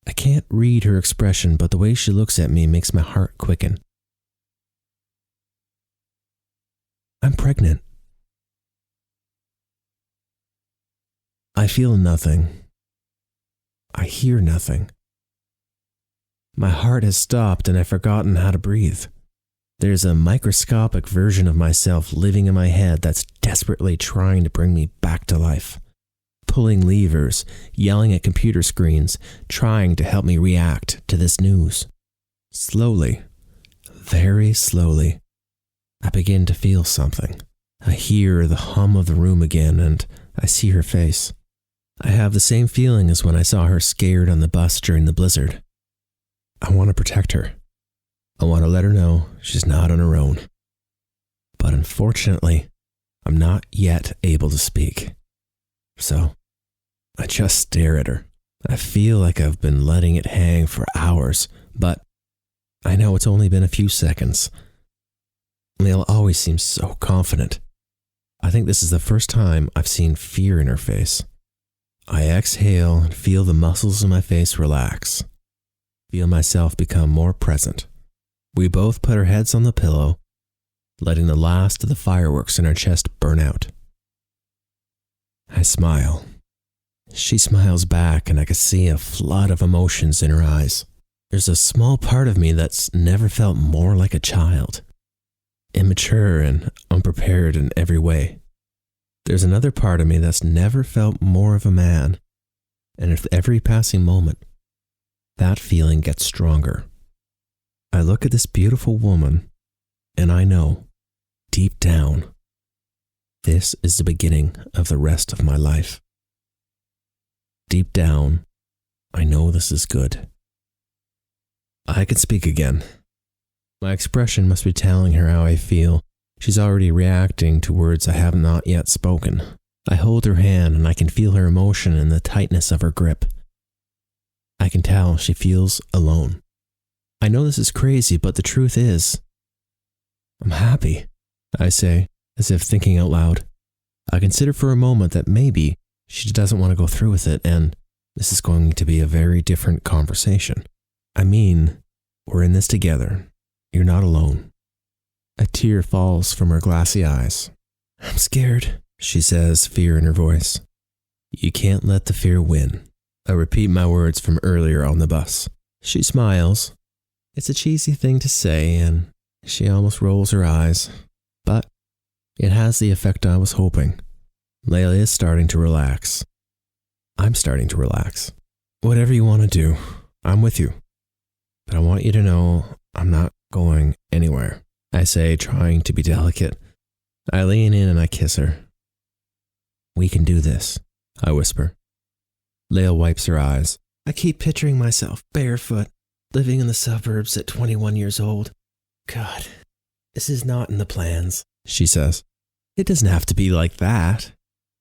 I can't read her expression, but the way she looks at me makes my heart quicken. "I'm pregnant." I feel nothing. I hear nothing. My heart has stopped and I've forgotten how to breathe. There's a microscopic version of myself living in my head that's desperately trying to bring me back to life. Pulling levers, yelling at computer screens, trying to help me react to this news. Slowly, very slowly, I begin to feel something. I hear the hum of the room again and I see her face. I have the same feeling as when I saw her scared on the bus during the blizzard. I want to protect her. I want to let her know she's not on her own. But unfortunately, I'm not yet able to speak. So, I just stare at her. I feel like I've been letting it hang for hours, but I know it's only been a few seconds. Leila always seems so confident. I think this is the first time I've seen fear in her face. I exhale and feel the muscles in my face relax. Feel myself become more present. We both put our heads on the pillow, letting the last of the fireworks in our chest burn out. I smile. She smiles back and I can see a flood of emotions in her eyes. There's a small part of me that's never felt more like a child. Immature and unprepared in every way. There's another part of me that's never felt more of a man, and with every passing moment, that feeling gets stronger. I look at this beautiful woman, and I know, deep down, this is the beginning of the rest of my life. Deep down, I know this is good. I can speak again. My expression must be telling her how I feel. She's already reacting to words I have not yet spoken. I hold her hand and I can feel her emotion in the tightness of her grip. I can tell she feels alone. I know this is crazy, but the truth is, I'm happy, I say, as if thinking out loud. I consider for a moment that maybe she doesn't want to go through with it and this is going to be a very different conversation. I mean, we're in this together. You're not alone. A tear falls from her glassy eyes. I'm scared, she says, fear in her voice. You can't let the fear win. I repeat my words from earlier on the bus. She smiles. It's a cheesy thing to say, and she almost rolls her eyes. But it has the effect I was hoping. Layla is starting to relax. I'm starting to relax. Whatever you want to do, I'm with you. But I want you to know I'm not going anywhere, I say, trying to be delicate. I lean in and I kiss her. We can do this, I whisper. Leia wipes her eyes. I keep picturing myself barefoot, living in the suburbs at 21 years old. God, this is not in the plans, she says. It doesn't have to be like that.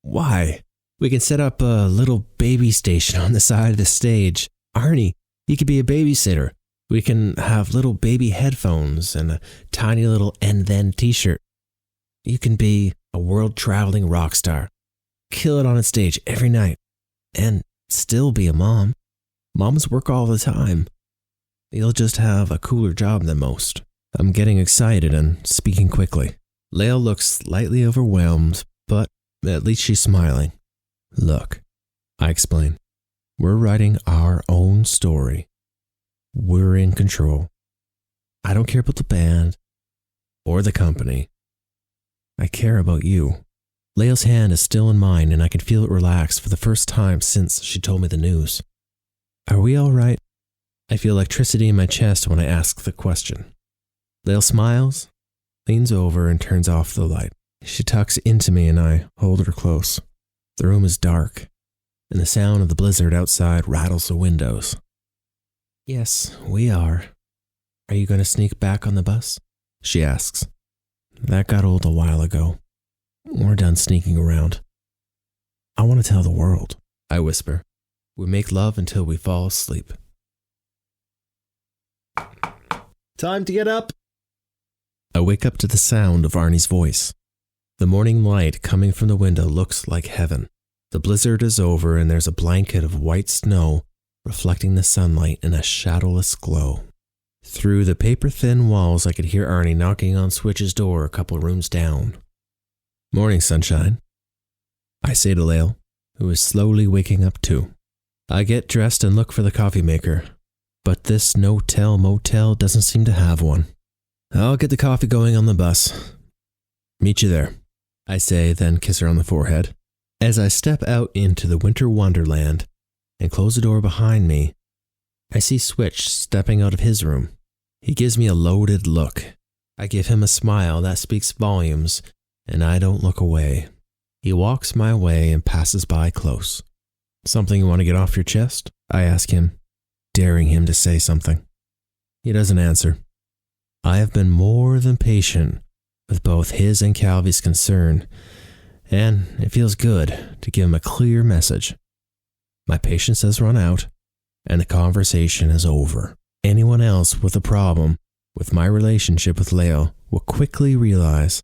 Why? We can set up a little baby station on the side of the stage. Arnie, you could be a babysitter. We can have little baby headphones and a tiny little and then t-shirt. You can be a world-traveling rock star. Kill it on a stage every night. And still be a mom. Moms work all the time. You'll just have a cooler job than most. I'm getting excited and speaking quickly. Lael looks slightly overwhelmed, but at least she's smiling. Look, I explain. We're writing our own story. We're in control. I don't care about the band or the company. I care about you. Lael's hand is still in mine and I can feel it relax for the first time since she told me the news. Are we all right? I feel electricity in my chest when I ask the question. Lael smiles, leans over and turns off the light. She tucks into me and I hold her close. The room is dark and the sound of the blizzard outside rattles the windows. Yes, we are. Are you going to sneak back on the bus? She asks. That got old a while ago. We're done sneaking around. I want to tell the world, I whisper. We make love until we fall asleep. Time to get up. I wake up to the sound of Arnie's voice. The morning light coming from the window looks like heaven. The blizzard is over and there's a blanket of white snow reflecting the sunlight in a shadowless glow. Through the paper-thin walls, I could hear Arnie knocking on Switch's door a couple rooms down. Morning, sunshine, I say to Lael, who is slowly waking up too. I get dressed and look for the coffee maker, but this no-tell motel doesn't seem to have one. I'll get the coffee going on the bus. Meet you there, I say, then kiss her on the forehead. As I step out into the winter wonderland and close the door behind me, I see Switch stepping out of his room. He gives me a loaded look. I give him a smile that speaks volumes, and I don't look away. He walks my way and passes by close. Something you want to get off your chest? I ask him, daring him to say something. He doesn't answer. I have been more than patient with both his and Calvi's concern, and it feels good to give him a clear message. My patience has run out, and the conversation is over. Anyone else with a problem with my relationship with Lael will quickly realize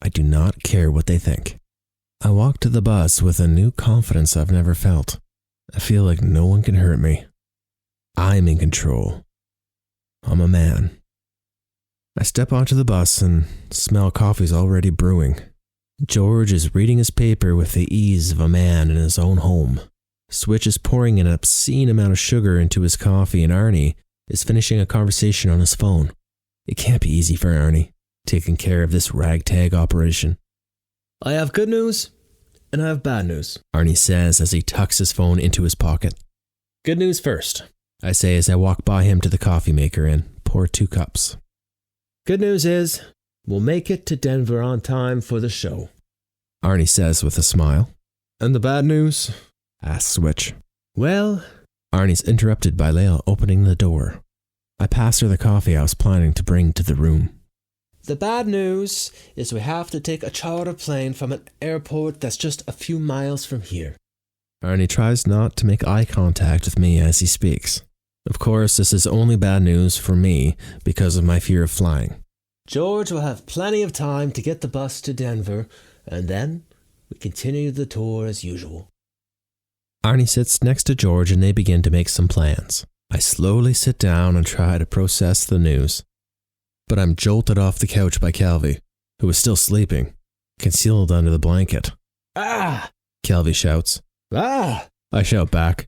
I do not care what they think. I walk to the bus with a new confidence I've never felt. I feel like no one can hurt me. I'm in control. I'm a man. I step onto the bus and smell coffee's already brewing. George is reading his paper with the ease of a man in his own home. Switch is pouring an obscene amount of sugar into his coffee, and Arnie is finishing a conversation on his phone. It can't be easy for Arnie, taking care of this ragtag operation. I have good news, and I have bad news, Arnie says as he tucks his phone into his pocket. Good news first, I say as I walk by him to the coffee maker and pour 2 cups. Good news is, we'll make it to Denver on time for the show, Arnie says with a smile. And the bad news? Asks Switch. Well, Arnie's interrupted by Lael opening the door. I pass her the coffee I was planning to bring to the room. The bad news is we have to take a charter plane from an airport that's just a few miles from here. Arnie tries not to make eye contact with me as he speaks. Of course, this is only bad news for me because of my fear of flying. George will have plenty of time to get the bus to Denver, and then we continue the tour as usual. Arnie sits next to George and they begin to make some plans. I slowly sit down and try to process the news. But I'm jolted off the couch by Calvi, who is still sleeping, concealed under the blanket. Ah! Calvi shouts. Ah! I shout back.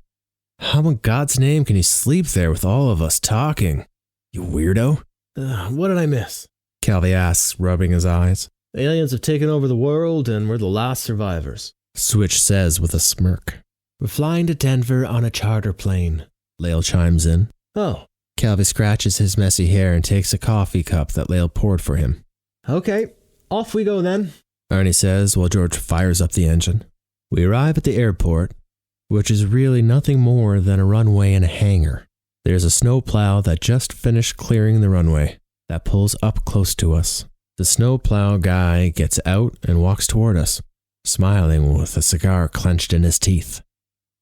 How in God's name can you sleep there with all of us talking? You weirdo. What did I miss? Calvi asks, rubbing his eyes. Aliens have taken over the world and we're the last survivors, Switch says with a smirk. We're flying to Denver on a charter plane, Lael chimes in. Oh. Calvi scratches his messy hair and takes a coffee cup that Lael poured for him. Okay, off we go then, Arnie says while George fires up the engine. We arrive at the airport, which is really nothing more than a runway and a hangar. There's a snowplow that just finished clearing the runway that pulls up close to us. The snowplow guy gets out and walks toward us. smiling with a cigar clenched in his teeth.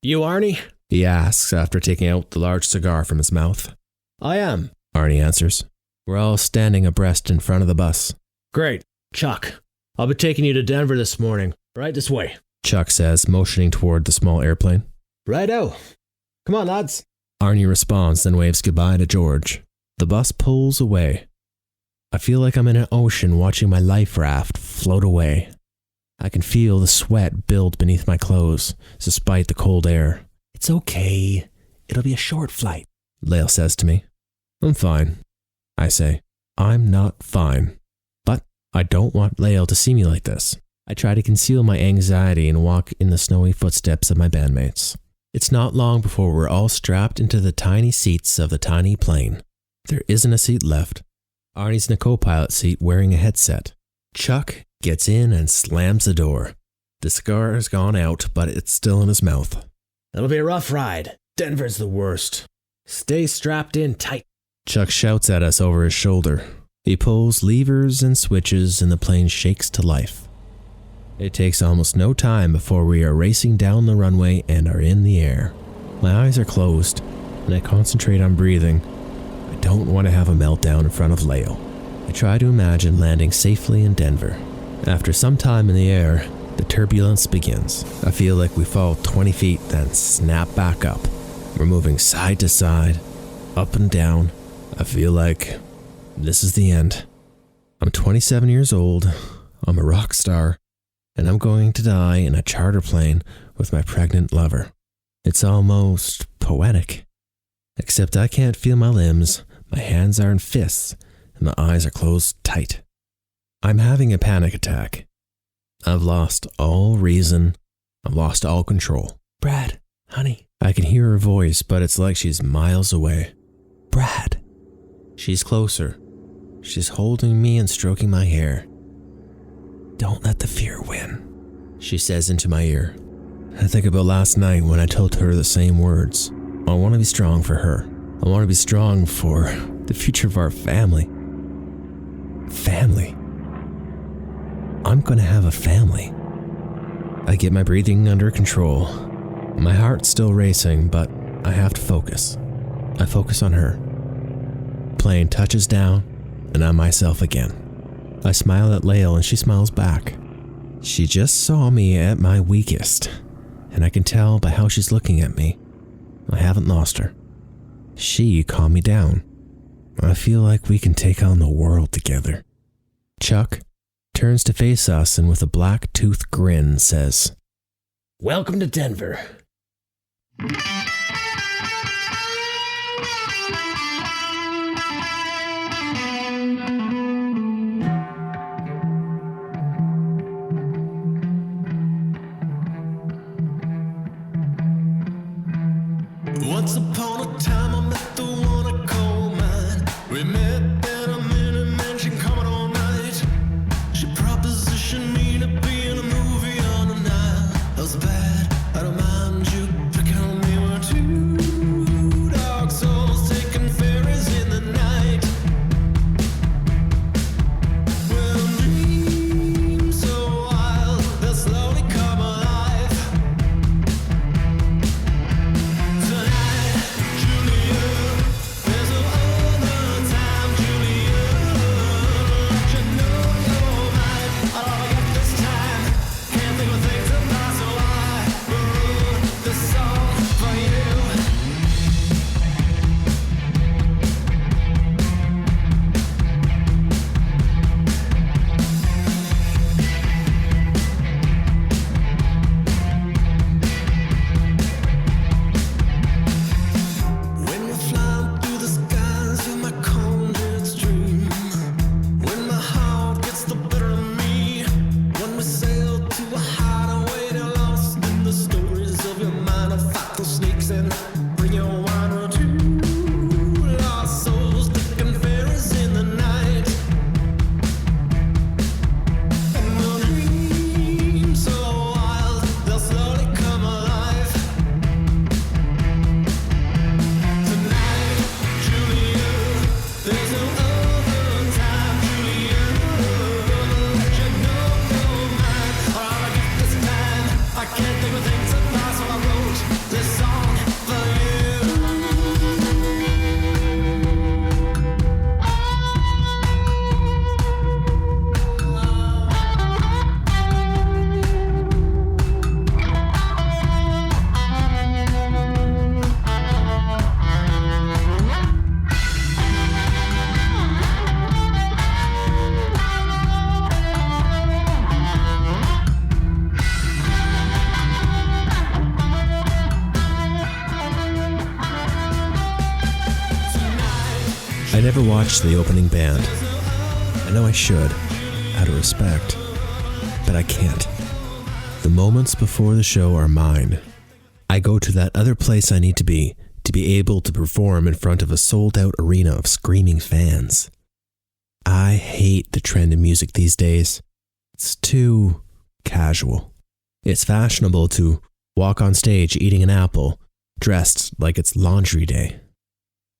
You, Arnie? He asks after taking out the large cigar from his mouth. I am. Arnie answers. We're all standing abreast in front of the bus. Great. Chuck, I'll be taking you to Denver this morning. Right this way. Chuck says, motioning toward the small airplane. Righto. Come on, lads. Arnie responds, then waves goodbye to George. The bus pulls away. I feel like I'm in an ocean watching my life raft float away. I can feel the sweat build beneath my clothes, despite the cold air. It's okay. It'll be a short flight, Lael says to me. I'm fine, I say. I'm not fine. But I don't want Lael to see me like this. I try to conceal my anxiety and walk in the snowy footsteps of my bandmates. It's not long before we're all strapped into the tiny seats of the tiny plane. There isn't a seat left. Arnie's in the co-pilot seat wearing a headset. Chuck gets in and slams the door. The cigar has gone out, but it's still in his mouth. It'll be a rough ride. Denver's the worst. Stay strapped in tight. Chuck shouts at us over his shoulder. He pulls levers and switches and the plane shakes to life. It takes almost no time before we are racing down the runway and are in the air. My eyes are closed and I concentrate on breathing. I don't want to have a meltdown in front of Lael. I try to imagine landing safely in Denver. After some time in the air, the turbulence begins. I feel like we fall 20 feet, then snap back up. We're moving side to side, up and down. I feel like this is the end. I'm 27 years old, I'm a rock star, and I'm going to die in a charter plane with my pregnant lover. It's almost poetic. Except I can't feel my limbs, my hands are in fists, and my eyes are closed tight. I'm having a panic attack. I've lost all reason. I've lost all control. Brad, honey. I can hear her voice, but it's like she's miles away. Brad. She's closer. She's holding me and stroking my hair. Don't let the fear win, she says into my ear. I think about last night when I told her the same words. I want to be strong for her. I want to be strong for the future of our family. Family. I'm going to have a family. I get my breathing under control. My heart's still racing, but I have to focus. I focus on her. Plane touches down, and I'm myself again. I smile at Lael and she smiles back. She just saw me at my weakest, and I can tell by how she's looking at me. I haven't lost her. She calmed me down. I feel like we can take on the world together. Chuck turns to face us and with a black-toothed grin says, Welcome to Denver. Once upon a time I met the one I call mine. We met in a mini mansion coming all night. She propositioned me to be in a movie on a night. I was bad, I don't mind you picking on me. We're two dark souls taking ferries in the night. Well, dreams so wild, they slowly come alive. Tonight never watched the opening band. I know I should, out of respect, but I can't. The moments before the show are mine. I go to that other place I need to be able to perform in front of a sold-out arena of screaming fans. I hate the trend in music these days. It's too casual. It's fashionable to walk on stage eating an apple, dressed like it's laundry day.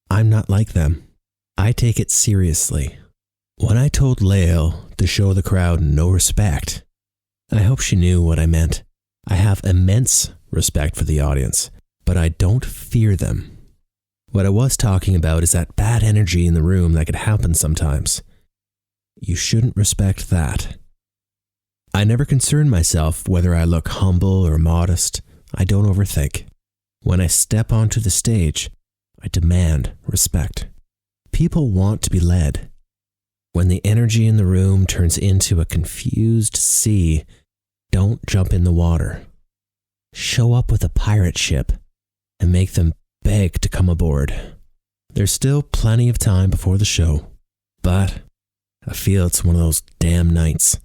I'm not like them. I take it seriously. When I told Lael to show the crowd no respect, I hope she knew what I meant. I have immense respect for the audience, but I don't fear them. What I was talking about is that bad energy in the room that could happen sometimes. You shouldn't respect that. I never concern myself whether I look humble or modest. I don't overthink. When I step onto the stage, I demand respect. People want to be led. When the energy in the room turns into a confused sea, don't jump in the water. Show up with a pirate ship and make them beg to come aboard. There's still plenty of time before the show, but I feel it's one of those damn nights.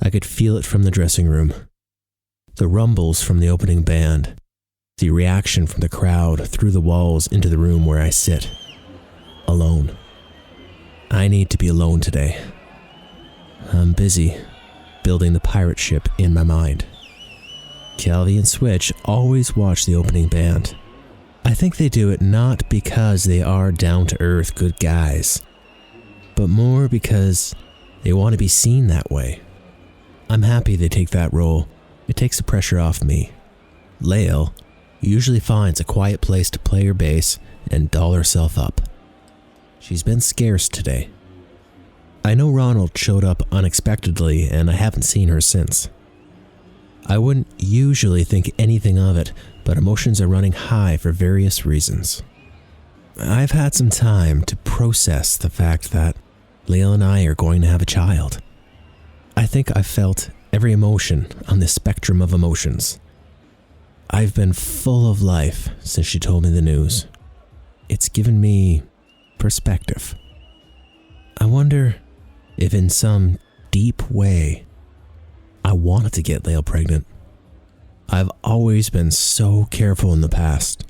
I could feel it from the dressing room. The rumbles from the opening band, the reaction from the crowd through the walls into the room where I sit, alone. I need to be alone today. I'm busy building the pirate ship in my mind. Calvi and Switch always watch the opening band. I think they do it not because they are down-to-earth good guys, but more because they want to be seen that way. I'm happy they take that role. It takes the pressure off me. Lael usually finds a quiet place to play her bass and doll herself up. She's been scarce today. I know Ronald showed up unexpectedly and I haven't seen her since. I wouldn't usually think anything of it, but emotions are running high for various reasons. I've had some time to process the fact that Lael and I are going to have a child. I think I've felt every emotion on the spectrum of emotions. I've been full of life since she told me the news. It's given me perspective. I wonder if in some deep way I wanted to get Lael pregnant. I've always been so careful in the past.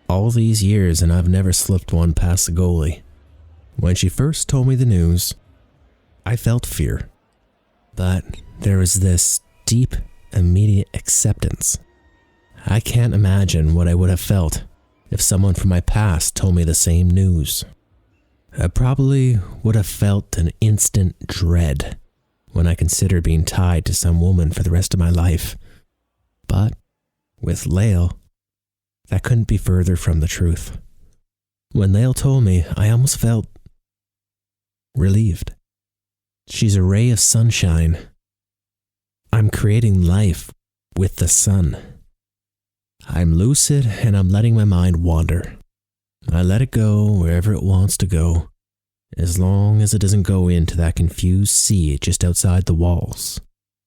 All these years and I've never slipped one past the goalie. When she first told me the news, I felt fear. But there was this deep, immediate acceptance. I can't imagine what I would have felt if someone from my past told me the same news. I probably would have felt an instant dread when I considered being tied to some woman for the rest of my life. But with Lael, that couldn't be further from the truth. When Lael told me, I almost felt relieved. She's a ray of sunshine. I'm creating life with the sun. I'm lucid and I'm letting my mind wander. I let it go wherever it wants to go, as long as it doesn't go into that confused sea just outside the walls.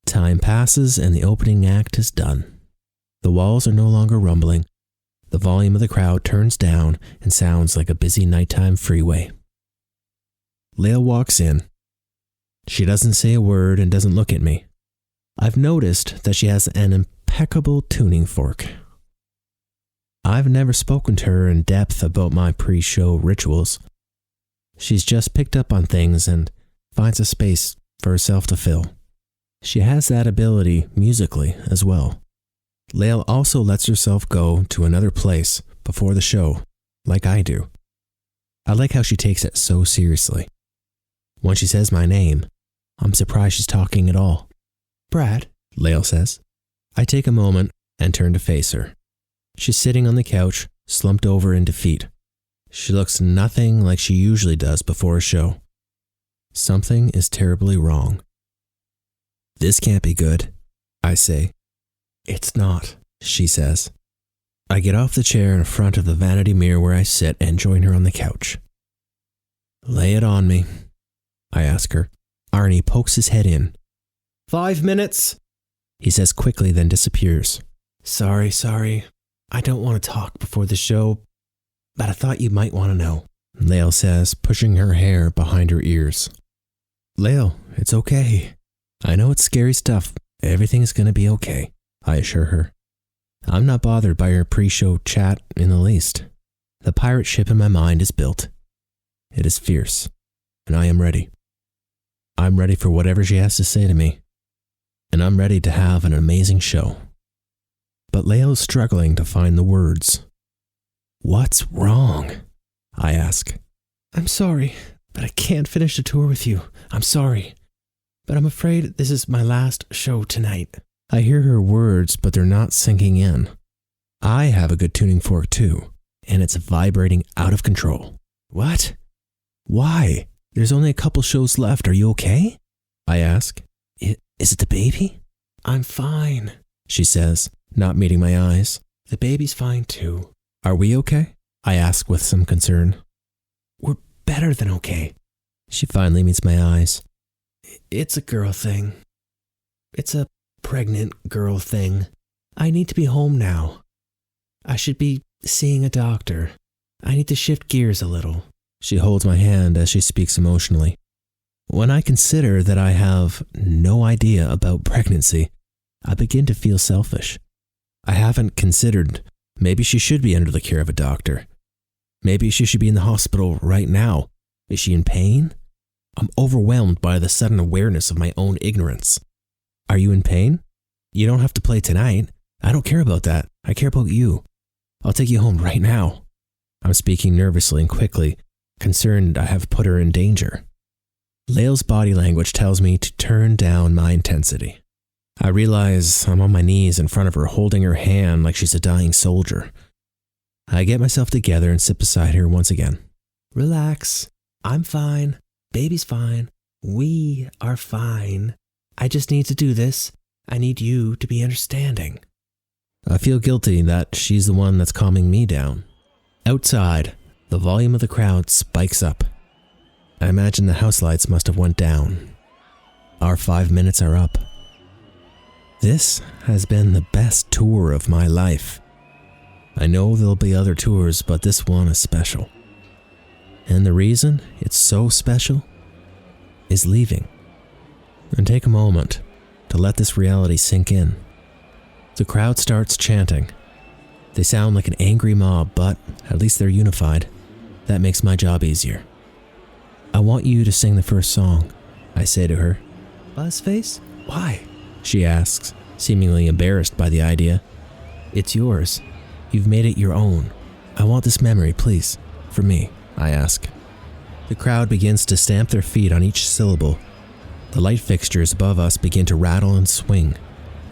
Time passes and the opening act is done. The walls are no longer rumbling. The volume of the crowd turns down and sounds like a busy nighttime freeway. Lael walks in. She doesn't say a word and doesn't look at me. I've noticed that she has an impeccable tuning fork. I've never spoken to her in depth about my pre-show rituals. She's just picked up on things and finds a space for herself to fill. She has that ability musically as well. Lael also lets herself go to another place before the show, like I do. I like how she takes it so seriously. When she says my name, I'm surprised she's talking at all. "Brad," Lael says. I take a moment and turn to face her. She's sitting on the couch, slumped over in defeat. She looks nothing like she usually does before a show. Something is terribly wrong. "This can't be good," I say. "It's not," she says. I get off the chair in front of the vanity mirror where I sit and join her on the couch. "Lay it on me," I ask her. Arnie pokes his head in. 5 minutes, he says quickly, then disappears. Sorry. I don't want to talk before the show, but I thought you might want to know." Lael says, pushing her hair behind her ears. Lael, it's okay. I know it's scary stuff. Everything's gonna be okay, I assure her. I'm not bothered by her pre-show chat in the least. The pirate ship in my mind is built. It is fierce, and I am ready. I'm ready for whatever she has to say to me, and I'm ready to have an amazing show. But Lael is struggling to find the words. What's wrong? I ask. I'm sorry, but I can't finish the tour with you. I'm sorry, but I'm afraid this is my last show tonight. I hear her words, but they're not sinking in. I have a good tuning fork too, and it's vibrating out of control. What? Why? There's only a couple shows left. Are you okay? I ask. Is it the baby? I'm fine, she says, not meeting my eyes. The baby's fine too. Are we okay? I ask with some concern. We're better than okay. She finally meets my eyes. It's a girl thing. It's a pregnant girl thing. I need to be home now. I should be seeing a doctor. I need to shift gears a little. She holds my hand as she speaks emotionally. When I consider that I have no idea about pregnancy, I begin to feel selfish. I haven't considered maybe she should be under the care of a doctor. Maybe she should be in the hospital right now. Is she in pain? I'm overwhelmed by the sudden awareness of my own ignorance. Are you in pain? You don't have to play tonight. I don't care about that. I care about you. I'll take you home right now. I'm speaking nervously and quickly, concerned I have put her in danger. Lael's body language tells me to turn down my intensity. I realize I'm on my knees in front of her, holding her hand like she's a dying soldier. I get myself together and sit beside her once again. Relax. I'm fine. Baby's fine. We are fine. I just need to do this. I need you to be understanding. I feel guilty that she's the one that's calming me down. Outside, the volume of the crowd spikes up. I imagine the house lights must have went down. Our 5 minutes are up. This has been the best tour of my life. I know there'll be other tours, but this one is special. And the reason it's so special is leaving. And take a moment to let this reality sink in. The crowd starts chanting. They sound like an angry mob, but at least they're unified. That makes my job easier. I want you to sing the first song, I say to her. Buzzface? Why? She asks, seemingly embarrassed by the idea. It's yours. You've made it your own. I want this memory, please. For me, I ask. The crowd begins to stamp their feet on each syllable. The light fixtures above us begin to rattle and swing,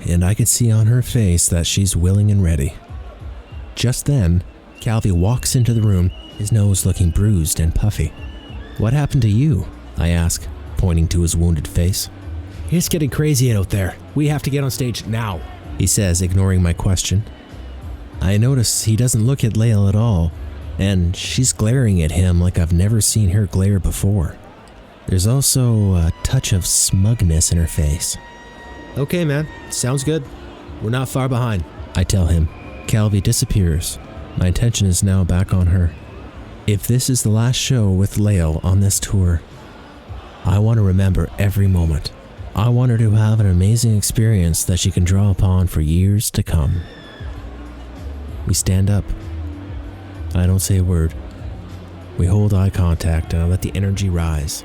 and I can see on her face that she's willing and ready. Just then, Calvi walks into the room, his nose looking bruised and puffy. What happened to you? I ask, pointing to his wounded face. It's getting crazy out there. We have to get on stage now, he says, ignoring my question. I notice he doesn't look at Lael at all, and she's glaring at him like I've never seen her glare before. There's also a touch of smugness in her face. Okay, man. Sounds good. We're not far behind, I tell him. Calvi disappears. My attention is now back on her. If this is the last show with Lael on this tour, I want to remember every moment. I want her to have an amazing experience that she can draw upon for years to come. We stand up. I don't say a word. We hold eye contact and I let the energy rise.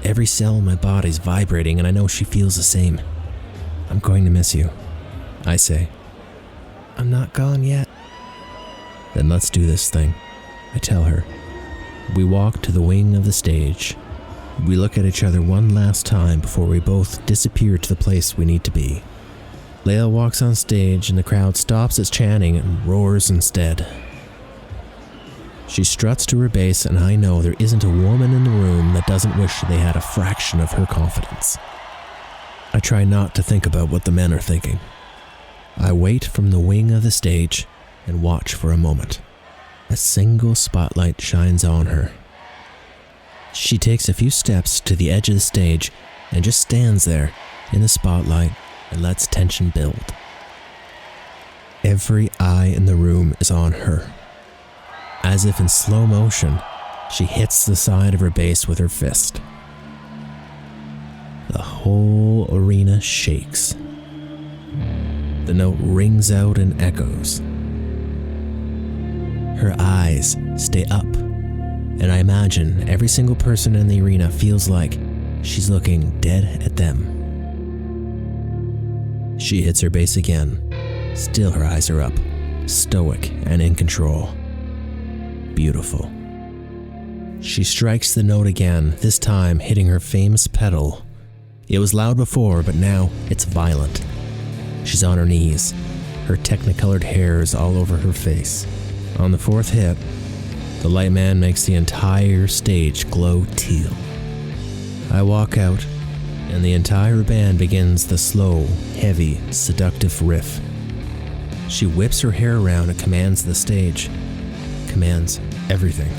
Every cell in my body's vibrating and I know she feels the same. I'm going to miss you, I say. I'm not gone yet. Then let's do this thing, I tell her. We walk to the wing of the stage. We look at each other one last time before we both disappear to the place we need to be. Lael walks on stage and the crowd stops its chanting and roars instead. She struts to her bass and I know there isn't a woman in the room that doesn't wish they had a fraction of her confidence. I try not to think about what the men are thinking. I wait from the wing of the stage and watch for a moment. A single spotlight shines on her. She takes a few steps to the edge of the stage and just stands there in the spotlight and lets tension build. Every eye in the room is on her. As if in slow motion, She hits the side of her bass with her fist. The whole arena shakes. The note rings out and echoes. Her eyes stay up, and I imagine every single person in the arena feels like she's looking dead at them. She hits her bass again. Still her eyes are up, stoic and in control. Beautiful. She strikes the note again, this time hitting her famous pedal. It was loud before, but now it's violent. She's on her knees. Her technicolored hair is all over her face. On the fourth hit, the light man makes the entire stage glow teal. I walk out, and the entire band begins the slow, heavy, seductive riff. She whips her hair around and commands the stage. Commands everything.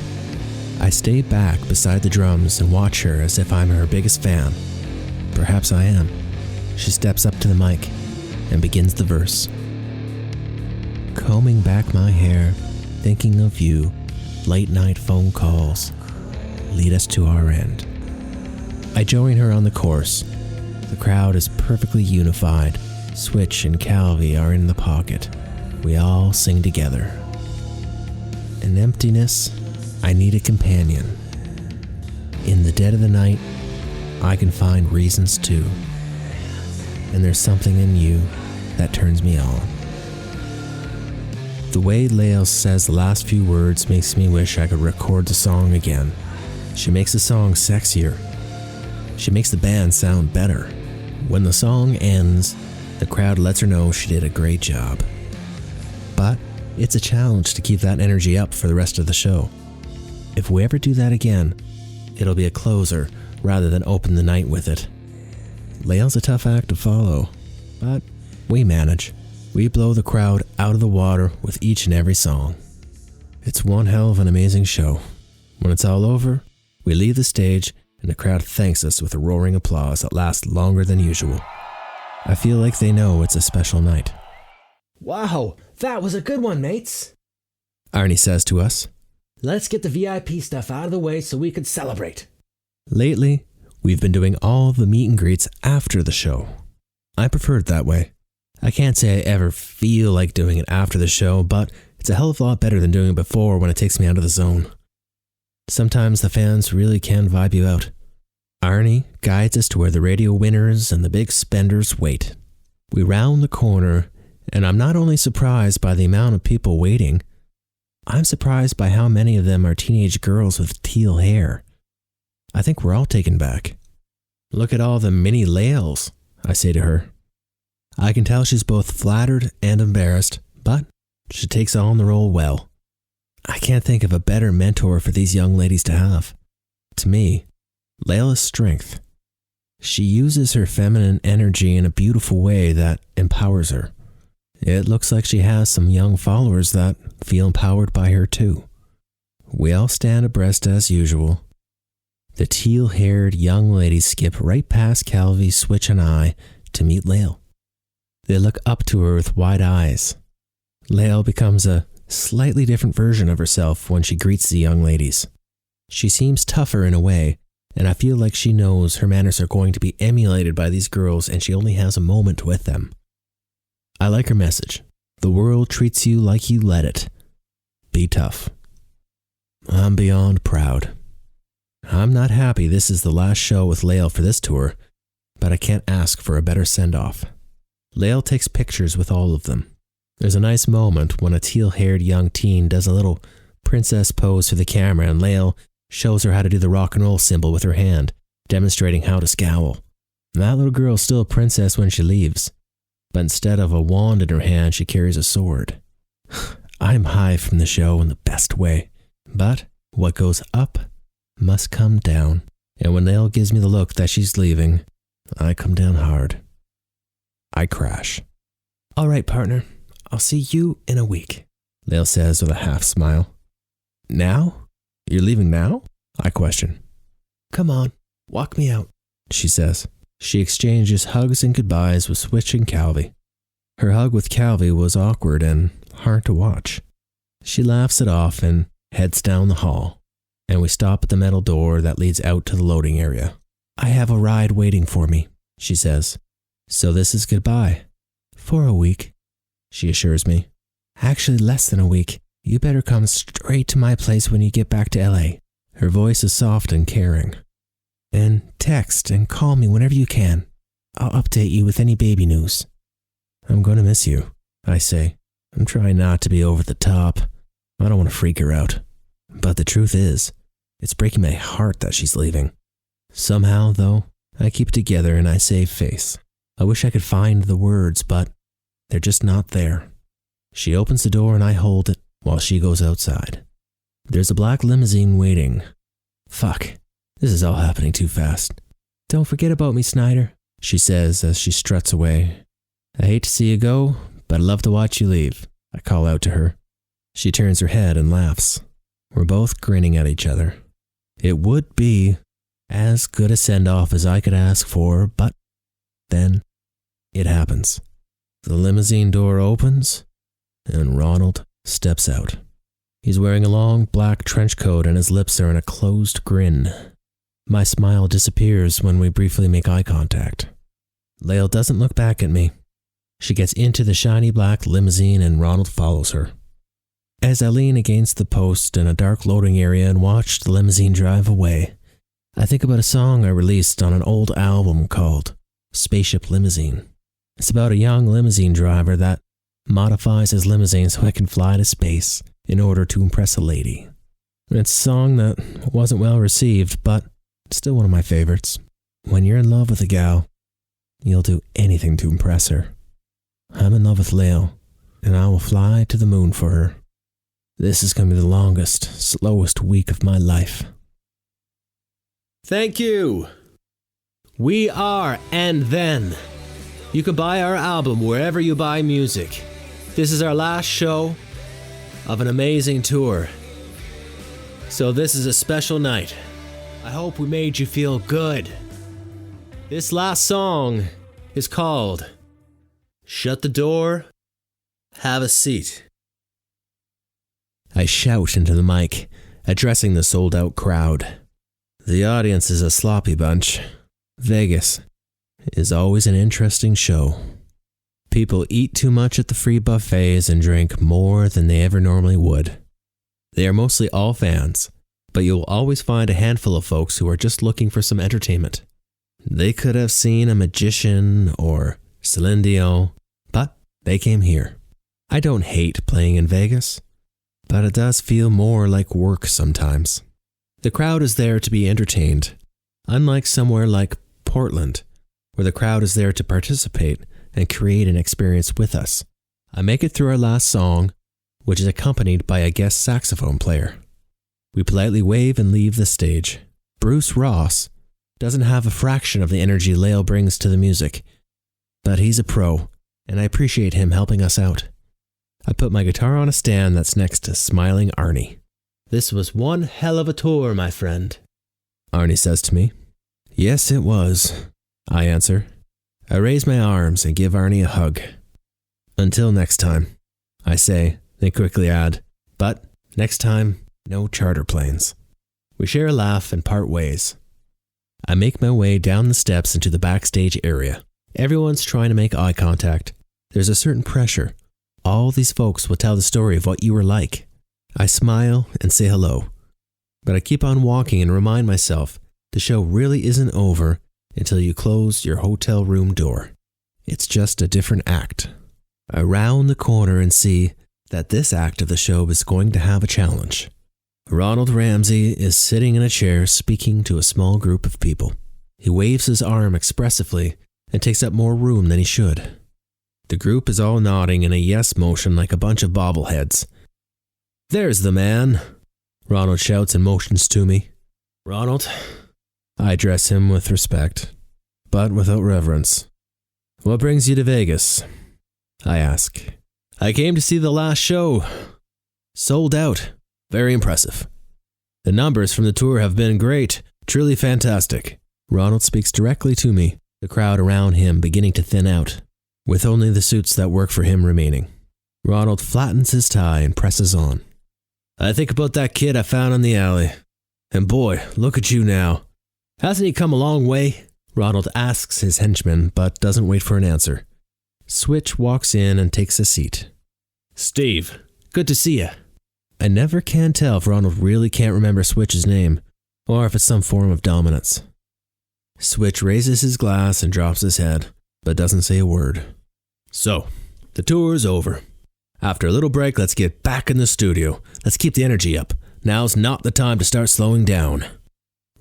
I stay back beside the drums and watch her as if I'm her biggest fan. Perhaps I am. She steps up to the mic and begins the verse. Combing back my hair, thinking of you, late night phone calls lead us to our end. I join her on the chorus. The crowd is perfectly unified. Switch and Calvi are in the pocket. We all sing together. In emptiness, I need a companion. In the dead of the night, I can find reasons too. And there's something in you that turns me on. The way Lael says the last few words makes me wish I could record the song again. She makes the song sexier. She makes the band sound better. When the song ends, the crowd lets her know she did a great job. But it's a challenge to keep that energy up for the rest of the show. If we ever do that again, it'll be a closer rather than open the night with it. Lael's a tough act to follow, but we manage. We blow the crowd out of the water with each and every song. It's one hell of an amazing show. When it's all over, we leave the stage and the crowd thanks us with a roaring applause that lasts longer than usual. I feel like they know it's a special night. Wow, that was a good one, mates. Arnie says to us. Let's get the VIP stuff out of the way so we can celebrate. Lately, we've been doing all the meet and greets after the show. I prefer it that way. I can't say I ever feel like doing it after the show, but it's a hell of a lot better than doing it before when it takes me out of the zone. Sometimes the fans really can vibe you out. Arnie guides us to where the radio winners and the big spenders wait. We round the corner, and I'm not only surprised by the amount of people waiting, I'm surprised by how many of them are teenage girls with teal hair. I think we're all taken back. Look at all the mini Laels, I say to her. I can tell she's both flattered and embarrassed, but she takes on the role well. I can't think of a better mentor for these young ladies to have. To me, Lael is strength. She uses her feminine energy in a beautiful way that empowers her. It looks like she has some young followers that feel empowered by her too. We all stand abreast as usual. The teal-haired young ladies skip right past Calvi, Switch, and I to meet Lael. They look up to her with wide eyes. Lael becomes a slightly different version of herself when she greets the young ladies. She seems tougher in a way, and I feel like she knows her manners are going to be emulated by these girls and she only has a moment with them. I like her message. The world treats you like you let it. Be tough. I'm beyond proud. I'm not happy this is the last show with Lael for this tour, but I can't ask for a better send-off. Lael takes pictures with all of them. There's a nice moment when a teal-haired young teen does a little princess pose for the camera and Lael shows her how to do the rock and roll symbol with her hand, demonstrating how to scowl. That little girl's still a princess when she leaves, but instead of a wand in her hand, she carries a sword. I'm high from the show in the best way, but what goes up must come down, and when Lael gives me the look that she's leaving, I come down hard. I crash. All right, partner, I'll see you in a week, Lael says with a half smile. Now? You're leaving now? I question. Come on, walk me out, she says. She exchanges hugs and goodbyes with Switch and Calvi. Her hug with Calvi was awkward and hard to watch. She laughs it off and heads down the hall. and we stop at the metal door that leads out to the loading area. I have a ride waiting for me, she says. So this is goodbye. For a week, she assures me. Actually, less than a week. You better come straight to my place when you get back to LA. Her voice is soft and caring. And text and call me whenever you can. I'll update you with any baby news. I'm going to miss you, I say. I'm trying not to be over the top. I don't want to freak her out. But the truth is, it's breaking my heart that she's leaving. Somehow, though, I keep it together and I save face. I wish I could find the words, but they're just not there. She opens the door and I hold it while she goes outside. There's a black limousine waiting. Fuck, this is all happening too fast. Don't forget about me, Snyder, she says as she struts away. I hate to see you go, but I love to watch you leave, I call out to her. She turns her head and laughs. We're both grinning at each other. It would be as good a send-off as I could ask for, but then it happens. The limousine door opens, and Ronald steps out. He's wearing a long black trench coat and his lips are in a closed grin. My smile disappears when we briefly make eye contact. Lael doesn't look back at me. She gets into the shiny black limousine and Ronald follows her. As I lean against the post in a dark loading area and watch the limousine drive away, I think about a song I released on an old album called Spaceship Limousine. It's about a young limousine driver that modifies his limousine so it can fly to space in order to impress a lady. It's a song that wasn't well received, but still one of my favorites. When you're in love with a gal, you'll do anything to impress her. I'm in love with Lael, and I will fly to the moon for her. This is going to be the longest, slowest week of my life. Thank you. We are And Then. You can buy our album wherever you buy music. This is our last show of an amazing tour. So this is a special night. I hope we made you feel good. This last song is called Shut the Door, Have a Seat. I shout into the mic, addressing the sold-out crowd. The audience is a sloppy bunch. Vegas is always an interesting show. People eat too much at the free buffets and drink more than they ever normally would. They are mostly all fans, but you'll always find a handful of folks who are just looking for some entertainment. They could have seen a magician or Celine Dion, but they came here. I don't hate playing in Vegas, but it does feel more like work sometimes. The crowd is there to be entertained, unlike somewhere like Portland, where the crowd is there to participate and create an experience with us. I make it through our last song, which is accompanied by a guest saxophone player. We politely wave and leave the stage. Bruce Ross doesn't have a fraction of the energy Lael brings to the music, but he's a pro, and I appreciate him helping us out. I put my guitar on a stand that's next to smiling Arnie. This was one hell of a tour, my friend, Arnie says to me. Yes, it was, I answer. I raise my arms and give Arnie a hug. Until next time, I say, then quickly add, but next time, no charter planes. We share a laugh and part ways. I make my way down the steps into the backstage area. Everyone's trying to make eye contact. There's a certain pressure. All these folks will tell the story of what you were like. I smile and say hello, but I keep on walking and remind myself the show really isn't over until you close your hotel room door. It's just a different act. I round the corner and see that this act of the show is going to have a challenge. Ronald Ramsey is sitting in a chair speaking to a small group of people. He waves his arm expressively and takes up more room than he should. The group is all nodding in a yes motion like a bunch of bobbleheads. There's the man, Ronald shouts and motions to me. Ronald, I address him with respect, but without reverence. What brings you to Vegas? I ask. I came to see the last show. Sold out. Very impressive. The numbers from the tour have been great, truly fantastic. Ronald speaks directly to me, the crowd around him beginning to thin out, with only the suits that work for him remaining. Ronald flattens his tie and presses on. I think about that kid I found in the alley. And boy, look at you now. Hasn't he come a long way? Ronald asks his henchman, but doesn't wait for an answer. Switch walks in and takes a seat. Steve, good to see you. I never can tell if Ronald really can't remember Switch's name, or if it's some form of dominance. Switch raises his glass and drops his head, but doesn't say a word. So, the tour's over. After a little break, let's get back in the studio. Let's keep the energy up. Now's not the time to start slowing down.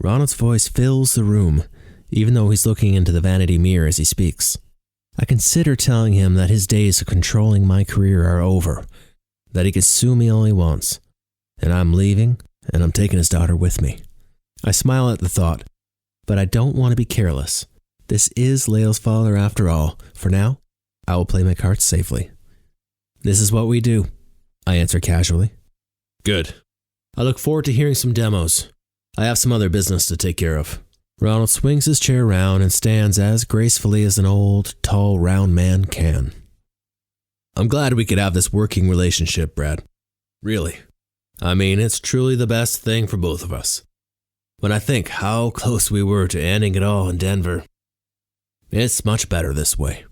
Ronald's voice fills the room, even though he's looking into the vanity mirror as he speaks. I consider telling him that his days of controlling my career are over, that he can sue me all he wants, and I'm leaving, and I'm taking his daughter with me. I smile at the thought, but I don't want to be careless. This is Lael's father after all. For now, I will play my cards safely. This is what we do, I answer casually. Good. I look forward to hearing some demos. I have some other business to take care of. Ronald swings his chair around and stands as gracefully as an old, tall, round man can. I'm glad we could have this working relationship, Brad. Really. I mean, it's truly the best thing for both of us. When I think how close we were to ending it all in Denver, it's much better this way.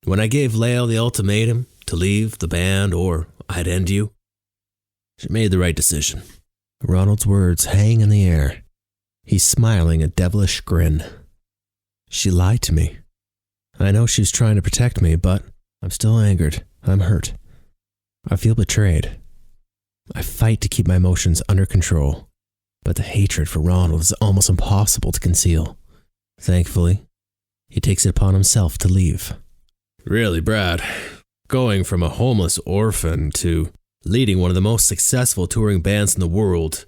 When I gave Lael the ultimatum to leave the band or I'd end you, she made the right decision. Ronald's words hang in the air. He's smiling a devilish grin. She lied to me. I know she's trying to protect me, but I'm still angered. I'm hurt. I feel betrayed. I fight to keep my emotions under control, but the hatred for Ronald is almost impossible to conceal. Thankfully, he takes it upon himself to leave. Really, Brad, going from a homeless orphan to leading one of the most successful touring bands in the world.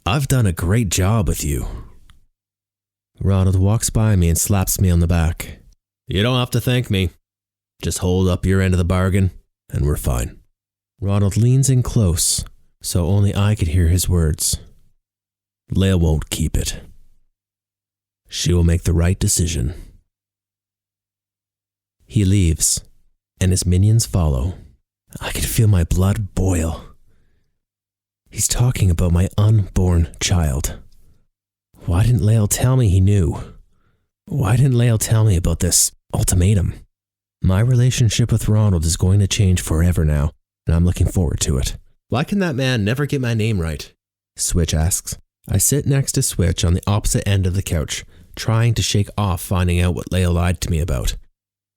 I've done a great job with you. Ronald walks by me and slaps me on the back. You don't have to thank me. Just hold up your end of the bargain, and we're fine. Ronald leans in close, so only I could hear his words. Lael won't keep it. She will make the right decision. He leaves, and his minions follow. I could feel my blood boil. He's talking about my unborn child. Why didn't Lael tell me he knew? Why didn't Lael tell me about this ultimatum? My relationship with Ronald is going to change forever now, and I'm looking forward to it. Why can that man never get my name right? Switch asks. I sit next to Switch on the opposite end of the couch, trying to shake off finding out what Lael lied to me about.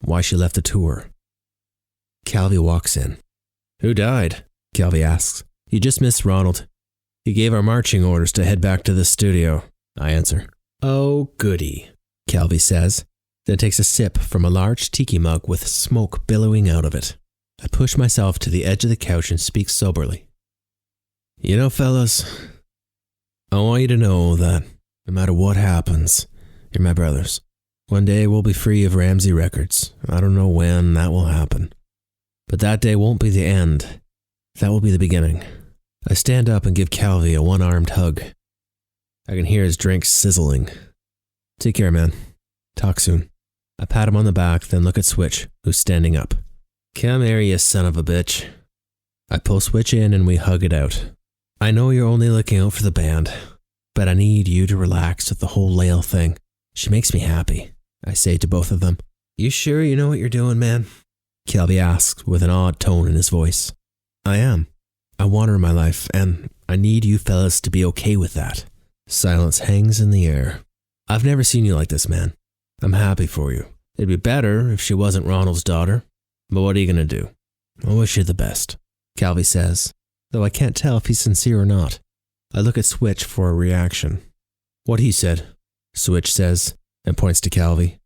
Why she left the tour. Calvi walks in. Who died? Calvi asks. You just missed Ronald. He gave our marching orders to head back to the studio, I answer. Oh, goody, Calvi says, then takes a sip from a large tiki mug with smoke billowing out of it. I push myself to the edge of the couch and speak soberly. You know, fellas, I want you to know that no matter what happens, you're my brothers. One day we'll be free of Ramsey Records. I don't know when that will happen. But that day won't be the end. That will be the beginning. I stand up and give Calvi a one-armed hug. I can hear his drink sizzling. Take care, man. Talk soon. I pat him on the back, then look at Switch, who's standing up. Come here, you son of a bitch. I pull Switch in and we hug it out. I know you're only looking out for the band, but I need you to relax with the whole Lael thing. She makes me happy, I say to both of them. You sure you know what you're doing, man? Calvi asks with an odd tone in his voice. I am. I want her in my life, and I need you fellas to be okay with that. Silence hangs in the air. I've never seen you like this, man. I'm happy for you. It'd be better if she wasn't Ronald's daughter, but what are you gonna do? I wish you the best, Calvi says, though I can't tell if he's sincere or not. I look at Switch for a reaction. What he said, Switch says, and points to Calvi.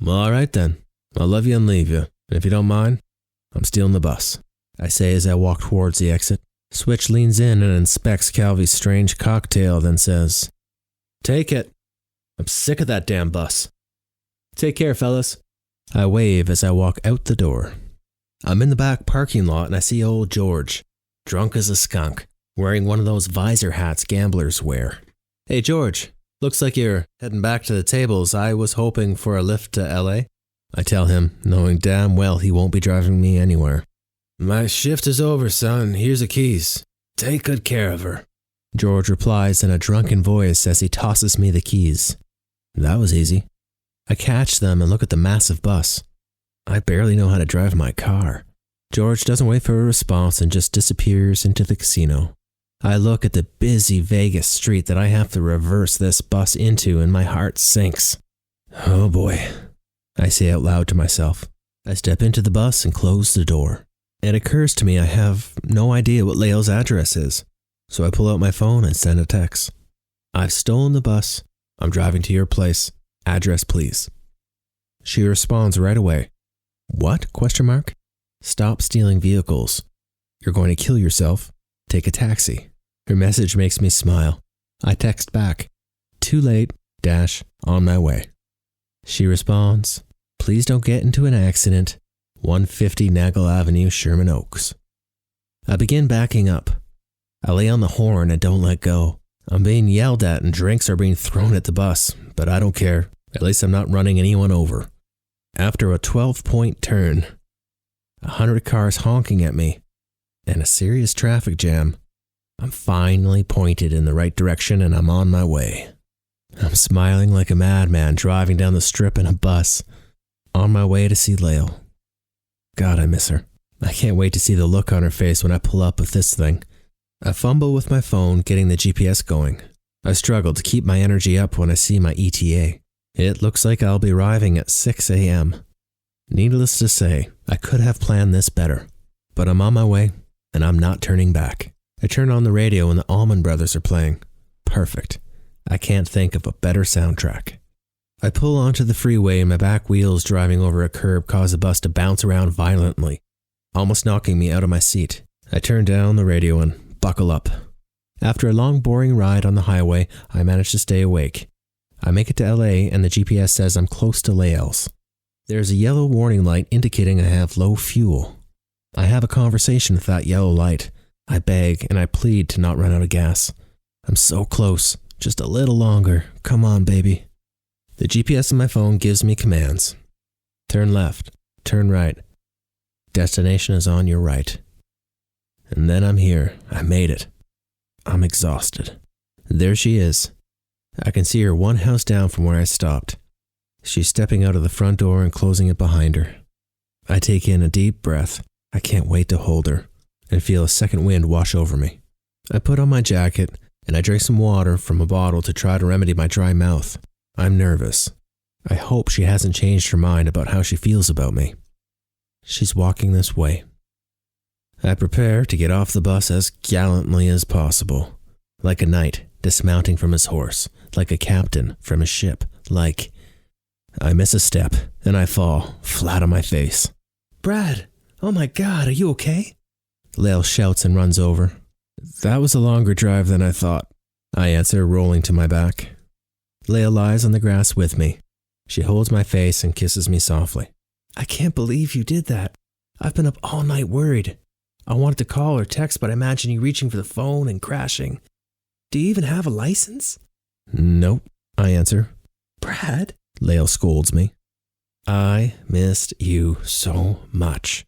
All right then. I'll love you and leave you. And if you don't mind, I'm stealing the bus, I say as I walk towards the exit. Switch leans in and inspects Calvi's strange cocktail, then says, Take it. I'm sick of that damn bus. Take care, fellas. I wave as I walk out the door. I'm in the back parking lot and I see old George, drunk as a skunk, wearing one of those visor hats gamblers wear. Hey, George, looks like you're heading back to the tables. I was hoping for a lift to LA. I tell him, knowing damn well he won't be driving me anywhere. My shift is over, son. Here's the keys. Take good care of her. George replies in a drunken voice as he tosses me the keys. That was easy. I catch them and look at the massive bus. I barely know how to drive my car. George doesn't wait for a response and just disappears into the casino. I look at the busy Vegas street that I have to reverse this bus into and my heart sinks. Oh boy, I say out loud to myself. I step into the bus and close the door. It occurs to me I have no idea what Lael's address is, so I pull out my phone and send a text. I've stolen the bus. I'm driving to your place. Address, please. She responds right away. What? ? Stop stealing vehicles. You're going to kill yourself. Take a taxi. Her message makes me smile. I text back. Too late, on my way. She responds, please don't get into an accident. 150 Nagel Avenue, Sherman Oaks. I begin backing up. I lay on the horn and don't let go. I'm being yelled at and drinks are being thrown at the bus, but I don't care. At least I'm not running anyone over. After a 12-point turn, 100 cars honking at me, and a serious traffic jam, I'm finally pointed in the right direction and I'm on my way. I'm smiling like a madman driving down the strip in a bus, on my way to see Lael. God, I miss her. I can't wait to see the look on her face when I pull up with this thing. I fumble with my phone, getting the GPS going. I struggle to keep my energy up when I see my ETA. It looks like I'll be arriving at 6 a.m. Needless to say, I could have planned this better. But I'm on my way, and I'm not turning back. I turn on the radio and the Allman Brothers are playing. Perfect. I can't think of a better soundtrack. I pull onto the freeway and my back wheels driving over a curb cause the bus to bounce around violently, almost knocking me out of my seat. I turn down the radio and buckle up. After a long boring ride on the highway, I manage to stay awake. I make it to LA and the GPS says I'm close to Lael's. There's a yellow warning light indicating I have low fuel. I have a conversation with that yellow light. I beg and I plead to not run out of gas. I'm so close. Just a little longer. Come on, baby. The GPS on my phone gives me commands. Turn left. Turn right. Destination is on your right. And then I'm here. I made it. I'm exhausted. There she is. I can see her one house down from where I stopped. She's stepping out of the front door and closing it behind her. I take in a deep breath. I can't wait to hold her and feel a second wind wash over me. I put on my jacket and I drink some water from a bottle to try to remedy my dry mouth. I'm nervous. I hope she hasn't changed her mind about how she feels about me. She's walking this way. I prepare to get off the bus as gallantly as possible, like a knight dismounting from his horse, like a captain from his ship, like... I miss a step, and I fall, flat on my face. Brad! Oh my God, are you okay? Lael shouts and runs over. That was a longer drive than I thought, I answer, rolling to my back. Lael lies on the grass with me. She holds my face and kisses me softly. I can't believe you did that. I've been up all night worried. I wanted to call or text, but I imagine you reaching for the phone and crashing. Do you even have a license? Nope, I answer. Brad? Lael scolds me. I missed you so much.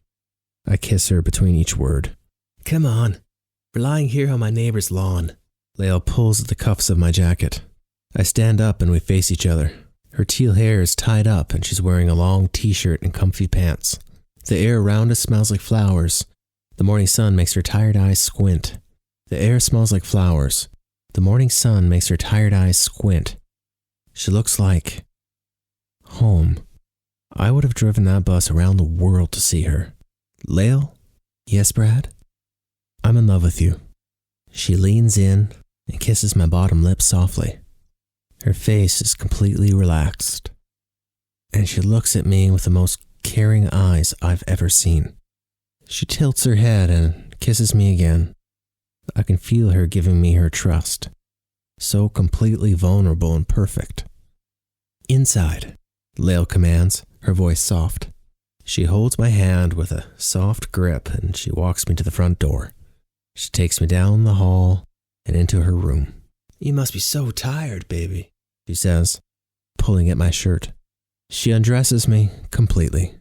I kiss her between each word. Come on. We're lying here on my neighbor's lawn. Lael pulls at the cuffs of my jacket. I stand up and we face each other. Her teal hair is tied up and she's wearing a long t-shirt and comfy pants. The air around us smells like flowers. The morning sun makes her tired eyes squint. The air smells like flowers. The morning sun makes her tired eyes squint. She looks like... home. I would have driven that bus around the world to see her. Lael? Yes, Brad? I'm in love with you. She leans in and kisses my bottom lip softly. Her face is completely relaxed, and she looks at me with the most caring eyes I've ever seen. She tilts her head and kisses me again. I can feel her giving me her trust, so completely vulnerable and perfect. Inside, Lael commands, her voice soft. She holds my hand with a soft grip and she walks me to the front door. She takes me down the hall and into her room. You must be so tired, baby, she says, pulling at my shirt. She undresses me completely.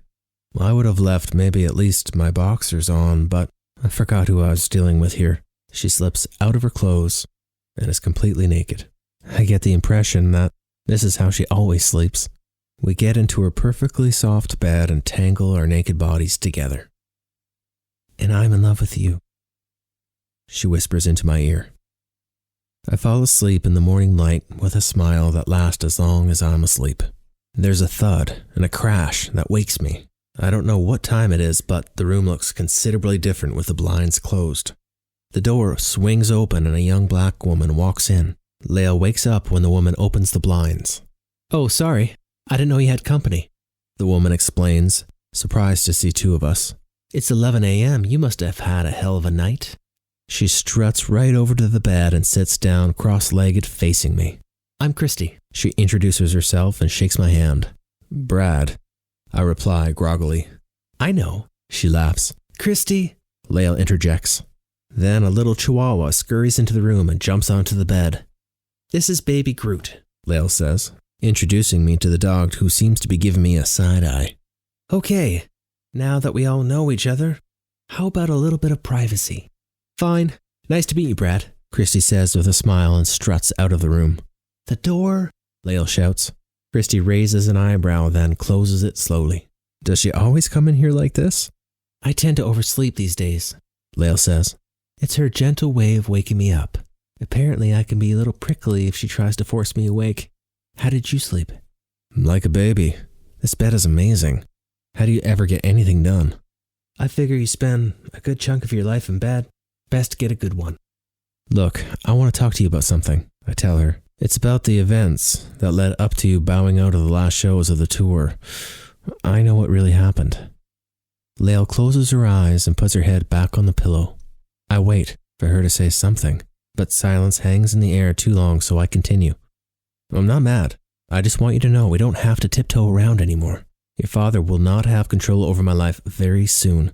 I would have left maybe at least my boxers on, but I forgot who I was dealing with here. She slips out of her clothes and is completely naked. I get the impression that this is how she always sleeps. We get into her perfectly soft bed and tangle our naked bodies together. And I'm in love with you, she whispers into my ear. I fall asleep in the morning light with a smile that lasts as long as I'm asleep. There's a thud and a crash that wakes me. I don't know what time it is, but the room looks considerably different with the blinds closed. The door swings open and a young black woman walks in. Leah wakes up when the woman opens the blinds. "Oh, sorry. I didn't know you had company," the woman explains, surprised to see two of us. "It's 11 a.m. You must have had a hell of a night." She struts right over to the bed and sits down cross-legged facing me. "I'm Christy." She introduces herself and shakes my hand. "Brad," I reply groggily. "I know," she laughs. "Christy," Leah interjects. Then a little chihuahua scurries into the room and jumps onto the bed. "This is baby Groot," Leah says, introducing me to the dog who seems to be giving me a side eye. "Okay, now that we all know each other, how about a little bit of privacy?" "Fine. Nice to meet you, Brad," Christy says with a smile and struts out of the room. "The door," Leah shouts. Christy raises an eyebrow, then closes it slowly. "Does she always come in here like this?" "I tend to oversleep these days," Leah says. "It's her gentle way of waking me up. Apparently I can be a little prickly if she tries to force me awake. How did you sleep?" "Like a baby. This bed is amazing. How do you ever get anything done?" "I figure you spend a good chunk of your life in bed. Best get a good one." "Look, I want to talk to you about something," I tell her. "It's about the events that led up to you bowing out of the last shows of the tour. I know what really happened." Leah closes her eyes and puts her head back on the pillow. I wait for her to say something, but silence hangs in the air too long, so I continue. "I'm not mad. I just want you to know we don't have to tiptoe around anymore. Your father will not have control over my life very soon.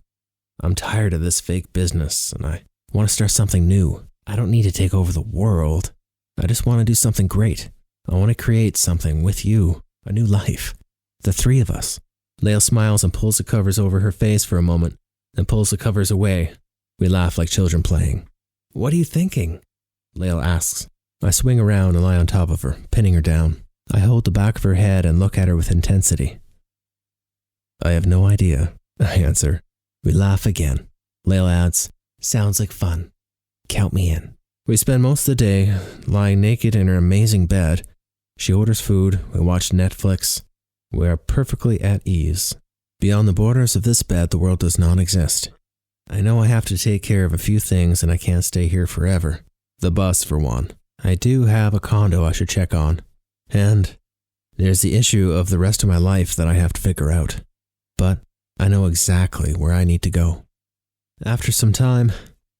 I'm tired of this fake business, and I want to start something new. I don't need to take over the world. I just want to do something great. I want to create something with you, a new life. The three of us." Leah smiles and pulls the covers over her face for a moment, then pulls the covers away. We laugh like children playing. "What are you thinking?" Leah asks. I swing around and lie on top of her, pinning her down. I hold the back of her head and look at her with intensity. "I have no idea," I answer. We laugh again. Leah adds, "Sounds like fun. Count me in." We spend most of the day lying naked in her amazing bed. She orders food, we watch Netflix. We are perfectly at ease. Beyond the borders of this bed, the world does not exist. I know I have to take care of a few things and I can't stay here forever. The bus, for one. I do have a condo I should check on. And there's the issue of the rest of my life that I have to figure out. But I know exactly where I need to go. After some time,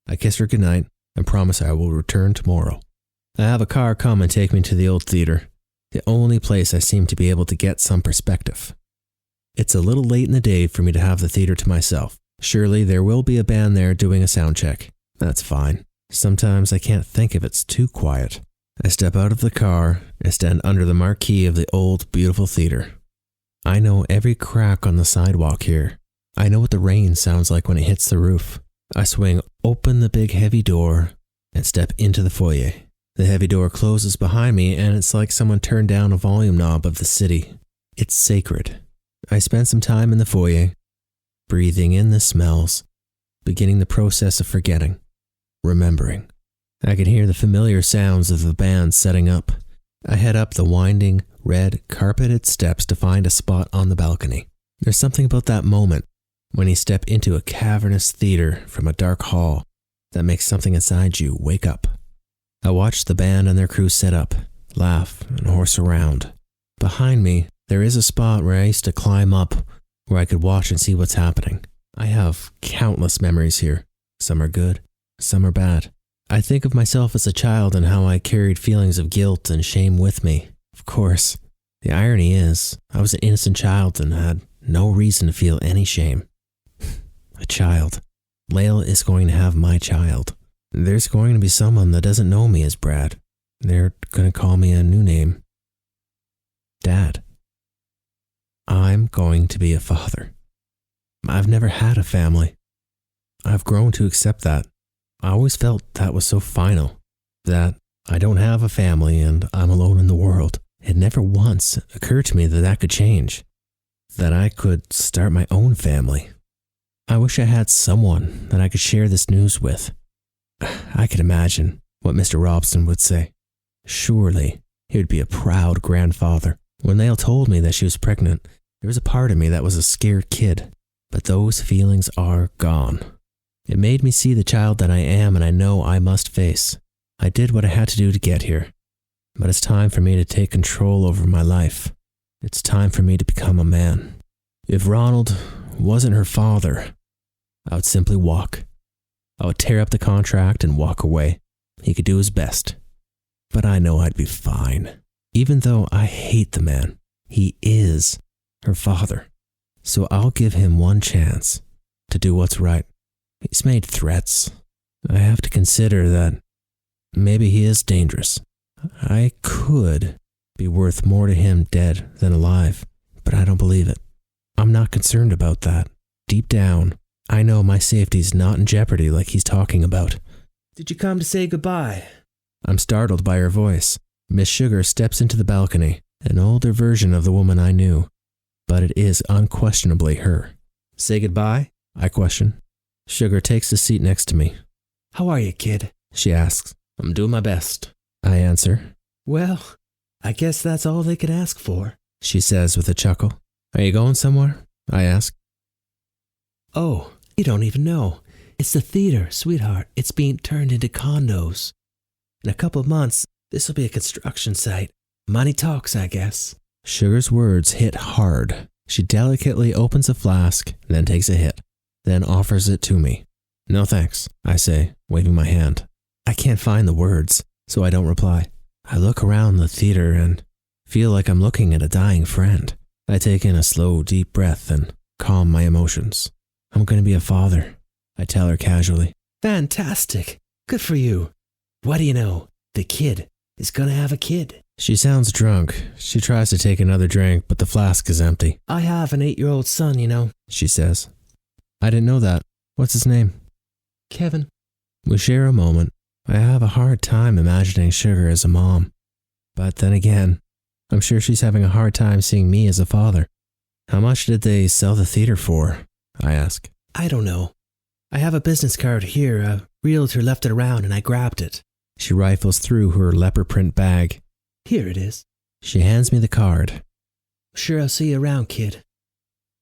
I kiss her goodnight and promise I will return tomorrow. I have a car come and take me to the old theater, the only place I seem to be able to get some perspective. It's a little late in the day for me to have the theater to myself. Surely there will be a band there doing a sound check. That's fine. Sometimes I can't think if it's too quiet. I step out of the car and stand under the marquee of the old, beautiful theater. I know every crack on the sidewalk here. I know what the rain sounds like when it hits the roof. I swing open the big heavy door and step into the foyer. The heavy door closes behind me and it's like someone turned down a volume knob of the city. It's sacred. I spend some time in the foyer, breathing in the smells, beginning the process of forgetting, remembering. I can hear the familiar sounds of the band setting up. I head up the winding, red, carpeted steps to find a spot on the balcony. There's something about that moment when you step into a cavernous theater from a dark hall that makes something inside you wake up. I watch the band and their crew set up, laugh, and horse around. Behind me, there is a spot where I used to climb up, where I could watch and see what's happening. I have countless memories here. Some are good, some are bad. I think of myself as a child and how I carried feelings of guilt and shame with me. Of course, the irony is, I was an innocent child and had no reason to feel any shame. A child. Layla is going to have my child. There's going to be someone that doesn't know me as Brad. They're going to call me a new name. Dad. I'm going to be a father. I've never had a family. I've grown to accept that. I always felt that was so final, that I don't have a family and I'm alone in the world. It never once occurred to me that that could change, that I could start my own family. I wish I had someone that I could share this news with. I could imagine what Mr. Robson would say. Surely he would be a proud grandfather. When Lael told me that she was pregnant, there was a part of me that was a scared kid, but those feelings are gone. It made me see the child that I am and I know I must face. I did what I had to do to get here, but it's time for me to take control over my life. It's time for me to become a man. If Ronald wasn't her father, I would simply walk. I would tear up the contract and walk away. He could do his best, but I know I'd be fine. Even though I hate the man, he is her father. So I'll give him one chance to do what's right. He's made threats. I have to consider that maybe he is dangerous. I could be worth more to him dead than alive, but I don't believe it. I'm not concerned about that. Deep down, I know my safety's not in jeopardy like he's talking about. Did you come to say goodbye? I'm startled by her voice. Miss Sugar steps into the balcony, an older version of the woman I knew, but it is unquestionably her. Say goodbye? I question. Sugar takes the seat next to me. How are you, kid? She asks. I'm doing my best. I answer. Well, I guess that's all they could ask for, she says with a chuckle. Are you going somewhere? I ask. Oh, you don't even know. It's the theater, sweetheart. It's being turned into condos. In a couple of months, this will be a construction site. Money talks, I guess. Sugar's words hit hard. She delicately opens a flask, then takes a hit, then offers it to me. No thanks, I say, waving my hand. I can't find the words, so I don't reply. I look around the theater and feel like I'm looking at a dying friend. I take in a slow, deep breath and calm my emotions. I'm going to be a father, I tell her casually. Fantastic. Good for you. What do you know? The kid is going to have a kid. She sounds drunk. She tries to take another drink, but the flask is empty. I have an 8-year-old son, you know, she says. I didn't know that. What's his name? Kevin. We share a moment. I have a hard time imagining Sugar as a mom. But then again, I'm sure she's having a hard time seeing me as a father. How much did they sell the theater for? I ask. I don't know. I have a business card here. A realtor left it around and I grabbed it. She rifles through her leopard print bag. Here it is. She hands me the card. Sure, I'll see you around, kid.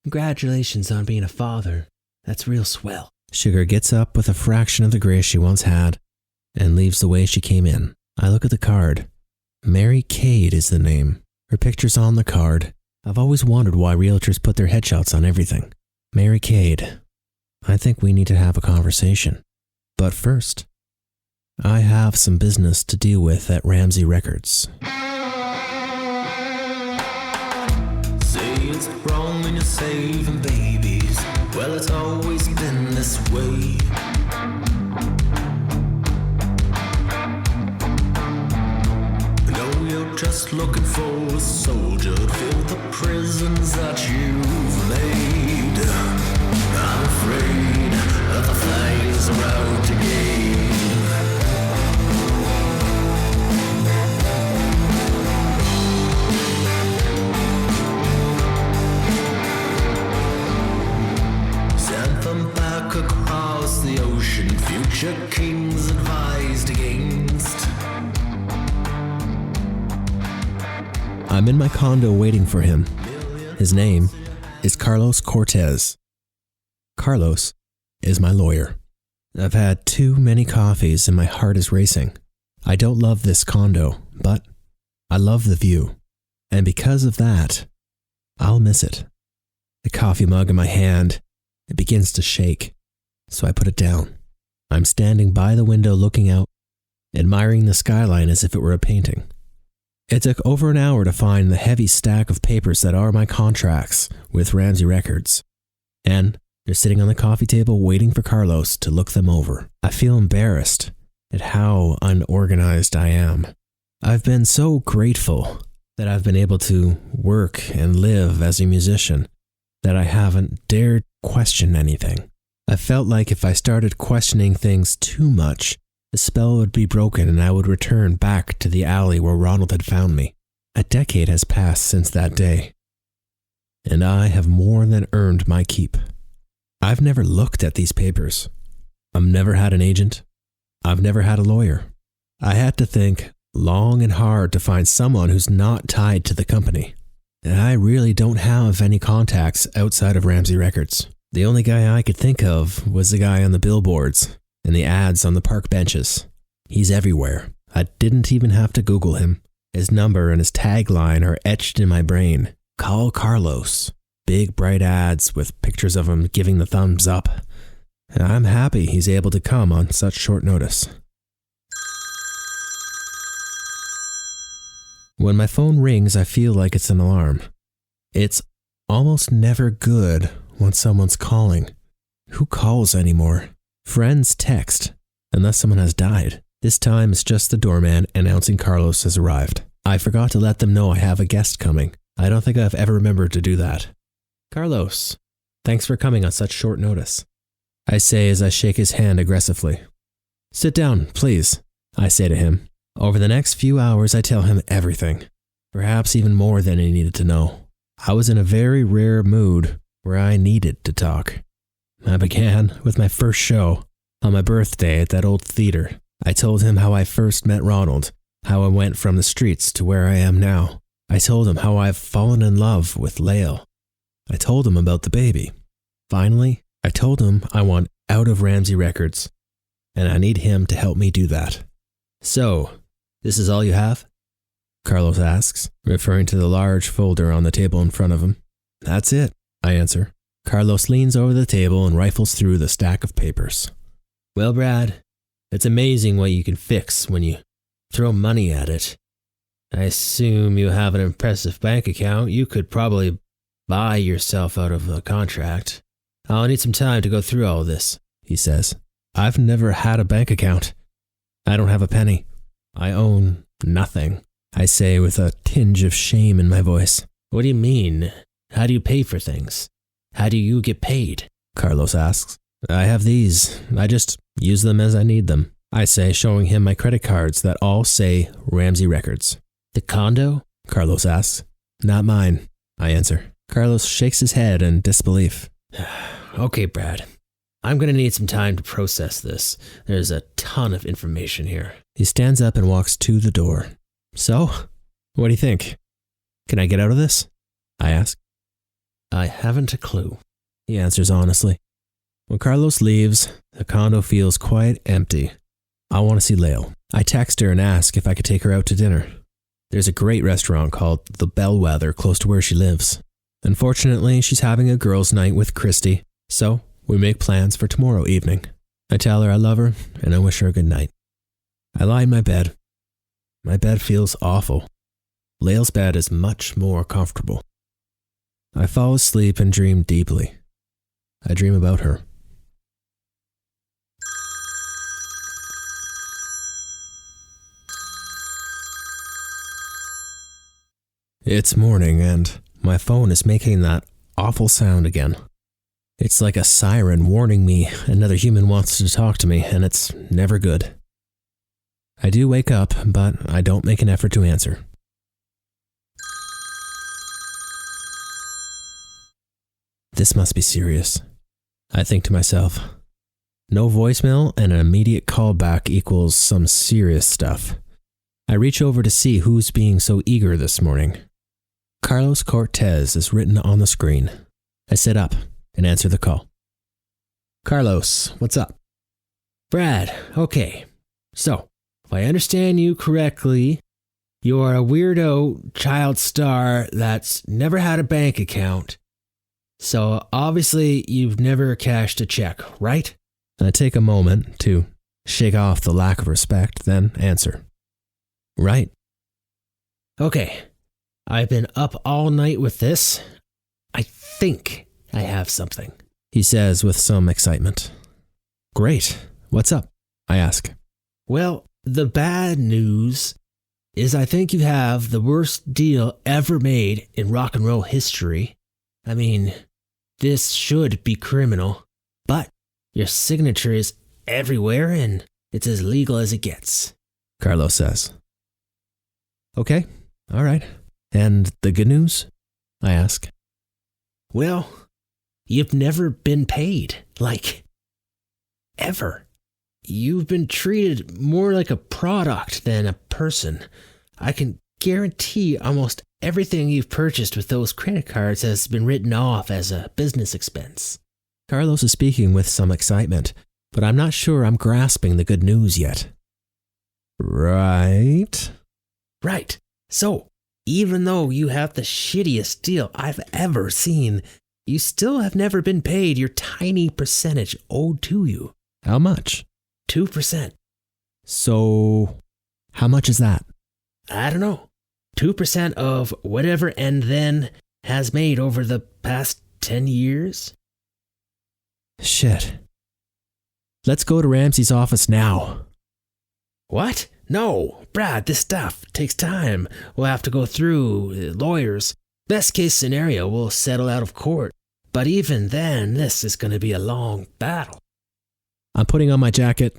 Congratulations on being a father. That's real swell. Sugar gets up with a fraction of the grace she once had and leaves the way she came in. I look at the card. Mary Cade is the name. Her picture's on the card. I've always wondered why realtors put their headshots on everything. Mary Cade. I think we need to have a conversation. But first, I have some business to deal with at Ramsey Records. Say it's wrong when you're saving babies. Well, it's always been this way. No, you're just looking for a soldier to fill the prisons that you've made. I'm afraid of the things around to gain. Sent them back across the ocean, future kings advised against. I'm in my condo waiting for him. His name is Carlos Cortez. Carlos is my lawyer. I've had too many coffees and my heart is racing. I don't love this condo, but I love the view. And because of that, I'll miss it. The coffee mug in my hand, it begins to shake, so I put it down. I'm standing by the window looking out, admiring the skyline as if it were a painting. It took over an hour to find the heavy stack of papers that are my contracts with Ramsey Records. And they're sitting on the coffee table waiting for Carlos to look them over. I feel embarrassed at how unorganized I am. I've been so grateful that I've been able to work and live as a musician that I haven't dared question anything. I felt like if I started questioning things too much, The spell would be broken and I would return back to the alley where Ronald had found me. A decade has passed since that day, and I have more than earned my keep. I've never looked at these papers. I've never had an agent. I've never had a lawyer. I had to think long and hard to find someone who's not tied to the company. And I really don't have any contacts outside of Ramsey Records. The only guy I could think of was the guy on the billboards and the ads on the park benches. He's everywhere. I didn't even have to Google him. His number and his tagline are etched in my brain. Call Carlos. Big bright ads with pictures of him giving the thumbs up. And I'm happy he's able to come on such short notice. When my phone rings, I feel like it's an alarm. It's almost never good when someone's calling. Who calls anymore? Friends text, unless someone has died. This time it's just the doorman announcing Carlos has arrived. I forgot to let them know I have a guest coming. I don't think I've ever remembered to do that. Carlos, thanks for coming on such short notice, I say as I shake his hand aggressively. Sit down, please, I say to him. Over the next few hours, I tell him everything, perhaps even more than he needed to know. I was in a very rare mood where I needed to talk. I began with my first show on my birthday at that old theater. I told him how I first met Ronald, how I went from the streets to where I am now. I told him how I've fallen in love with Lael. I told him about the baby. Finally, I told him I want out of Ramsey Records, and I need him to help me do that. So, this is all you have? Carlos asks, referring to the large folder on the table in front of him. That's it, I answer. Carlos leans over the table and rifles through the stack of papers. Well, Brad, it's amazing what you can fix when you throw money at it. I assume you have an impressive bank account. You could probably buy yourself out of a contract. I'll need some time to go through all this, he says. I've never had a bank account. I don't have a penny. I own nothing, I say with a tinge of shame in my voice. What do you mean? How do you pay for things? How do you get paid? Carlos asks. I have these. I just use them as I need them, I say, showing him my credit cards that all say Ramsey Records. The condo? Carlos asks. Not mine, I answer. Carlos shakes his head in disbelief. Okay, Brad. I'm going to need some time to process this. There's a ton of information here. He stands up and walks to the door. So, what do you think? Can I get out of this? I ask. I haven't a clue, he answers honestly. When Carlos leaves, the condo feels quite empty. I want to see Lael. I text her and ask if I could take her out to dinner. There's a great restaurant called The Bellwether close to where she lives. Unfortunately, she's having a girls' night with Christy, so we make plans for tomorrow evening. I tell her I love her and I wish her a good night. I lie in my bed. My bed feels awful. Lael's bed is much more comfortable. I fall asleep and dream deeply. I dream about her. It's morning and my phone is making that awful sound again. It's like a siren warning me another human wants to talk to me, and it's never good. I do wake up, but I don't make an effort to answer. This must be serious, I think to myself. No voicemail and an immediate callback equals some serious stuff. I reach over to see who's being so eager this morning. Carlos Cortez is written on the screen. I sit up and answer the call. Carlos, what's up? Brad, okay. So, if I understand you correctly, you're a weirdo child star that's never had a bank account. So obviously you've never cashed a check, right? I take a moment to shake off the lack of respect, then answer. Right. Okay. I've been up all night with this. I think I have something, he says with some excitement. Great. What's up? I ask. Well, the bad news is I think you have the worst deal ever made in rock and roll history. I mean, this should be criminal, but your signature is everywhere and It's as legal as it gets, Carlos says. Okay, all right. And the good news? I ask. Well, you've never been paid. Like, ever. You've been treated more like a product than a person. I can guarantee almost everything you've purchased with those credit cards has been written off as a business expense. Carlos is speaking with some excitement, but I'm not sure I'm grasping the good news yet. Right? Right. So, even though you have the shittiest deal I've ever seen, you still have never been paid your tiny percentage owed to you. How much? 2%. So, how much is that? I don't know. 2% of whatever And Then has made over the past 10 years? Shit. Let's go to Ramsey's office now. What? No, Brad, this stuff takes time. We'll have to go through lawyers. Best case scenario, we'll settle out of court. But even then, this is going to be a long battle. I'm putting on my jacket.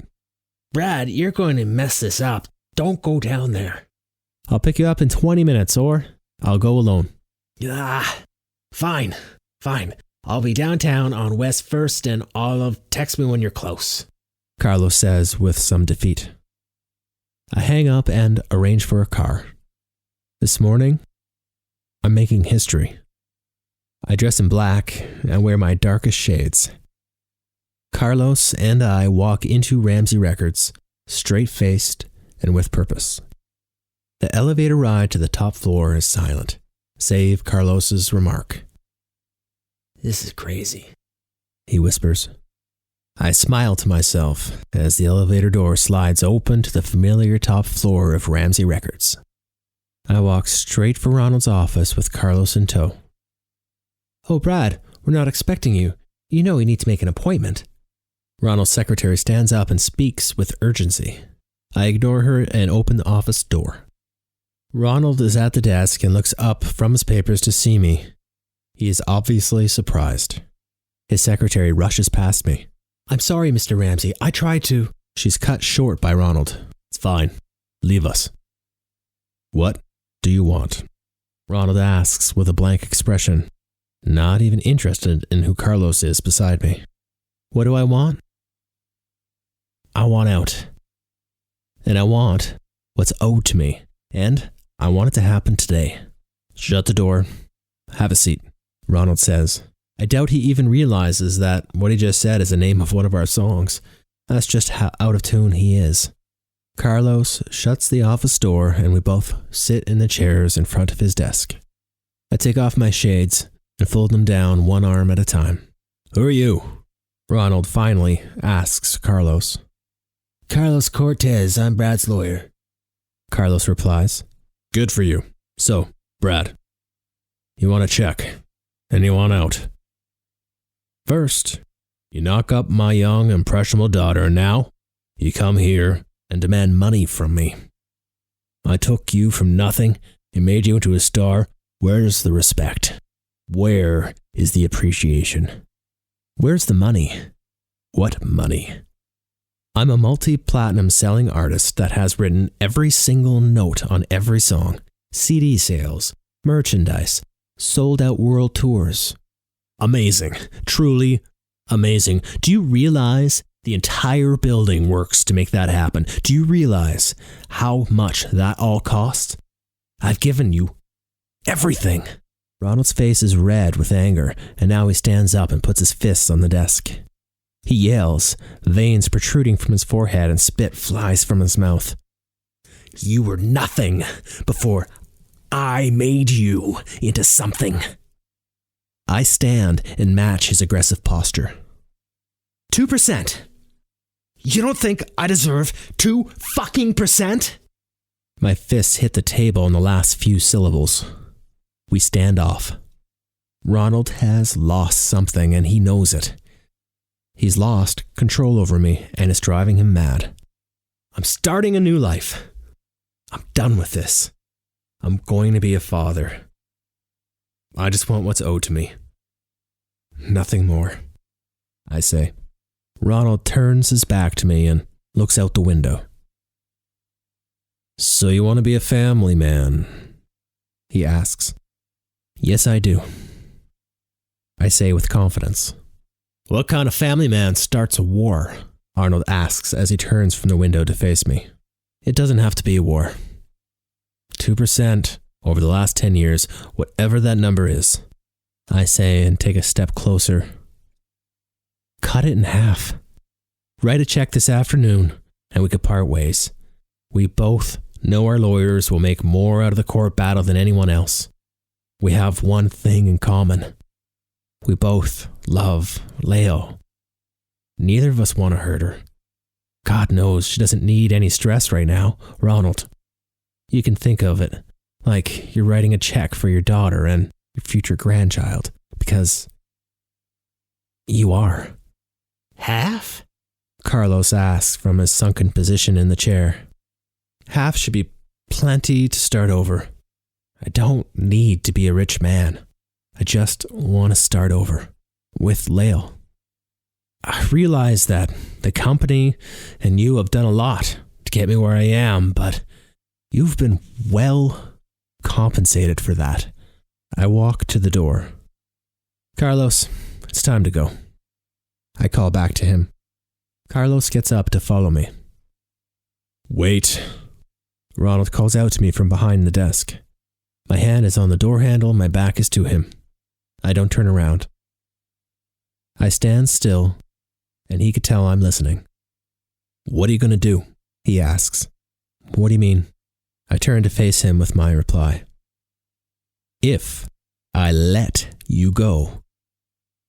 Brad, you're going to mess this up. Don't go down there. I'll pick you up in 20 minutes, or I'll go alone. Fine. I'll be downtown on West 1st and Olive. Text me when you're close. Carlos says with some defeat. I hang up and arrange for a car. This morning, I'm making history. I dress in black and wear my darkest shades. Carlos and I walk into Ramsey Records, straight-faced and with purpose. The elevator ride to the top floor is silent, save Carlos's remark. This is crazy, he whispers. I smile to myself as the elevator door slides open to the familiar top floor of Ramsey Records. I walk straight for Ronald's office with Carlos in tow. Oh, Brad, we're not expecting you. You know we need to make an appointment. Ronald's secretary stands up and speaks with urgency. I ignore her and open the office door. Ronald is at the desk and looks up from his papers to see me. He is obviously surprised. His secretary rushes past me. I'm sorry, Mr. Ramsey. I tried to. She's cut short by Ronald. It's fine. Leave us. What do you want? Ronald asks with a blank expression, not even interested in who Carlos is beside me. What do I want? I want out. And I want what's owed to me. And I want it to happen today. Shut the door. Have a seat, Ronald says. I doubt he even realizes that what he just said is the name of one of our songs. That's just how out of tune he is. Carlos shuts the office door and we both sit in the chairs in front of his desk. I take off my shades and fold them down one arm at a time. Who are you? Ronald finally asks Carlos. Carlos Cortez, I'm Brad's lawyer. Carlos replies. Good for you. So, Brad, you want a check and you want out. First, you knock up my young, impressionable daughter, and now you come here and demand money from me. I took you from nothing and made you into a star. Where's the respect? Where is the appreciation? Where's the money? What money? I'm a multi-platinum selling artist that has written every single note on every song, CD sales, merchandise, sold out world tours. Amazing. Truly amazing. Do you realize the entire building works to make that happen? Do you realize how much that all costs? I've given you everything. Ronald's face is red with anger, and now he stands up and puts his fists on the desk. He yells, veins protruding from his forehead and spit flies from his mouth. You were nothing before I made you into something. I stand and match his aggressive posture. 2%. You don't think I deserve 2%? My fists hit the table in the last few syllables. We stand off. Ronald has lost something and he knows it. He's lost control over me and it's driving him mad. I'm starting a new life. I'm done with this. I'm going to be a father. I just want what's owed to me. Nothing more, I say. Ronald turns his back to me and looks out the window. So you want to be a family man? He asks. Yes, I do. I say with confidence. What kind of family man starts a war? Arnold asks as he turns from the window to face me. It doesn't have to be a war. 2% over the last 10 years, whatever that number is. I say and take a step closer. Cut it in half. Write a check this afternoon and we could part ways. We both know our lawyers will make more out of the court battle than anyone else. We have one thing in common. We both love Leo. Neither of us want to hurt her. God knows she doesn't need any stress right now, Ronald. You can think of it like you're writing a check for your daughter and your future grandchild, because you are. Half? Carlos asks from his sunken position in the chair. Half should be plenty to start over. I don't need to be a rich man. I just want to start over with Leo. I realize that the company and you have done a lot to get me where I am, but you've been well compensated for that. I walk to the door. Carlos, it's time to go. I call back to him. Carlos gets up to follow me. Wait. Ronald calls out to me from behind the desk. My hand is on the door handle, my back is to him. I don't turn around. I stand still, and he could tell I'm listening. What are you going to do? He asks. What do you mean? I turn to face him with my reply. If I let you go,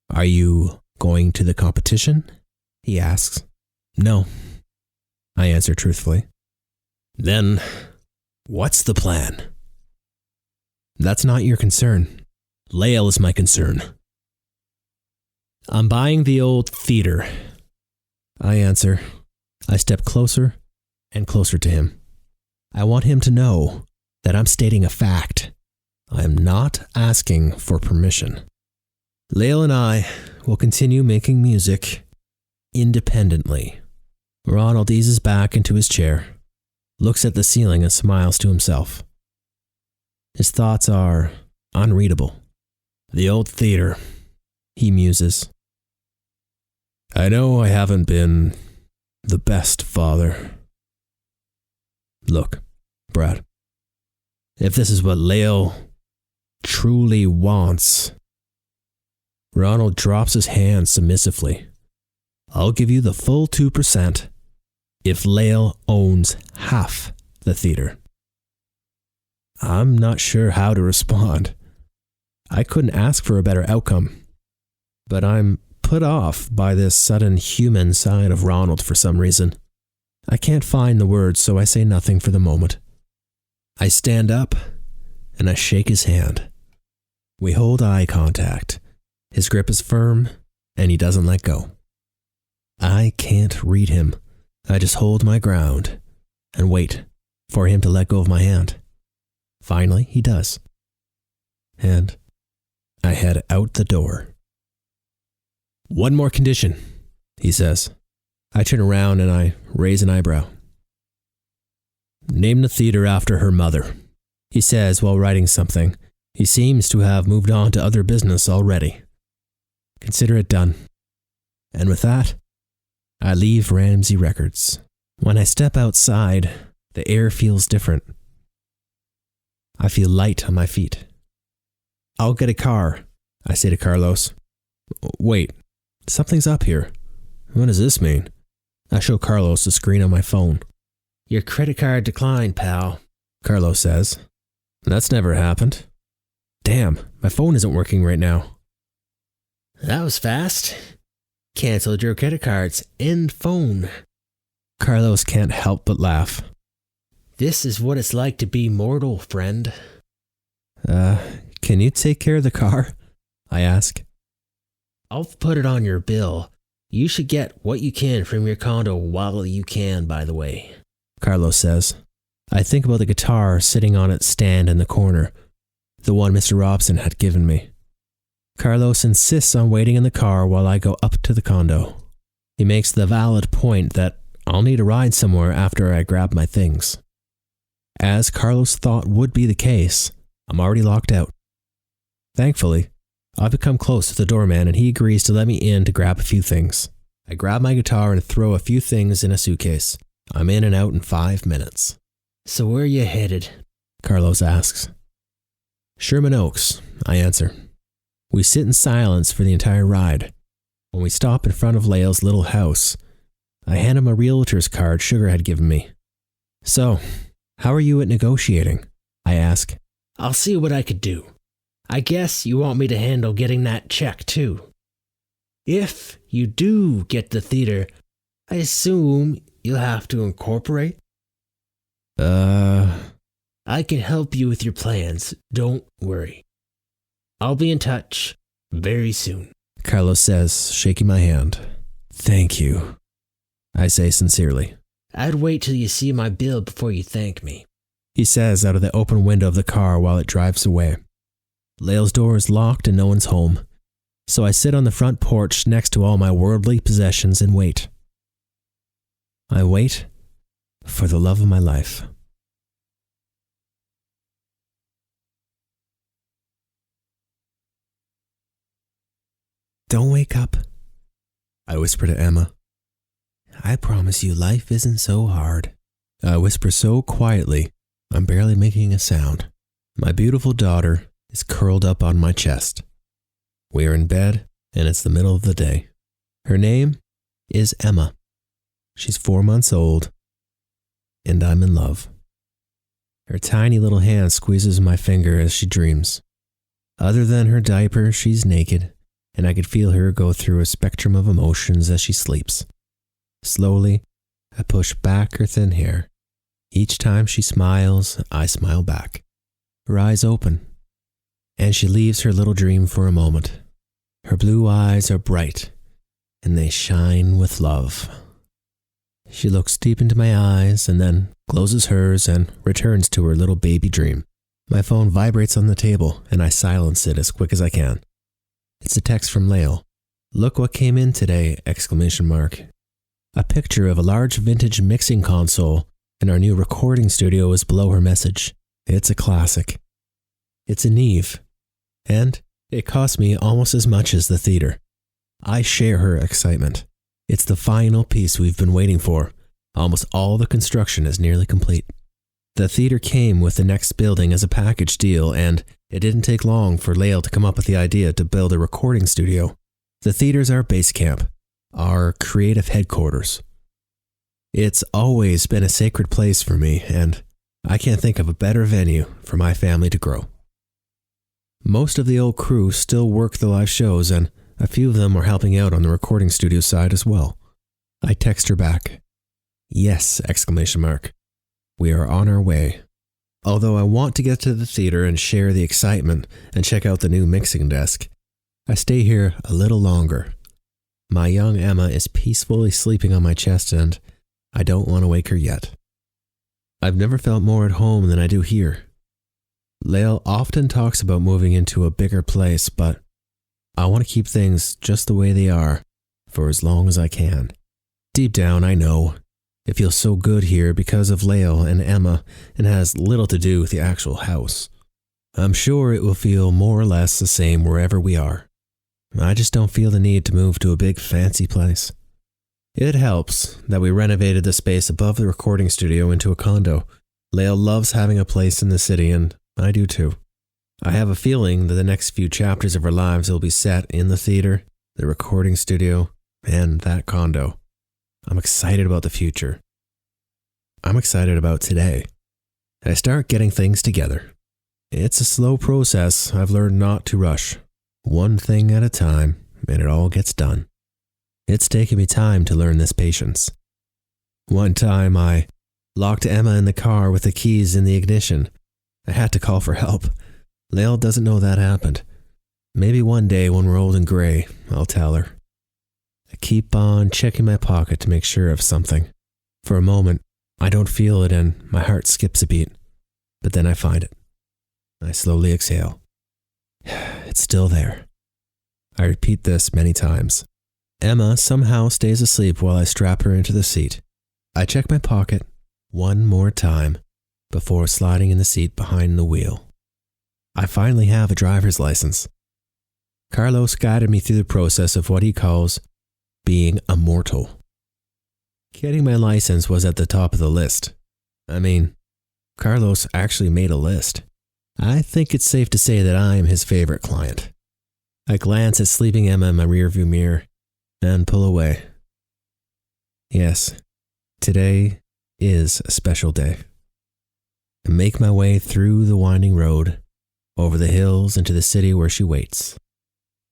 are you going to the competition? He asks. No, I answer truthfully. Then, what's the plan? That's not your concern. Lael is my concern. I'm buying the old theater. I answer. I step closer and closer to him. I want him to know that I'm stating a fact. I am not asking for permission. Lael and I will continue making music independently. Ronald eases back into his chair, looks at the ceiling and smiles to himself. His thoughts are unreadable. The old theater, he muses. I know I haven't been the best father. Look, Brad, if this is what Lael truly wants. Ronald drops his hand submissively. I'll give you the full 2% if Lael owns half the theater. I'm not sure how to respond. I couldn't ask for a better outcome, but I'm put off by this sudden human side of Ronald for some reason. I can't find the words, so I say nothing for the moment. I stand up and I shake his hand. We hold eye contact. His grip is firm and he doesn't let go. I can't read him. I just hold my ground and wait for him to let go of my hand. Finally, he does. And I head out the door. One more condition, he says. I turn around and I raise an eyebrow. Name the theater after her mother, he says while writing something. He seems to have moved on to other business already. Consider it done. And with that, I leave Ramsey Records. When I step outside, the air feels different. I feel light on my feet. I'll get a car, I say to Carlos. Wait, something's up here. What does this mean? I show Carlos the screen on my phone. Your credit card declined, pal, Carlos says. That's never happened. Damn, my phone isn't working right now. That was fast. Cancelled your credit cards and phone. Carlos can't help but laugh. This is what it's like to be mortal, friend. Can you take care of the car? I ask. I'll put it on your bill. You should get what you can from your condo while you can, by the way, Carlos says. I think about the guitar sitting on its stand in the corner, the one Mr. Robson had given me. Carlos insists on waiting in the car while I go up to the condo. He makes the valid point that I'll need a ride somewhere after I grab my things. As Carlos thought would be the case, I'm already locked out. Thankfully, I've become close to the doorman and he agrees to let me in to grab a few things. I grab my guitar and throw a few things in a suitcase. I'm in and out in 5 minutes. So where are you headed? Carlos asks. Sherman Oaks, I answer. We sit in silence for the entire ride. When we stop in front of Lael's little house, I hand him a realtor's card Sugar had given me. So, how are you at negotiating? I ask. I'll see what I could do. I guess you want me to handle getting that check too. If you do get the theater, I assume you'll have to incorporate? I can help you with your plans, don't worry. I'll be in touch very soon. Carlos says, shaking my hand. Thank you, I say sincerely. I'd wait till you see my bill before you thank me. He says out of the open window of the car while it drives away. Lael's door is locked and no one's home, so I sit on the front porch next to all my worldly possessions and wait. I wait for the love of my life. Don't wake up, I whisper to Emma. I promise you life isn't so hard. I whisper so quietly, I'm barely making a sound. My beautiful daughter is curled up on my chest. We are in bed, and it's the middle of the day. Her name is Emma. She's 4 months old, and I'm in love. Her tiny little hand squeezes my finger as she dreams. Other than her diaper, she's naked, and I could feel her go through a spectrum of emotions as she sleeps. Slowly, I push back her thin hair. Each time she smiles, I smile back. Her eyes open, and she leaves her little dream for a moment. Her blue eyes are bright, and they shine with love. She looks deep into my eyes and then closes hers and returns to her little baby dream. My phone vibrates on the table, and I silence it as quick as I can. It's a text from Lael. Look what came in today! ! A picture of a large vintage mixing console, and our new recording studio is below her message. It's a classic. It's a Neve, and it cost me almost as much as the theater. I share her excitement. It's the final piece we've been waiting for. Almost all the construction is nearly complete. The theater came with the next building as a package deal, and it didn't take long for Lael to come up with the idea to build a recording studio. The theater's our base camp, our creative headquarters. It's always been a sacred place for me, and I can't think of a better venue for my family to grow. Most of the old crew still work the live shows, and a few of them are helping out on the recording studio side as well. I text her back. Yes! ! We are on our way. Although I want to get to the theater and share the excitement and check out the new mixing desk, I stay here a little longer. My young Emma is peacefully sleeping on my chest and I don't want to wake her yet. I've never felt more at home than I do here. Lael often talks about moving into a bigger place, but I want to keep things just the way they are for as long as I can. Deep down, I know it feels so good here because of Lael and Emma and has little to do with the actual house. I'm sure it will feel more or less the same wherever we are. I just don't feel the need to move to a big fancy place. It helps that we renovated the space above the recording studio into a condo. Lael loves having a place in the city, and I do too. I have a feeling that the next few chapters of our lives will be set in the theater, the recording studio, and that condo. I'm excited about the future. I'm excited about today. I start getting things together. It's a slow process. I've learned not to rush. One thing at a time, and it all gets done. It's taken me time to learn this patience. One time I locked Emma in the car with the keys in the ignition. I had to call for help. Lael doesn't know that happened. Maybe one day when we're old and gray, I'll tell her. I keep on checking my pocket to make sure of something. For a moment, I don't feel it and my heart skips a beat. But then I find it. I slowly exhale. It's still there. I repeat this many times. Emma somehow stays asleep while I strap her into the seat. I check my pocket one more time before sliding in the seat behind the wheel. I finally have a driver's license. Carlos guided me through the process of what he calls being a mortal. Getting my license was at the top of the list. I mean, Carlos actually made a list. I think it's safe to say that I am his favorite client. I glance at sleeping Emma in my rearview mirror and pull away. Yes, today is a special day. I make my way through the winding road, over the hills into the city where she waits.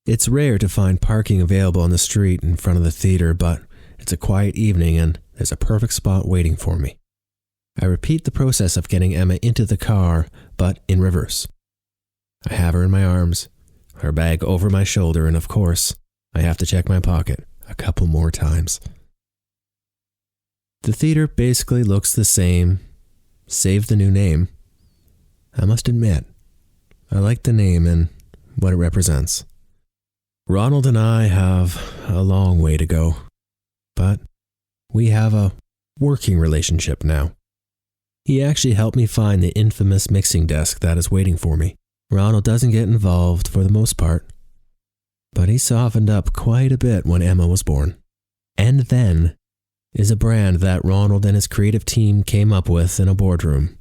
It's rare to find parking available on the street in front of the theater, but it's a quiet evening and there's a perfect spot waiting for me. I repeat the process of getting Emma into the car, but in reverse. I have her in my arms, her bag over my shoulder, and of course, I have to check my pocket a couple more times. The theater basically looks the same, save the new name. I must admit, I like the name and what it represents. Ronald and I have a long way to go, but we have a working relationship now. He actually helped me find the infamous mixing desk that is waiting for me. Ronald doesn't get involved for the most part, but he softened up quite a bit when Emma was born. And Then is a brand that Ronald and his creative team came up with in a boardroom.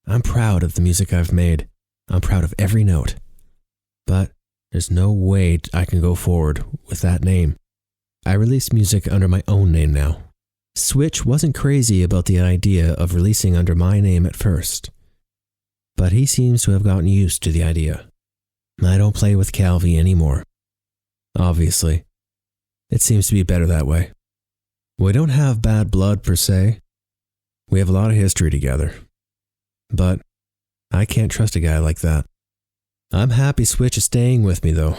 I'm proud of the music I've made. I'm proud of every note. But there's no way I can go forward with that name. I release music under my own name now. Switch wasn't crazy about the idea of releasing under my name at first, but he seems to have gotten used to the idea. I don't play with Calvi anymore. Obviously, it seems to be better that way. We don't have bad blood per se. We have a lot of history together. But I can't trust a guy like that. I'm happy Switch is staying with me though.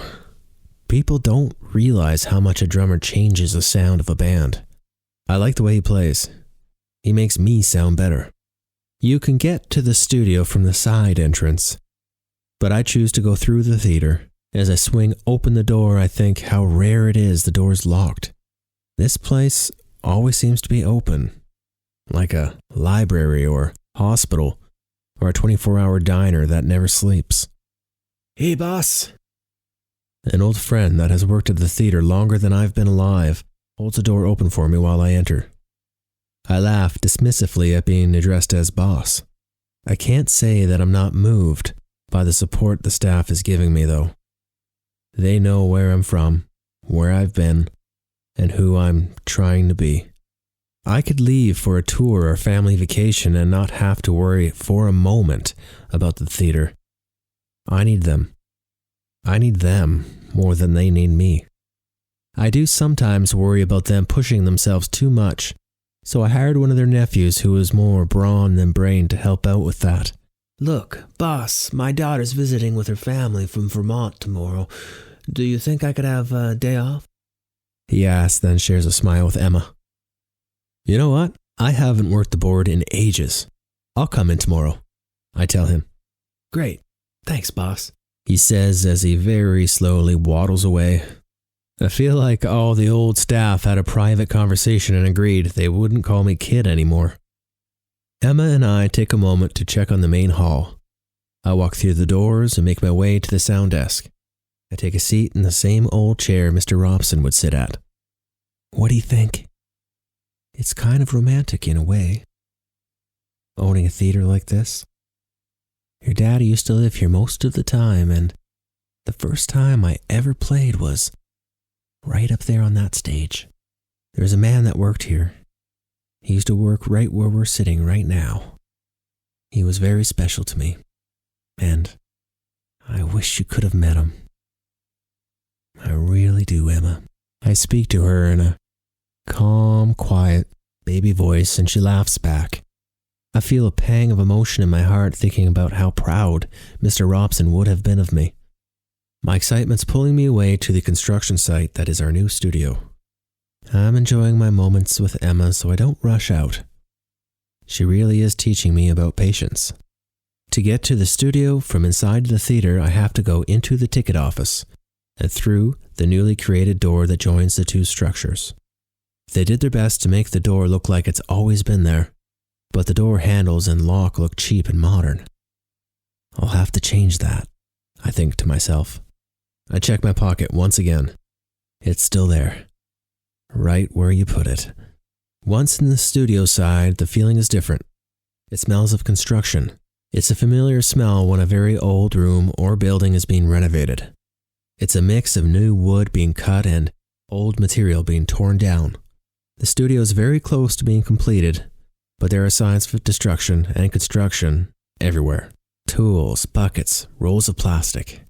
People don't realize how much a drummer changes the sound of a band. I like the way he plays. He makes me sound better. You can get to the studio from the side entrance, but I choose to go through the theater. As I swing open the door, I think how rare it is the door's locked. This place always seems to be open, like a library or hospital or a 24-hour diner that never sleeps. Hey, boss. An old friend that has worked at the theater longer than I've been alive holds the door open for me while I enter. I laugh dismissively at being addressed as boss. I can't say that I'm not moved by the support the staff is giving me though. They know where I'm from, where I've been, and who I'm trying to be. I could leave for a tour or family vacation and not have to worry for a moment about the theater. I need them. I need them more than they need me. I do sometimes worry about them pushing themselves too much, so I hired one of their nephews who was more brawn than brain to help out with that. Look, boss, my daughter's visiting with her family from Vermont tomorrow. Do you think I could have a day off? He asks, then shares a smile with Emma. You know what? I haven't worked the board in ages. I'll come in tomorrow, I tell him. Great. Thanks, boss, he says as he very slowly waddles away. I feel like all the old staff had a private conversation and agreed they wouldn't call me kid anymore. Emma and I take a moment to check on the main hall. I walk through the doors and make my way to the sound desk. I take a seat in the same old chair Mr. Robson would sit at. What do you think? It's kind of romantic in a way. Owning a theater like this. Your daddy used to live here most of the time, and the first time I ever played was right up there on that stage. There's a man that worked here. He used to work right where we're sitting right now. He was very special to me, and I wish you could have met him. I really do, Emma. I speak to her in a calm, quiet, baby voice, and she laughs back. I feel a pang of emotion in my heart thinking about how proud Mr. Robson would have been of me. My excitement's pulling me away to the construction site that is our new studio. I'm enjoying my moments with Emma, so I don't rush out. She really is teaching me about patience. To get to the studio from inside the theater, I have to go into the ticket office and through the newly created door that joins the two structures. They did their best to make the door look like it's always been there, but the door handles and lock look cheap and modern. I'll have to change that, I think to myself. I check my pocket once again. It's still there. Right where you put it. Once in the studio side, the feeling is different. It smells of construction. It's a familiar smell when a very old room or building is being renovated. It's a mix of new wood being cut and old material being torn down. The studio is very close to being completed, but there are signs of destruction and construction everywhere. Tools, buckets, rolls of plastic.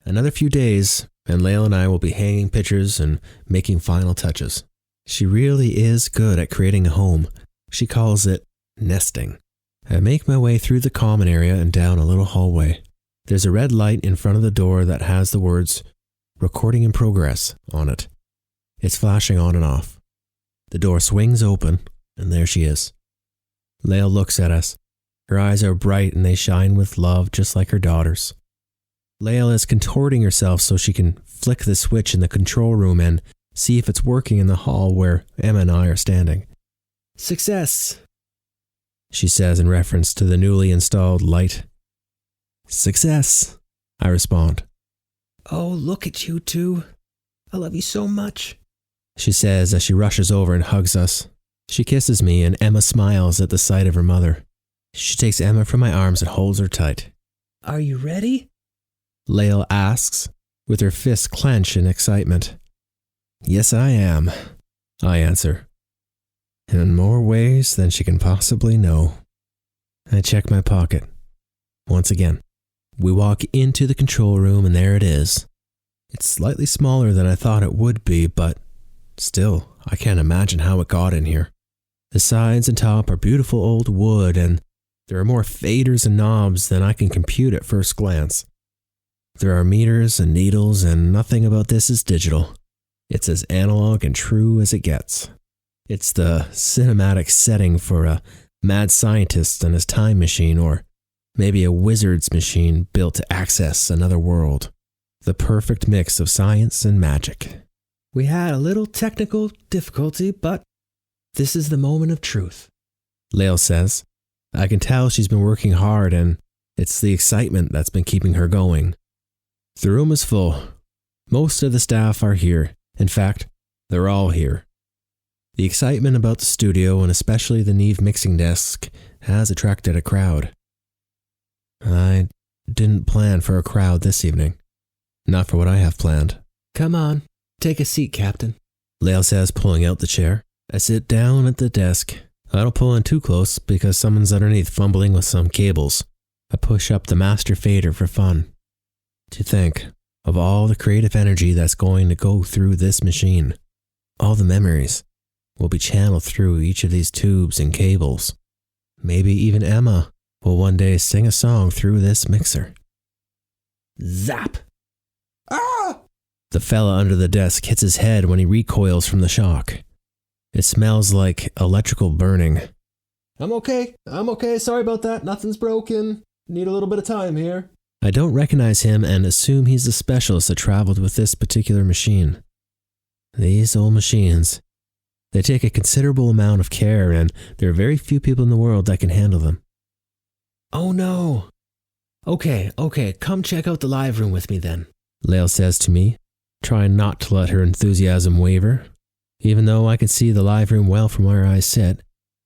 Another few days, and Lael and I will be hanging pictures and making final touches. She really is good at creating a home. She calls it nesting. I make my way through the common area and down a little hallway. There's a red light in front of the door that has the words "Recording in progress" on it. It's flashing on and off. The door swings open, and there she is. Lael looks at us. Her eyes are bright and they shine with love just like her daughter's. Lael is contorting herself so she can flick the switch in the control room and see if it's working in the hall where Emma and I are standing. "Success," she says in reference to the newly installed light. "Success," I respond. "Oh, look at you two. I love you so much," she says as she rushes over and hugs us. She kisses me and Emma smiles at the sight of her mother. She takes Emma from my arms and holds her tight. "Are you ready?" Lael asks, with her fists clenched in excitement. "Yes, I am," I answer. In more ways than she can possibly know. I check my pocket. Once again, we walk into the control room and there it is. It's slightly smaller than I thought it would be, but still, I can't imagine how it got in here. The sides and top are beautiful old wood, and there are more faders and knobs than I can compute at first glance. There are meters and needles, and nothing about this is digital. It's as analog and true as it gets. It's the cinematic setting for a mad scientist and his time machine, or maybe a wizard's machine built to access another world. The perfect mix of science and magic. We had a little technical difficulty, but this is the moment of truth, Lael says. I can tell she's been working hard, and it's the excitement that's been keeping her going. The room is full. Most of the staff are here. In fact, they're all here. The excitement about the studio, and especially the Neve mixing desk, has attracted a crowd. I didn't plan for a crowd this evening. Not for what I have planned. "Come on, take a seat, Captain," Lael says, pulling out the chair. I sit down at the desk. I don't pull in too close because someone's underneath fumbling with some cables. I push up the master fader for fun. To think of all the creative energy that's going to go through this machine. All the memories will be channeled through each of these tubes and cables. Maybe even Emma will one day sing a song through this mixer. Zap! Ah! The fella under the desk hits his head when he recoils from the shock. It smells like electrical burning. I'm okay, sorry about that, nothing's broken. Need a little bit of time here. I don't recognize him and assume he's the specialist that traveled with this particular machine. These old machines, they take a considerable amount of care, and there are very few people in the world that can handle them. Oh no! Okay, come check out the live room with me then, Lael says to me, trying not to let her enthusiasm waver. Even though I can see the live room well from where I sit,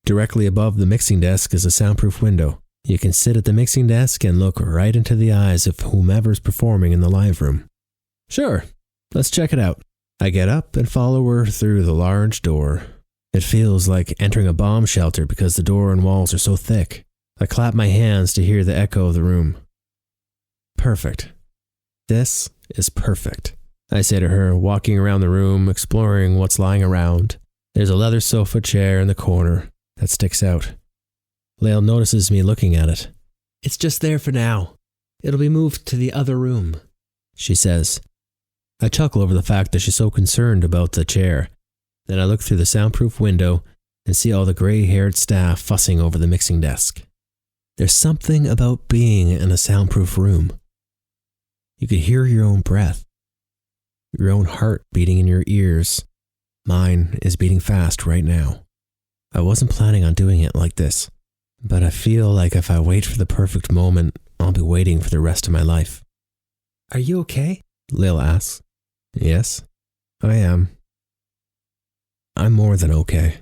directly above the mixing desk is a soundproof window. You can sit at the mixing desk and look right into the eyes of whomever's performing in the live room. Sure, let's check it out. I get up and follow her through the large door. It feels like entering a bomb shelter because the door and walls are so thick. I clap my hands to hear the echo of the room. Perfect. This is perfect, I say to her, walking around the room, exploring what's lying around. There's a leather sofa chair in the corner that sticks out. Lael notices me looking at it. It's just there for now. It'll be moved to the other room, she says. I chuckle over the fact that she's so concerned about the chair. Then I look through the soundproof window and see all the gray-haired staff fussing over the mixing desk. There's something about being in a soundproof room. You can hear your own breath, your own heart beating in your ears, Mine is beating fast right now. I wasn't planning on doing it like this, but I feel like if I wait for the perfect moment, I'll be waiting for the rest of my life. Are you okay? Lil asks. Yes, I am. I'm more than okay.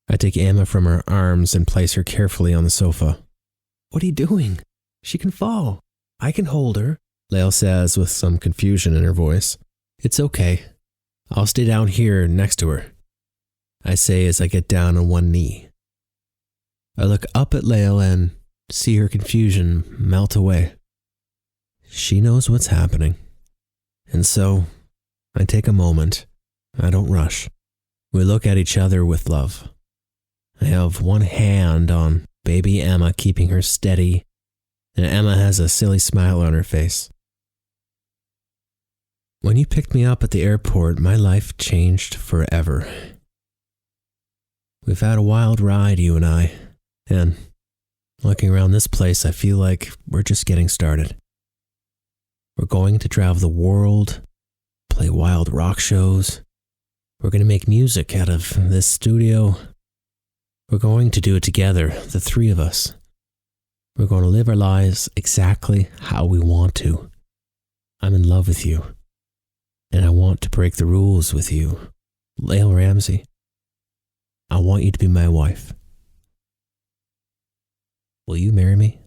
I take Emma from her arms and place her carefully on the sofa. What are you doing? She can fall. I can hold her, Lil says with some confusion in her voice. It's okay. I'll stay down here next to her, I say as I get down on one knee. I look up at Lil and see her confusion melt away. She knows what's happening. And so, I take a moment. I don't rush. We look at each other with love. I have one hand on baby Emma, keeping her steady, and Emma has a silly smile on her face. When you picked me up at the airport, my life changed forever. We've had a wild ride, you and I, and looking around this place, I feel like we're just getting started. We're going to travel the world, play wild rock shows. We're going to make music out of this studio. We're going to do it together, the three of us. We're going to live our lives exactly how we want to. I'm in love with you, and I want to break the rules with you. Lil Ramsey, I want you to be my wife. Will you marry me?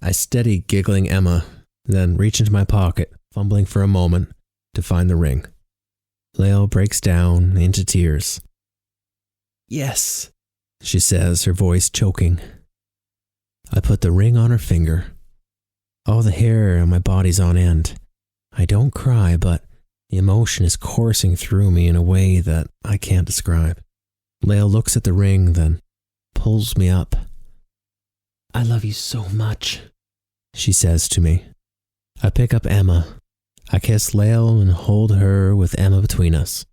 I steady giggling Emma, then reach into my pocket, fumbling for a moment to find the ring. Lil breaks down into tears. Yes, she says, her voice choking. I put the ring on her finger. All the hair on my body's on end. I don't cry, but the emotion is coursing through me in a way that I can't describe. Lil looks at the ring, then pulls me up. I love you so much, she says to me. I pick up Emma. I kiss Lil and hold her with Emma between us.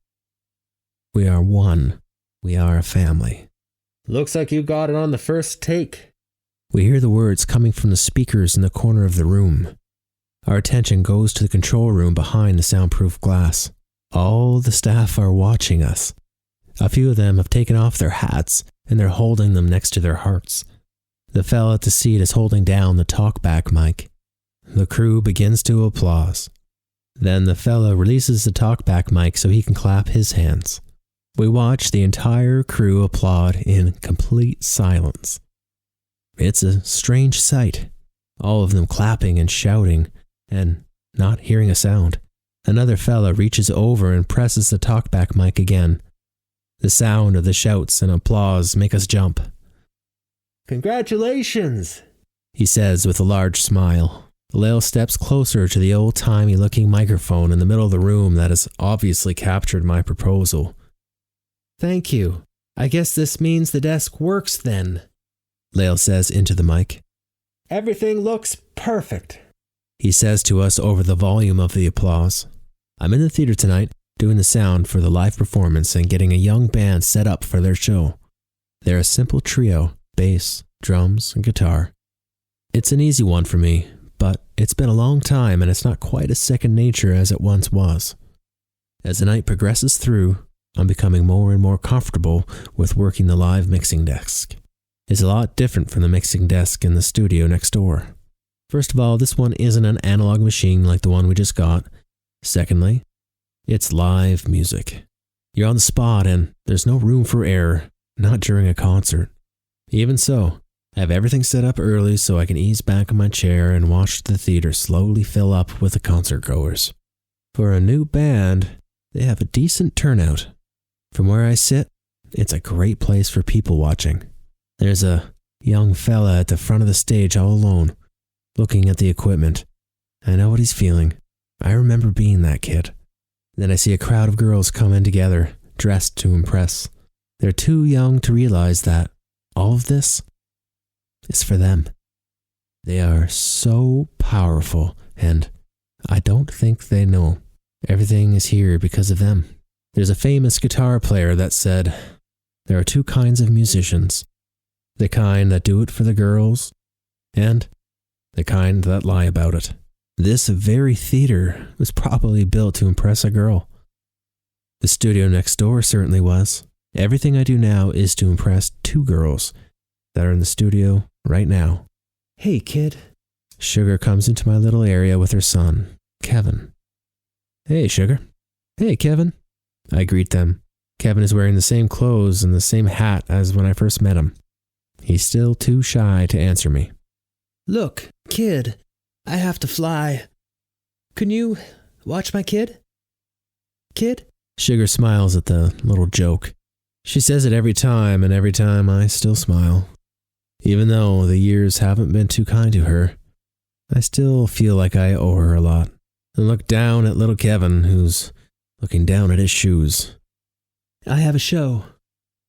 We are one. We are a family. Looks like you got it on the first take. We hear the words coming from the speakers in the corner of the room. Our attention goes to the control room behind the soundproof glass. All the staff are watching us. A few of them have taken off their hats and they're holding them next to their hearts. The fella at the seat is holding down the talkback mic. The crew begins to applause. Then the fella releases the talkback mic so he can clap his hands. We watch the entire crew applaud in complete silence. It's a strange sight, all of them clapping and shouting and not hearing a sound. Another fella reaches over and presses the talkback mic again. The sound of the shouts and applause make us jump. Congratulations, he says with a large smile. Lil steps closer to the old-timey looking microphone in the middle of the room that has obviously captured my proposal. Thank you. I guess this means the desk works then, Lil says into the mic. Everything looks perfect, he says to us over the volume of the applause. I'm in the theater tonight, doing the sound for the live performance and getting a young band set up for their show. They're a simple trio, bass, drums, and guitar. It's an easy one for me, but it's been a long time and it's not quite as second nature as it once was. As the night progresses through, I'm becoming more and more comfortable with working the live mixing desk. It's a lot different from the mixing desk in the studio next door. First of all, this one isn't an analog machine like the one we just got. Secondly, it's live music. You're on the spot and there's no room for error, not during a concert. Even so, I have everything set up early so I can ease back in my chair and watch the theater slowly fill up with the concert goers. For a new band, they have a decent turnout. From where I sit, it's a great place for people watching. There's a young fella at the front of the stage all alone, looking at the equipment. I know what he's feeling. I remember being that kid. Then I see a crowd of girls come in together, dressed to impress. They're too young to realize that all of this is for them. They are so powerful, and I don't think they know. Everything is here because of them. There's a famous guitar player that said, there are two kinds of musicians. The kind that do it for the girls, and the kind that lie about it. This very theater was probably built to impress a girl. The studio next door certainly was. Everything I do now is to impress 2 girls that are in the studio right now. Hey, kid. Sugar comes into my little area with her son, Kevin. Hey, Sugar. Hey, Kevin. I greet them. Kevin is wearing the same clothes and the same hat as when I first met him. He's still too shy to answer me. Look, kid, I have to fly. Can you watch my kid? Kid? Sugar smiles at the little joke. She says it every time, and every time I still smile. Even though the years haven't been too kind to her, I still feel like I owe her a lot. And look down at little Kevin, who's looking down at his shoes. I have a show,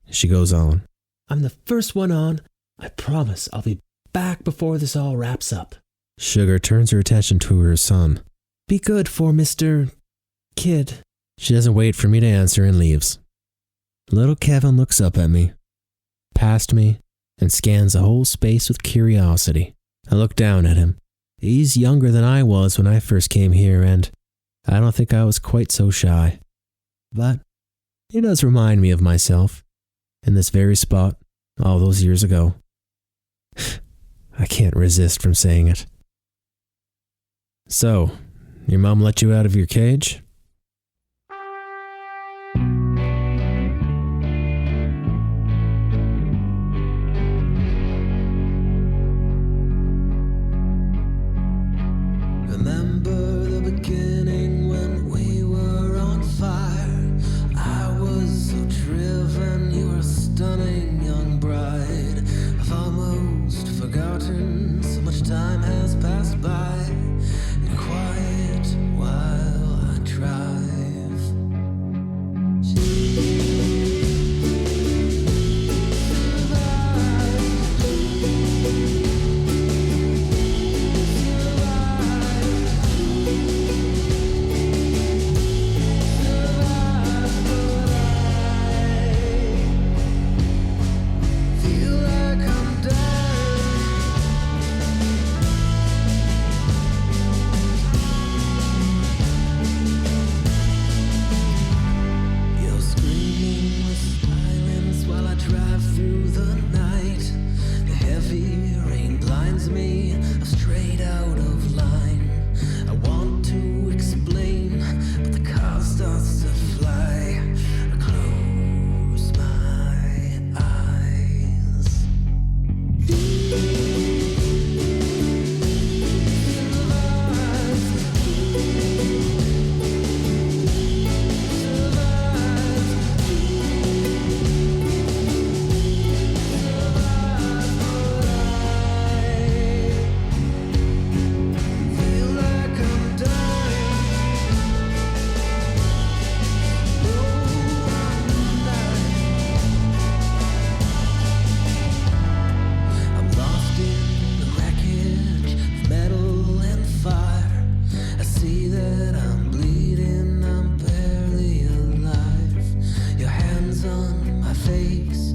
she goes on. I'm the first one on. I promise I'll be back before this all wraps up. Sugar turns her attention to her son. Be good for Mr. Kid. She doesn't wait for me to answer and leaves. Little Kevin looks up at me, past me, and scans the whole space with curiosity. I look down at him. He's younger than I was when I first came here, and I don't think I was quite so shy. But he does remind me of myself, in this very spot, all those years ago. I can't resist from saying it. So, your mom let you out of your cage? Remember the beginning when we were on fire. I was so driven, you were a stunning young bride. I've almost forgotten, so much time has passed by. In quiet while I drive. Feel like I'm dying. You're screaming with silence while I drive through the night. The heavy rain blinds me, I'm straight out of line. I want to explain, but the car starts to fly. I close my eyes. Feel like I'm dying. No, I'm not. I'm lost in the wreckage of metal and fire. I see that I'm bleeding, I'm barely alive. Your hands on my face,